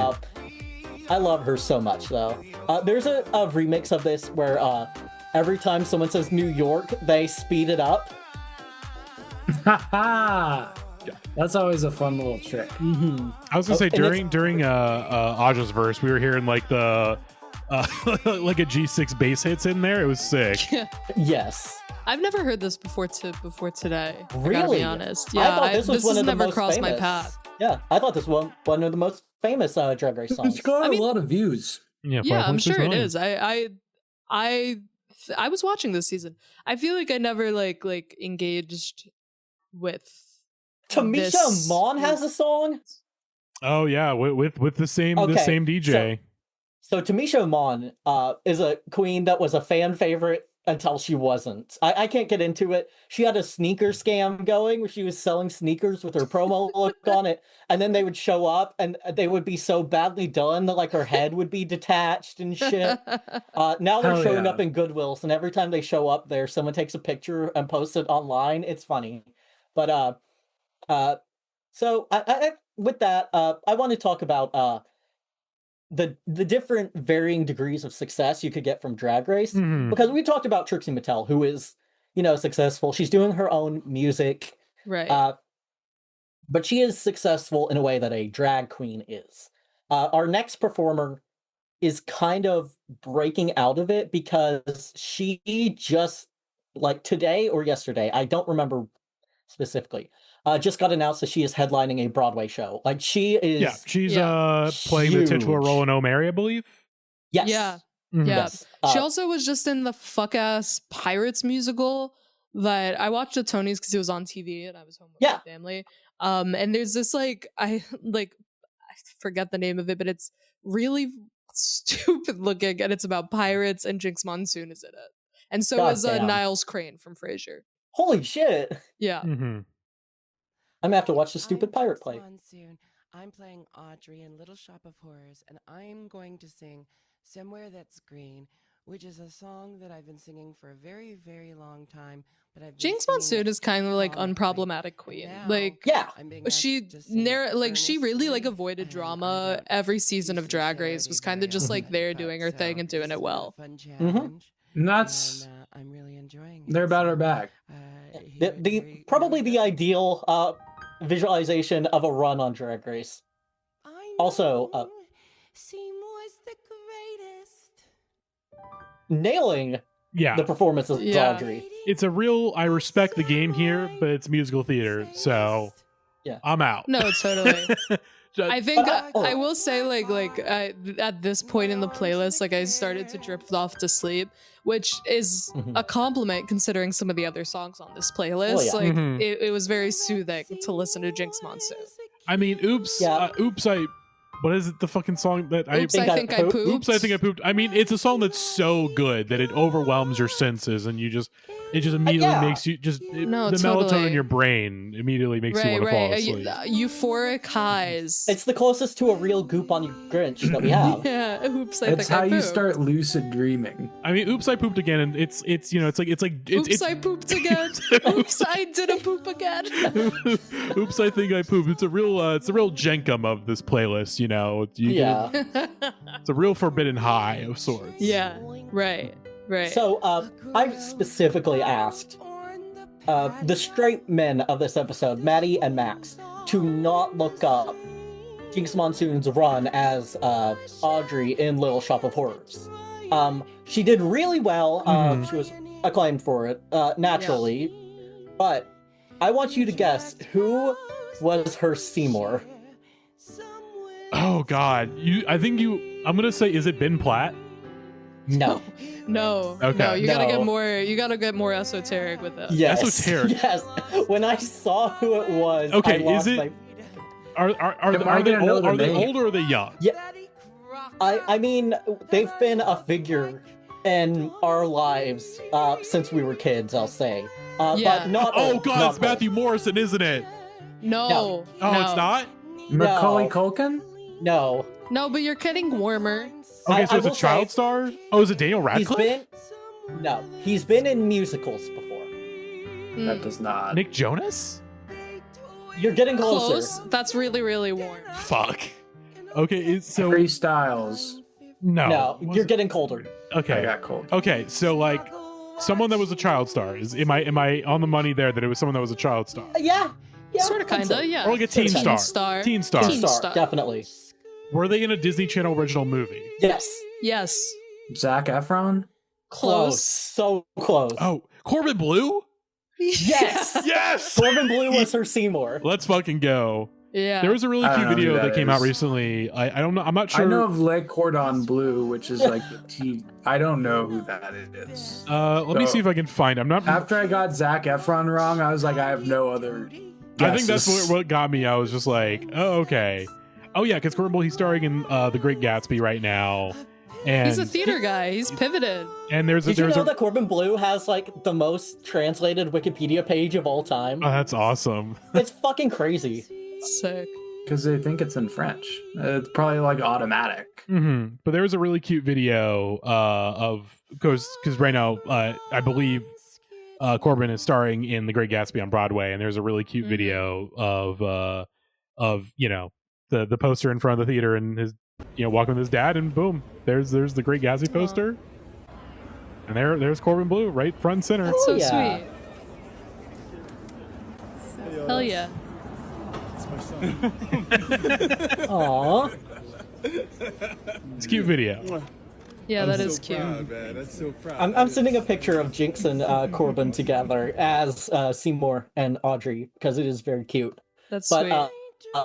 I love her so much, though. There's a remix of this where every time someone says New York, they speed it up. That's always a fun little trick. I was gonna say during Aja's verse, we were hearing like the like a G6 bass hits in there. It was sick. Yes. I've never heard this before today. Really? I gotta be honest. Yeah, this was one has of the never most crossed famous. my path. Yeah, I thought this was one of the most famous Drag Race songs. It's got a lot of views. Yeah, I'm sure it is. I was watching this season. I feel like I never like engaged with. TaMMie Mon has a song. Oh yeah, with the same DJ. So TaMMie Mon is a queen that was a fan favorite until she wasn't. I can't get into it. She had a sneaker scam going where she was selling sneakers with her promo look on it, and then they would show up and they would be so badly done that like her head would be detached and shit. Now they're showing up in Goodwills, and every time they show up there, someone takes a picture and posts it online. It's funny. But so I with that, I want to talk about the different varying degrees of success you could get from Drag Race, because we talked about Trixie Mattel, who is, successful. She's doing her own music, right? But she is successful in a way that a drag queen is. Our next performer is kind of breaking out of it because she just, like today or yesterday, I don't remember specifically, just got announced that she is headlining a Broadway show. Like she's playing the titular role in O'Mary, I believe. Yes. Yeah. Yes. She also was just in the fuck ass Pirates musical that I watched at Tony's because it was on TV and I was home with my family. And there's this I forget the name of it, but it's really stupid looking and it's about pirates and Jinkx Monsoon is in it. And so is Niles Crane from Frasier. Holy shit. Yeah. I'm gonna have to watch the stupid pirate play. I'm playing Audrey in Little Shop of Horrors, and I'm going to sing Somewhere That's Green, which is a song that I've been singing for a very, very long time. But I've been Jinkx singing Monsoon it is kind of like chronically. unproblematic queen. Now, Like, yeah, I'm being asked she to sing it she really like earnestly, avoided and drama I don't every season of usually Drag share Race. these Was kind very of just like often, there but doing her thing and doing this it has been a well. fun challenge, And that's and I'm really enjoying it. they're about her back. The probably the ideal visualization of a run on Drag Race. Also, Seymour's the greatest. nailing the performance of Audrey. It's a real, I respect the game here, but it's musical theater, so yeah, I'm out. No, totally. I think I will say at this point in the playlist, like I started to drift off to sleep, which is a compliment considering some of the other songs on this playlist. Oh, yeah. Like Mhm. it was very soothing to listen to Jinkx Monsoon. I mean, oops, what is it? The fucking song that Oops, I think I pooped. Oops, I think I pooped. I mean, it's a song that's so good that it overwhelms your senses, and it just immediately makes you No, the melatonin totally. in your brain immediately makes you want to fall asleep. Euphoric highs. It's the closest to a real goop on your Grinch that we have. Yeah, oops, I It's think how I you pooped. start lucid dreaming. I mean, oops, I pooped again, and it's Oops, I pooped again. Oops, I didn't poop again. oops, I think I pooped. It's a real jenkum of this playlist, you know. It's a real forbidden high of sorts. Yeah, right. So, I specifically asked the straight men of this episode, Matty and Max, to not look up Jinkx Monsoon's run as Audrey in Little Shop of Horrors. She did really well. She was acclaimed for it, naturally. But I want you to guess who was her Seymour. Oh God, I'm gonna say, is it Ben Platt? No. No. Okay. No, you gotta No. get more. You gotta get more esoteric with that. Yes. Esoteric. Yes. When I saw who it was, Okay, I lost is it? my... Are they old? Are they old or are they young? Yeah. I mean, they've been a figure in our lives since we were kids, I'll say. But not Oh old, God, not it's Matthew Morrison, isn't it? No. Oh, it's not. Macaulay Culkin? No. No, but you're getting warmer. Okay, so I it's a will child say- star. Oh, is it Daniel Radcliffe? He's been in musicals before. That does not. Nick Jonas? You're getting closer. Close. That's really, really warm. Fuck. Okay, so Harry Styles. No, you're getting colder. Okay, I got cold. Okay, so like someone that was a child star. Am I on the money there that it was someone that was a child star? Yeah. Sort of, kinda, yeah. Or like a teen Teen star. star. Teen star. Teen star, definitely. Were they in a Disney Channel original movie? Yes. Yes. Zac Efron? Close. So close. Oh, Corbin Bleu? Yes. Yes. Corbin Bleu was her Seymour. Let's fucking go. Yeah. There was a really I don't cute know who video that that came out is. recently. I don't know. I'm not sure. I know of Le Cordon Bleu, which is like the tea. I don't know who that is. Let me see if I can find. I'm not. After I got Zac Efron wrong, I was like, I have no other. I think that's guesses. what got me. I was just like, oh, okay. Oh yeah, because Corbin Bleu, he's starring in The Great Gatsby right now, and He's a theater guy. He's pivoted. and there's Did you know that Corbin Bleu has like the most translated Wikipedia page of all time? Oh, that's awesome. It's fucking crazy. Sick. Because they think it's in French. It's probably like automatic. But there was a really cute video of because right now I believe Corbin is starring in The Great Gatsby on Broadway, and there's a really cute video of you know the poster in front of the theater and his walking with his dad, and boom, there's the Great Gatsby poster, and there's Corbin Bleu right front and center. That's so yeah. sweet. Hell yeah. Aww. It's a cute video. Yeah, that is cute. Proud, man. That's so proud. I'm sending a picture of Jinkx and Corbin together as Seymour and Audrey because it is very cute. That's But sweet.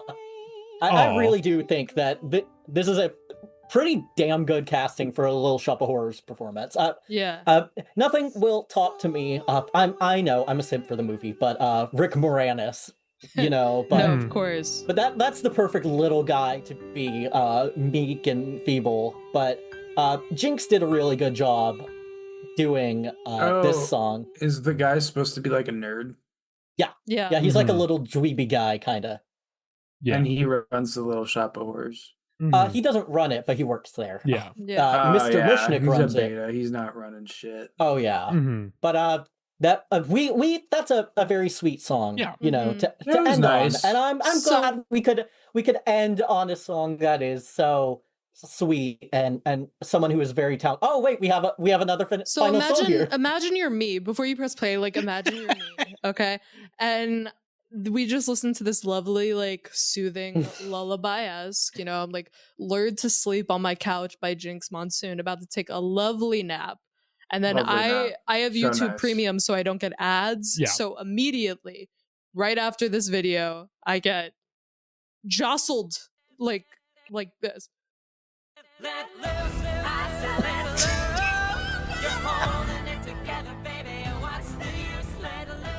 I really do think that this is a pretty damn good casting for a Little Shop of Horrors performance. Yeah. Nothing will talk to me. I know I'm a simp for the movie, but Rick Moranis, but No, of course. But that's the perfect little guy to be meek and feeble. But Jinkx did a really good job doing this song. Is the guy supposed to be like a nerd? Yeah. Yeah. Yeah, he's like a little dweeby guy, kind of. Yeah. And he runs the Little Shop of Horrors. He doesn't run it, but he works there. Yeah. Mr. Mishnik he's runs a beta. it. He's not running shit. Oh yeah. But that we that's a very sweet song. Yeah. You know, to It was end nice. on. And I'm glad we could end on a song that is so sweet and someone who is very talented. Oh wait, we have another So final song here. imagine you're me before you press play. Like imagine you're me, okay? And we just listened to this lovely, like soothing lullaby-esque. You know, I'm like lured to sleep on my couch by Jinkx Monsoon, about to take a lovely nap. And then Lovely nap. I have So YouTube nice. Premium, so I don't get ads. Yeah. So immediately, right after this video, I get jostled like this.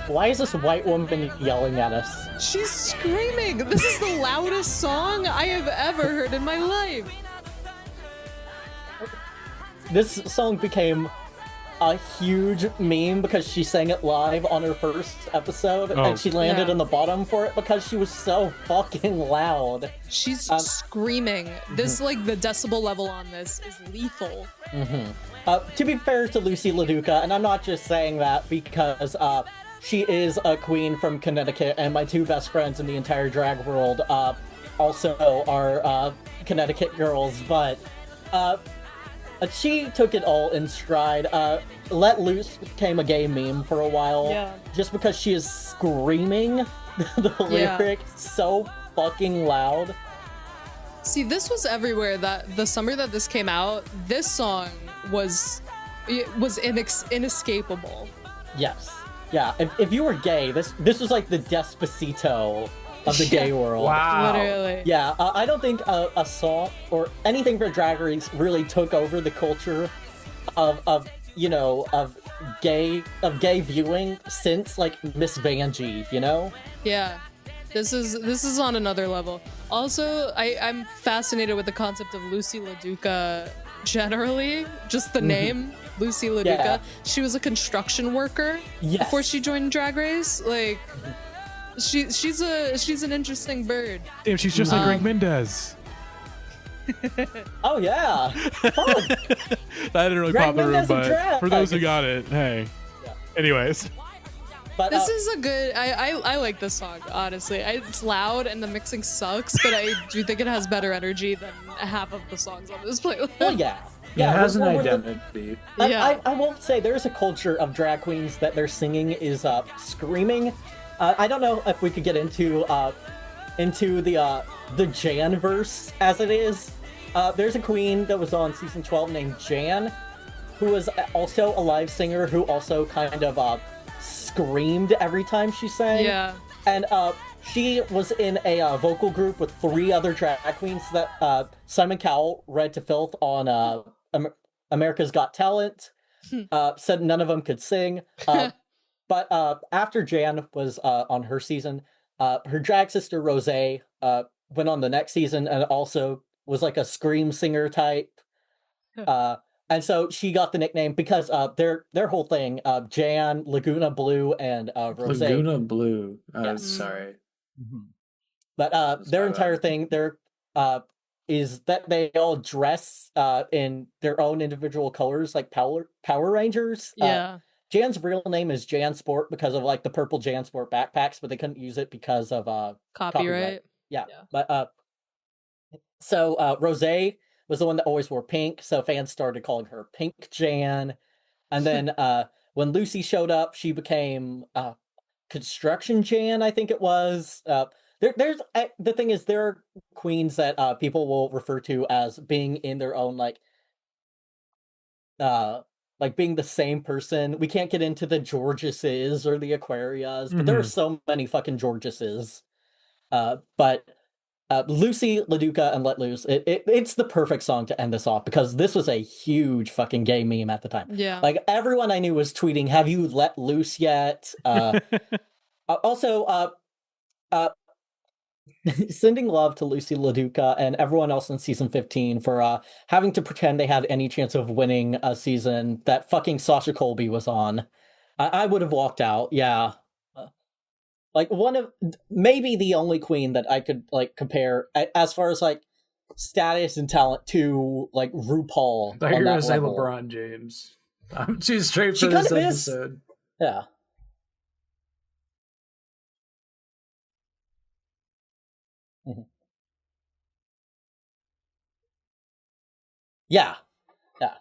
Why is this white woman yelling at us? She's screaming. This is the loudest song I have ever heard in my life. This song became a huge meme because she sang it live on her first episode, and she landed in the bottom for it because she was so fucking loud. She's screaming. This, like, the decibel level on this is lethal. To be fair to Loosey Laduca, and I'm not just saying that because she is a queen from Connecticut, and my two best friends in the entire drag world also are Connecticut girls, but she took it all in stride. Let Loose became a gay meme for a while, just because she is screaming the lyric so fucking loud. See, this was everywhere. That the summer that this came out, this song was inescapable. Yes. Yeah, if you were gay, this was like the Despacito of the gay world. Wow. Literally. Yeah, I don't think a song or anything for Drag Race really took over the culture of gay viewing since like Miss Vanjie, you know? Yeah. This is on another level. Also, I'm fascinated with the concept of Loosey Laduca generally. Just the name, Loosey Laduca. Yeah. She was a construction worker before she joined Drag Race. Like, she's an interesting bird. Damn, she's just like Greg Mendez. Oh yeah. That didn't really Greg pop the room, Mendez of but drag. for those who got it, hey. Anyways. But, This is a good. I like this song, honestly. It's loud and the mixing sucks, but I do think it has better energy than half of the songs on this playlist. Well, yeah. It has an identity. I won't say there's a culture of drag queens that their singing is screaming. I don't know if we could get into the Jan verse as it is. There's a queen that was on season 12 named Jan, who was also a live singer who also kind of screamed every time she sang. Yeah. And she was in a vocal group with 3 other drag queens that Simon Cowell read to filth on America's Got Talent. Said none of them could sing. But after Jan was on her season, her drag sister Rose went on the next season and also was like a scream singer type. And so she got the nickname because their whole thing, Jan, Laguna Blue, and Rose. Laguna Blue. Sorry. But their entire thing is that they all dress in their own individual colors, like Power Rangers. Yeah. Jan's real name is Jan Sport because of like the purple Jan Sport backpacks, but they couldn't use it because of copyright. Yeah. But so Rose was the one that always wore pink, so fans started calling her Pink Jan. And then when Loosey showed up, she became Construction Jan, I think it was. There's the thing is, there are queens that people will refer to as being in their own like being the same person. We can't get into the Georgeses or the Aquarias, but there are so many fucking Georgeses. But Loosey, Laduca, and Let Loose, it's the perfect song to end this off because this was a huge fucking gay meme at the time. Yeah. Like everyone I knew was tweeting, "Have you let loose yet?" Also, sending love to Loosey Laduca and everyone else in season 15 for having to pretend they had any chance of winning a season that fucking Sasha Colby was on. I would have walked out, yeah. like one of maybe the only queen that I could like compare as far as like status and talent to like RuPaul. I thought you were gonna say LeBron James. I'm too straight for this episode. Yeah. Mm-hmm. Yeah. Yeah.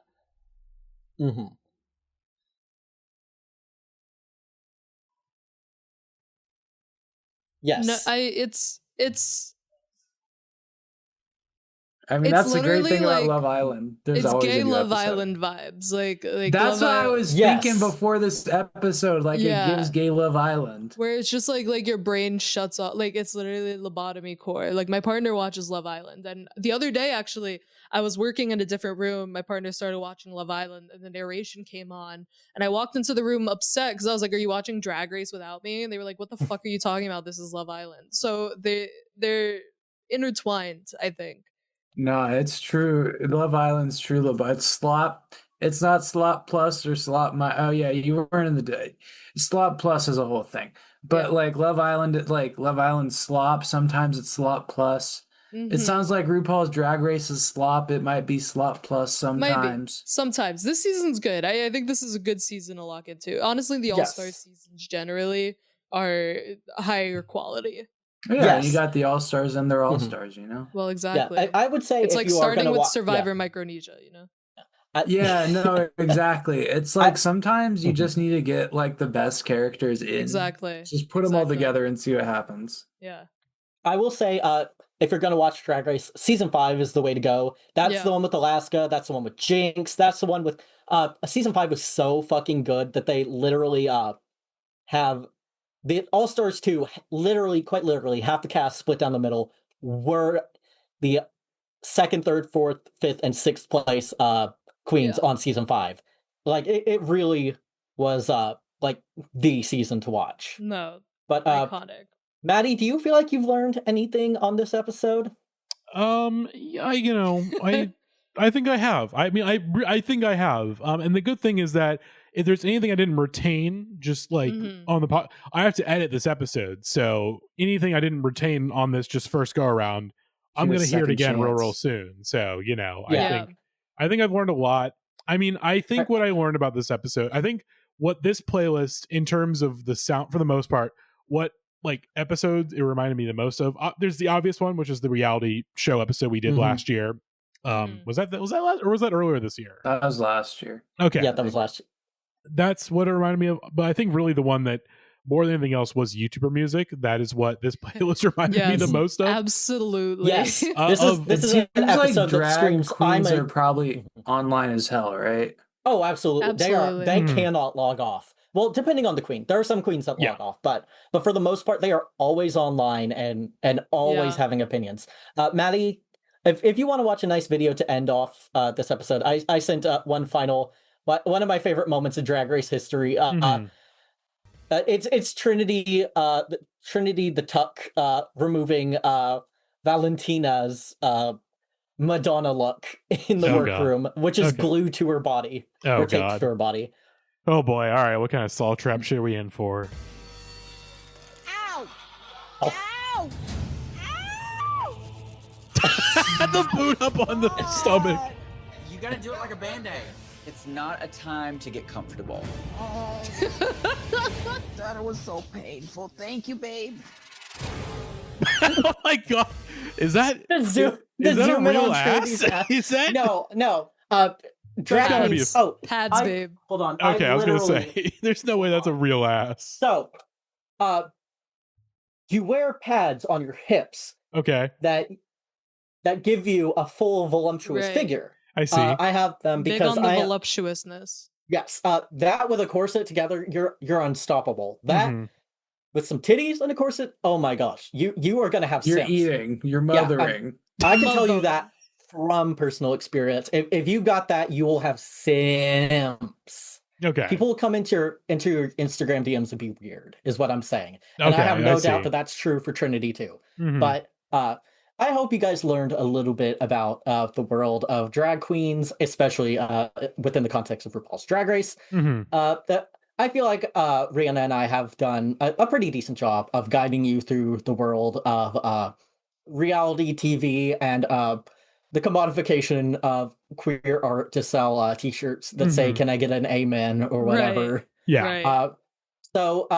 Mm-hmm. Yes. No, it's I mean, it's that's the great thing literally, about Love Island. There's it's always gay a new Love episode. Island vibes. Like That's Love what I was thinking before this episode. Like, Yeah. it gives gay Love Island. Where it's just like your brain shuts off. Like it's literally lobotomy core. Like my partner watches Love Island, and the other day actually I was working in a different room. My partner started watching Love Island, and the narration came on, and I walked into the room upset because I was like, "Are you watching Drag Race without me?" And they were like, "What the fuck are you talking about? This is Love Island." So they're intertwined, I think. No, it's true. Love Island's true, but it's slop. It's not slop plus or slop my. Oh yeah, you weren't in the day. Slop plus is a whole thing, but like Love Island slop. Sometimes it's slop plus. It sounds like RuPaul's Drag Race is slop. It might be slop plus sometimes. Sometimes. This season's good. I think this is a good season to lock into. Honestly, the All-Star seasons generally are higher quality. Yeah, you got the All-Stars and they're All-Stars, you know? Well, exactly. Yeah, I would say it's if like you are starting gonna with Survivor Micronesia, you know? Yeah, no, exactly. It's like sometimes you just need to get like the best characters in. Exactly. Just put them all together and see what happens. Yeah. I will say, if you're going to watch Drag Race, season 5 is the way to go. That's the one with Alaska. That's the one with Jinkx. That's the one with season 5 was so fucking good that they literally have the All-Stars 2, quite literally, half the cast split down the middle were the 2nd, 3rd, 4th, 5th, and 6th place queens on season 5. Like, it really was like the season to watch. No. But iconic. Matty, do you feel like you've learned anything on this episode? I think I have. I mean, I think I have. And the good thing is that if there's anything I didn't retain, just like on the pod, I have to edit this episode. So anything I didn't retain on this just first go around, I'm going to hear it again real soon. So, I think I've learned a lot. I mean, I think what I learned about this episode, I think what this playlist in terms of the sound for the most part, what like episodes it reminded me the most of, there's the obvious one, which is the reality show episode we did last year. Was that last, or was that earlier this year? That was last year. Okay. Yeah, that was last year. That's what it reminded me of. But I think really the one that more than anything else was YouTuber music. That is what this playlist reminded me the most of. Absolutely. Yes. This is an an episode drag that screams queens are probably online as hell, right? Oh, absolutely. They cannot log off. Well, depending on the queen. There are some queens that log off, but for the most part, they are always online and always having opinions. Matty, if you want to watch a nice video to end off this episode, I sent one of my favorite moments in Drag Race history. It's Trinity, the Tuck removing Valentina's Madonna look in the workroom, which is glued to her body. Oh, or taped God. to her body. Oh boy! All right, what kind of Saw trap shit are we in for? Ow! Oh. Ow! The boot up on the stomach. You gotta do it like a Band-Aid. It's not a time to get comfortable. That was so painful. Thank you, babe. Oh my God! Is that the zoom a in real on ass? Is that no? gotta be pads, babe. Hold on. Okay, I was gonna say there's no way that's a real ass. So, you wear pads on your hips. Okay. That give you a full voluptuous figure. I see. I have them Big because on the voluptuousness. Yes. That with a corset together, you're unstoppable. That with some titties and a corset, oh my gosh, you are gonna have. You're simps. eating. You're mothering. I can tell you that from personal experience. If you got that, you will have simps. Okay. People will come into your Instagram DMs and be weird, is what I'm saying. And I have no doubt that that's true for Trinity too. But I hope you guys learned a little bit about the world of drag queens, especially within the context of RuPaul's Drag Race. I I feel like Reanna and I have done a pretty decent job of guiding you through the world of reality TV and the commodification of queer art to sell t-shirts that say, "Can I get an amen?" or whatever. Right. Yeah. Right. So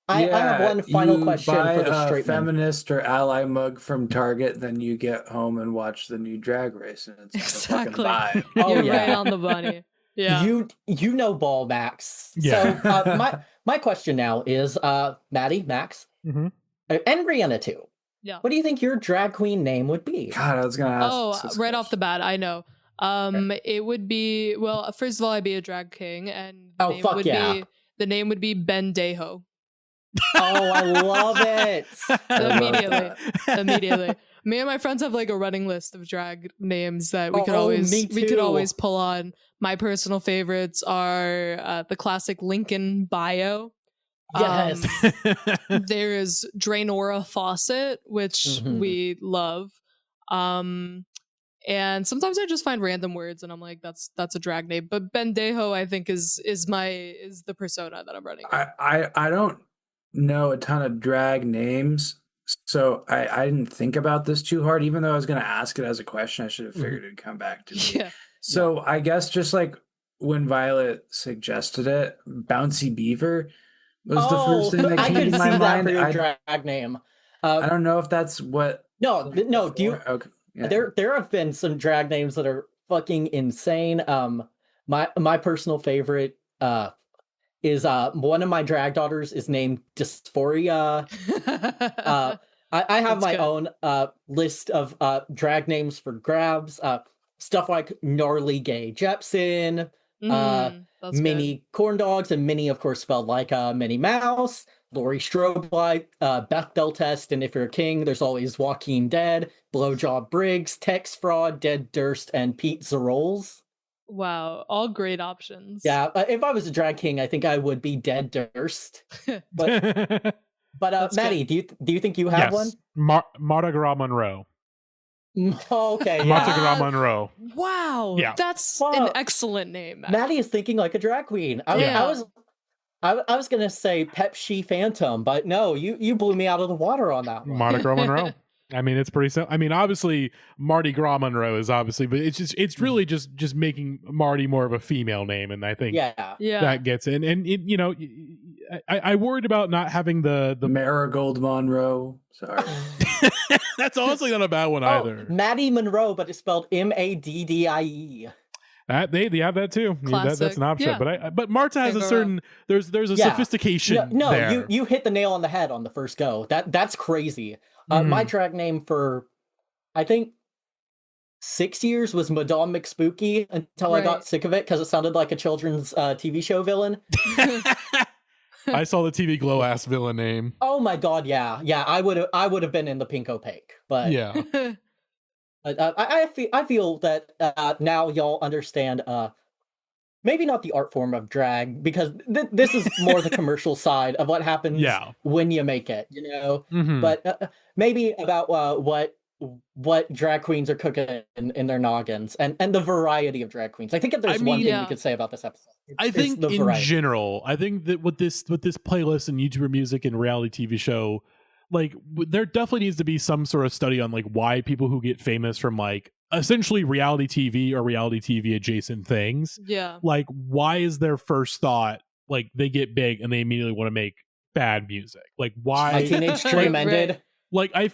I have one final question buy for the a straight men. feminist or ally mug from Target, then you get home and watch the new Drag Race, and it's Exactly. like a fucking vibe. Oh, You're yeah. right on the bunny. Yeah. You know ball, Max. Yeah. So my question now is Matty, Max, and Reanna too. Yeah. What do you think your drag queen name would be? God, I was gonna ask. Oh, this right off the bat, I know. It would be, well, first of all, I'd be a drag king, and the name would be Bendejo. Oh, I love it. Immediately. Me and my friends have like a running list of drag names that we could me too. always pull on. My personal favorites are the classic Lincoln Bio. Yes. There is Draenora Fawcett, which we love. And sometimes I just find random words and I'm like, that's a drag name. But Bendejo, I think, is the persona that I'm running. I don't know a ton of drag names, so I didn't think about this too hard. Even though I was going to ask it as a question, I should have figured it'd come back to me. Yeah. So I guess just like when Violet suggested it, Bouncy Beaver was the first thing that I came could to my see mind. that for your drag name. I don't know if that's what. No. Do you? Okay. Yeah. There have been some drag names that are fucking insane. My personal favorite is one of my drag daughters is named Dysphoria. I have my own list of drag names for grabs. Stuff like Gnarly Gay Jepsen, Mini Corn Dogs, and Mini, of course, spelled like Minnie Mouse, Laurie Strobe Light, Beth Del Test, and if you're a king, there's always Joaquin Dead, Blowjob Briggs, Tex Fraud, Dead Durst, and Pete Zeroles. Wow, all great options. Yeah, if I was a drag king, I think I would be Dead Durst. But Matty, do you think you have one? Mardi Gras Monroe. Okay, yeah. Mardi Gras Monroe. Wow, Yeah. that's an excellent name. Matty is thinking like a drag queen. I was gonna say Pepsi Phantom, but no, you blew me out of the water on that one. Mardi Gras Monroe. I mean, it's pretty simple. I mean, obviously, Mardi Gras Monroe is obviously, but it's really just making Marty more of a female name, and I think that gets in. And it, you know, I worried about not having the Marigold Monroe. Sorry, that's honestly not a bad one either. Maddie Monroe, but it's spelled Maddie. They have that too. That's an option. Yeah. But Marta has a certain there's a sophistication. No, there. you hit the nail on the head on the first go. That's crazy. My drag name for, I think, 6 years was Madame McSpooky until I got sick of it because it sounded like a children's TV show villain. I saw the TV Glow ass villain name. Oh my god, yeah. I would have been in the Pink Opaque, but yeah. I feel that now y'all understand. Maybe not the art form of drag, because this is more the commercial side of what happens when you make it, you know? But maybe about what drag queens are cooking in their noggins and the variety of drag queens. I think if there's one thing we could say about this episode, I think in general, I think that with this playlist and YouTuber music and reality TV show, like there definitely needs to be some sort of study on like why people who get famous from like essentially reality TV or reality TV adjacent things. Yeah. Like, why is their first thought like they get big and they immediately want to make bad music? Like, why? My Teenage Dream ended. Like, I'm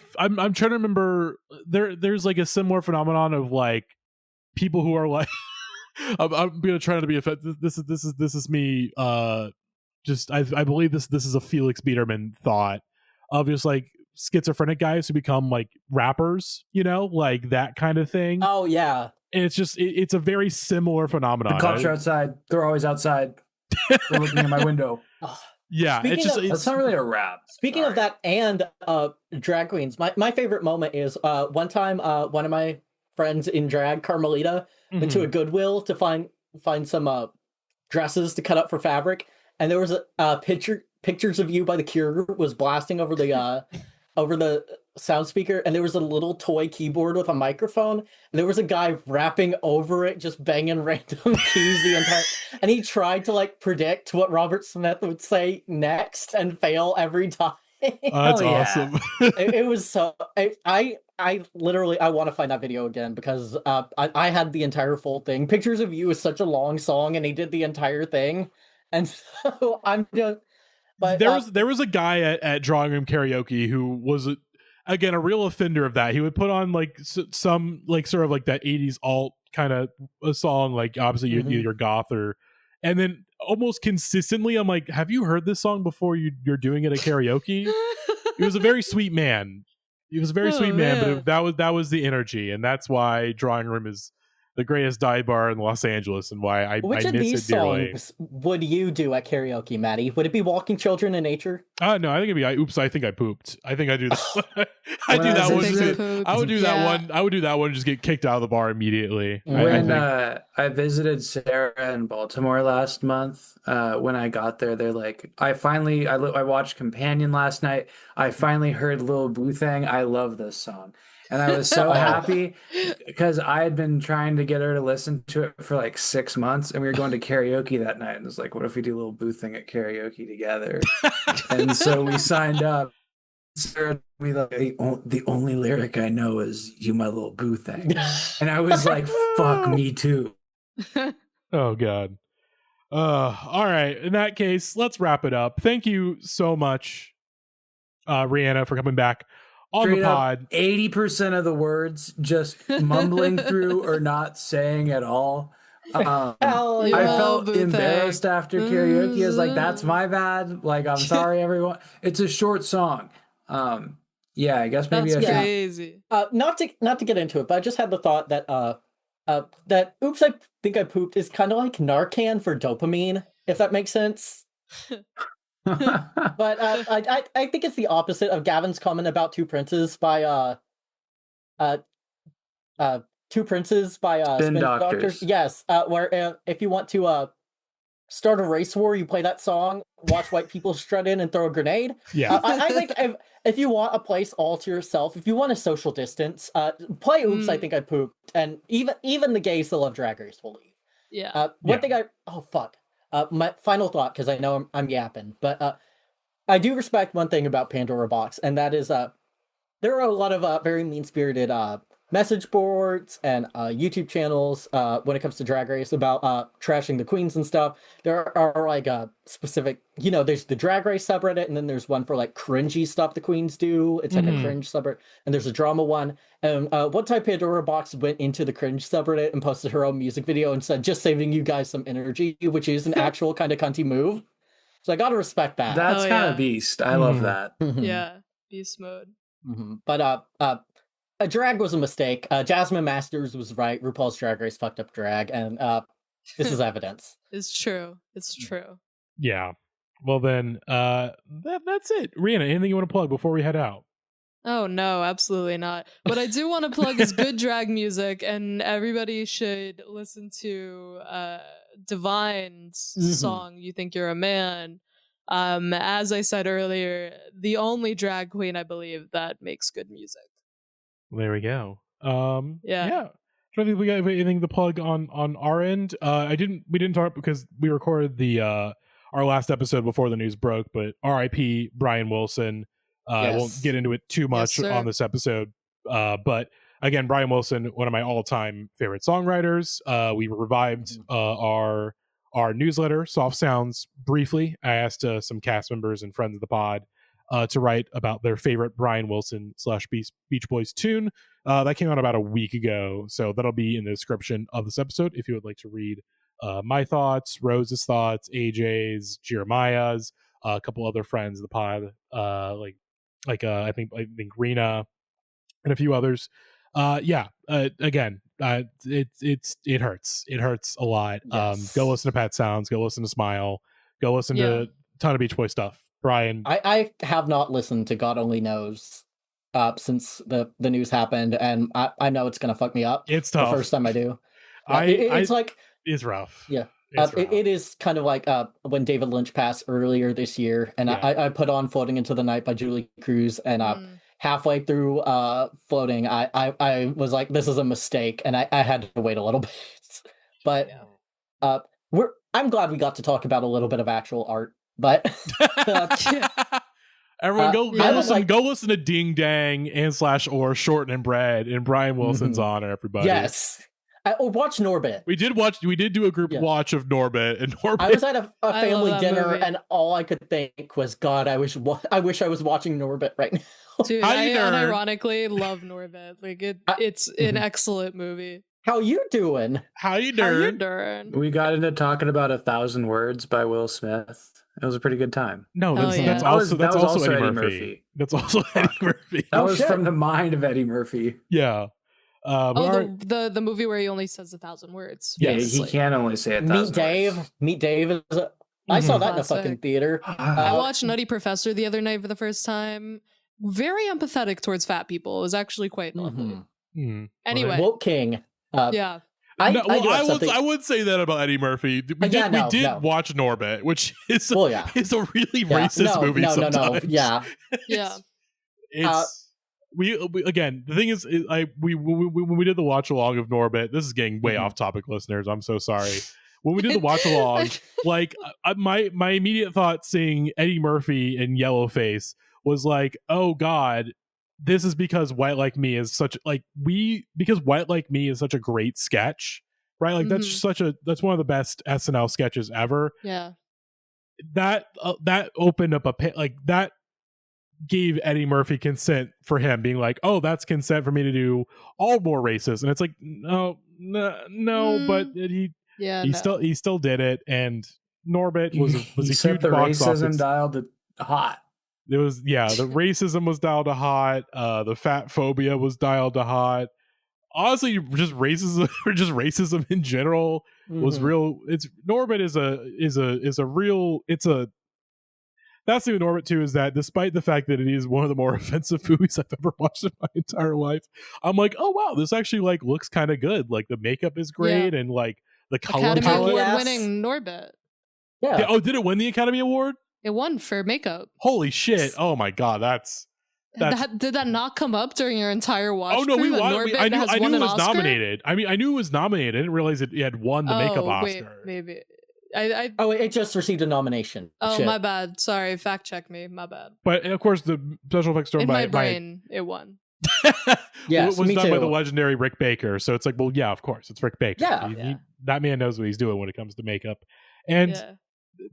trying to remember. There's like a similar phenomenon of like people who are like, I'm gonna try not to be offensive. This is me. Just I believe this is a Felix Biederman thought of just like schizophrenic guys who become like rappers, you know, like that kind of thing. Oh yeah. And it's just it's a very similar phenomenon. The cops are outside. They're always outside. They're looking in my window. Yeah, it's not really a rap. Speaking of that and drag queens, my favorite moment is one time one of my friends in drag, Carmelita, went to a Goodwill to find some dresses to cut up for fabric, and there was a pictures of You by The Cure was blasting over the over the sound speaker, and there was a little toy keyboard with a microphone, and there was a guy rapping over it, just banging random keys the entire. And he tried to like predict what Robert Smith would say next, and fail every time. That's awesome. It was so. I literally I want to find that video again because I had the entire full thing. Pictures of You is such a long song, and he did the entire thing, and so I'm just. But there was a guy at Drawing Room Karaoke who was again a real offender of that. He would put on like some like sort of like that 80s alt kind of a song, like obviously you're goth or, and then almost consistently I'm like, have you heard this song before? You're doing it at karaoke? He was a very sweet man. He was a very sweet man, but that was the energy, and that's why Drawing Room is the greatest dive bar in Los Angeles, and why I which miss of these it dearly. songs would you do at karaoke, Matty? Would it be Walking Children in Nature? No, I think it'd be Oops, I Think I Pooped. I think I do that. I do that one. I would do that one. I would do that one and just get kicked out of the bar immediately. When I visited Sarah in Baltimore last month, when I got there, they're like, I watched Companion last night. I finally heard Lil Boo Thang. I love this song. And I was so happy because I had been trying to get her to listen to it for like 6 months, and we were going to karaoke that night. And it was like, what if we do a little booth thing at karaoke together? And so we signed up. We like the only lyric I know is "You My Little Boo Thing," and I was like, "Fuck me too." Oh God. All right. In that case, let's wrap it up. Thank you so much, Reanna, for coming back on the pod. 80% of the words just mumbling through or not saying at all. I felt embarrassed after karaoke. I was like, that's my bad. Like, I'm sorry, everyone. It's a short song. Yeah, I guess maybe that's crazy. Not to get into it, but I just had the thought that that Oops, I Think I Pooped is kind of like Narcan for dopamine, if that makes sense. But I think it's the opposite of Gavin's comment about Two Princes by Spin Doctors. Yes, where if you want to start a race war, you play that song, watch white people strut in and throw a grenade. Yeah. I think if you want a place all to yourself, if you want a social distance, play Oops, I Think I Pooped, and even the gays that love Drag Race will leave. Yeah. My final thought, because I know I'm yapping, but I do respect one thing about Pandora Boxx, and that is there are a lot of very mean-spirited message boards and YouTube channels when it comes to Drag Race about trashing the queens and stuff. There are like specific, there's the Drag Race subreddit, and then there's one for like cringy stuff the queens do. It's like a cringe subreddit, and there's a drama one. And one time Pandora Boxx went into the cringe subreddit and posted her own music video and said, "Just saving you guys some energy," which is an actual kind of cunty move. So I gotta respect that. That's kind of beast. I love that. Yeah, beast mode. But a drag was a mistake. Jasmine Masters was right. RuPaul's Drag Race fucked up drag, and this is evidence. It's true. It's true. Yeah. Well then, that's it. Reanna, anything you want to plug before we head out? Oh no, absolutely not. What I do want to plug is good drag music, and everybody should listen to Divine's song "You Think You're a Man." As I said earlier, the only drag queen I believe that makes good music. There we go. Yeah. I think we got anything to plug on our end. We didn't talk because we recorded the our last episode before the news broke, but R.I.P. Brian Wilson. I won't get into it too much on this episode. But again, Brian Wilson, one of my all-time favorite songwriters. We revived our newsletter, Soft Sounds, briefly. I asked some cast members and friends of the pod to write about their favorite Brian Wilson / Beach Boys tune. That came out about a week ago, so that'll be in the description of this episode if you would like to read my thoughts, Rose's thoughts, AJ's, Jeremiah's, a couple other friends of the pod, I think Rena and a few others. Again, it hurts. It hurts a lot. Yes. Go listen to Pat Sounds. Go listen to Smile. Go listen to a ton of Beach Boy stuff. Brian, I have not listened to God Only Knows since the news happened, and I know it's gonna fuck me up. It's tough. The first time I do. It's rough. Yeah. It is kind of like when David Lynch passed earlier this year, and I put on Floating Into the Night by Julie Cruz, and halfway through floating, I was like, this is a mistake, and I had to wait a little bit. But I'm glad we got to talk about a little bit of actual art. But everyone go listen to Ding Dang and /or Short and Bread and Brian Wilson's honor, everybody. Yes. Watch Norbit. We did do a group watch of Norbit, and Norbit. I was at a family dinner, and all I could think was, God, I wish I was watching Norbit right now. Dude, I unironically love Norbit. Like it's an excellent movie. How you doing? How you doing? We got into talking about 1,000 Words by Will Smith. It was a pretty good time. No, that's also Eddie Murphy. That's also Eddie Murphy. That was from the mind of Eddie Murphy. Yeah. The movie where he only says 1,000 words. Yeah, he can only say 1,000 words. Meet Dave. I saw that in a fucking theater. I watched Nutty Professor the other night for the first time. Very empathetic towards fat people. It was actually quite lovely. Anyway, Woke King. Yeah. I would say that about Eddie Murphy. We did watch Norbit, which is a really racist movie. Sometimes. Yeah. It's we again. The thing is, when we did the watch along of Norbit, this is getting way off topic, listeners. I'm so sorry. When we did the watch along, like my immediate thought seeing Eddie Murphy in Yellowface was like, oh God. This is because White Like Me is such because White Like Me is such a great sketch, right? Like that's one of the best SNL sketches ever. Yeah. That opened up that gave Eddie Murphy consent for him being like, oh, that's consent for me to do all more races. And it's like, no, but he still did it. And Norbit was a huge the box racism office. dialed to hot. It was the racism was dialed to hot. The fat phobia was dialed to hot. Honestly, just racism in general was real. Norbit is a real. That's the Norbit too. Is that despite the fact that it is one of the more offensive movies I've ever watched in my entire life, I'm like, oh wow, this actually looks kind of good. Like the makeup is great and the color Academy palette. Award-winning Norbit. Yeah. Oh, did it win the Academy Award? It won for makeup. Holy shit! Oh my god, did that not come up during your entire watch? Oh no, I knew it was nominated. I mean, I knew it was nominated. I didn't realize it had won the makeup Oscar. Maybe. It just received a nomination. Oh, my bad. Sorry, fact check me. My bad. But of course, the special effects done in by my brain, it won. Yes, it was me done too. by the legendary Rick Baker. So it's like, well, yeah, of course, it's Rick Baker. Yeah, that man knows what he's doing when it comes to makeup, and.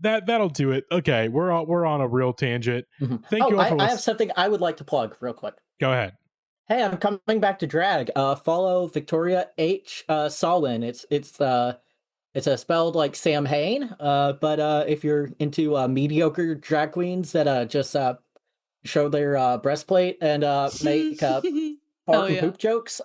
That'll do it. Okay, we're on a real tangent. Thank you all for listening. I have something I would like to plug real quick. Go ahead. Hey, I'm coming back to drag. Follow Victoria H. Solin. It's spelled like Sam Hain. But if you're into mediocre drag queens that just show their breastplate and make fart and poop jokes,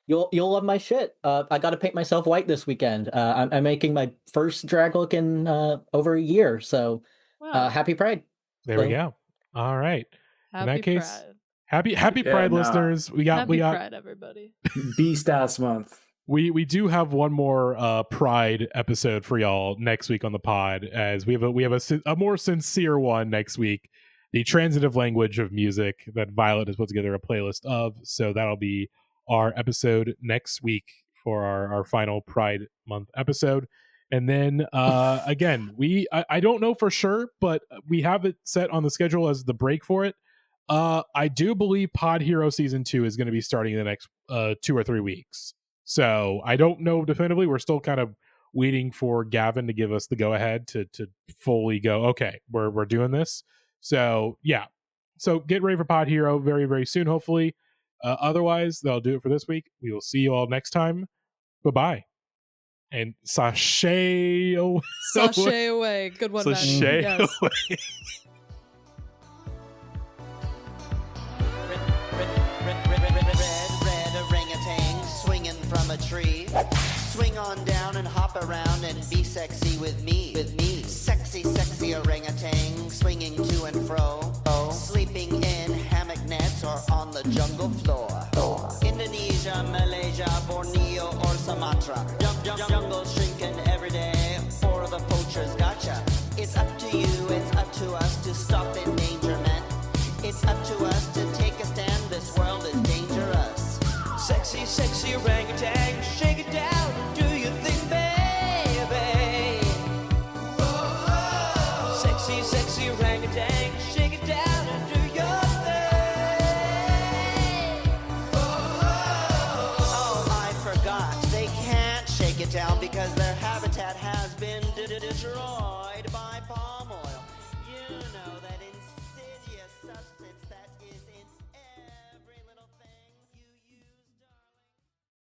You'll love my shit. I got to paint myself white this weekend. I'm making my first drag look in over a year. So happy Pride. There we go. All right. Happy in that case, Pride. happy Pride, listeners. We got Pride, everybody. Beast ass month. We do have one more Pride episode for y'all next week on the pod, as we have a more sincere one next week. The transitive language of music that Violet has put together a playlist of. So that'll be our episode next week for our final Pride Month episode. And then again, I don't know for sure, but we have it set on the schedule as the break for it. I do believe Pod Hero Season 2 is going to be starting in the next 2 or 3 weeks. So I don't know definitively. We're still kind of waiting for Gavin to give us the go ahead to fully go, okay, we're doing this. So yeah. So get ready for Pod Hero very, very soon, hopefully. Otherwise, that'll do it for this week. We will see you all next time. Bye-bye. And sashay away. Sashay away. Good one, Sashay Matty. away. Red orangutan swinging from a tree. Swing on down and hop around and be sexy with me. Sexy orangutan swinging to and fro. Sleeping in hammock nets or on the jungle floor. Indonesia, Malaysia, Borneo or Sumatra. Jungle shrinking every day or the poachers gotcha. It's up to you, it's up to us to stop endangerment. It's up to us to take a stand. sexy orangutan, shake it down and do your thing. Oh, I forgot. They can't shake it down because their habitat has been destroyed.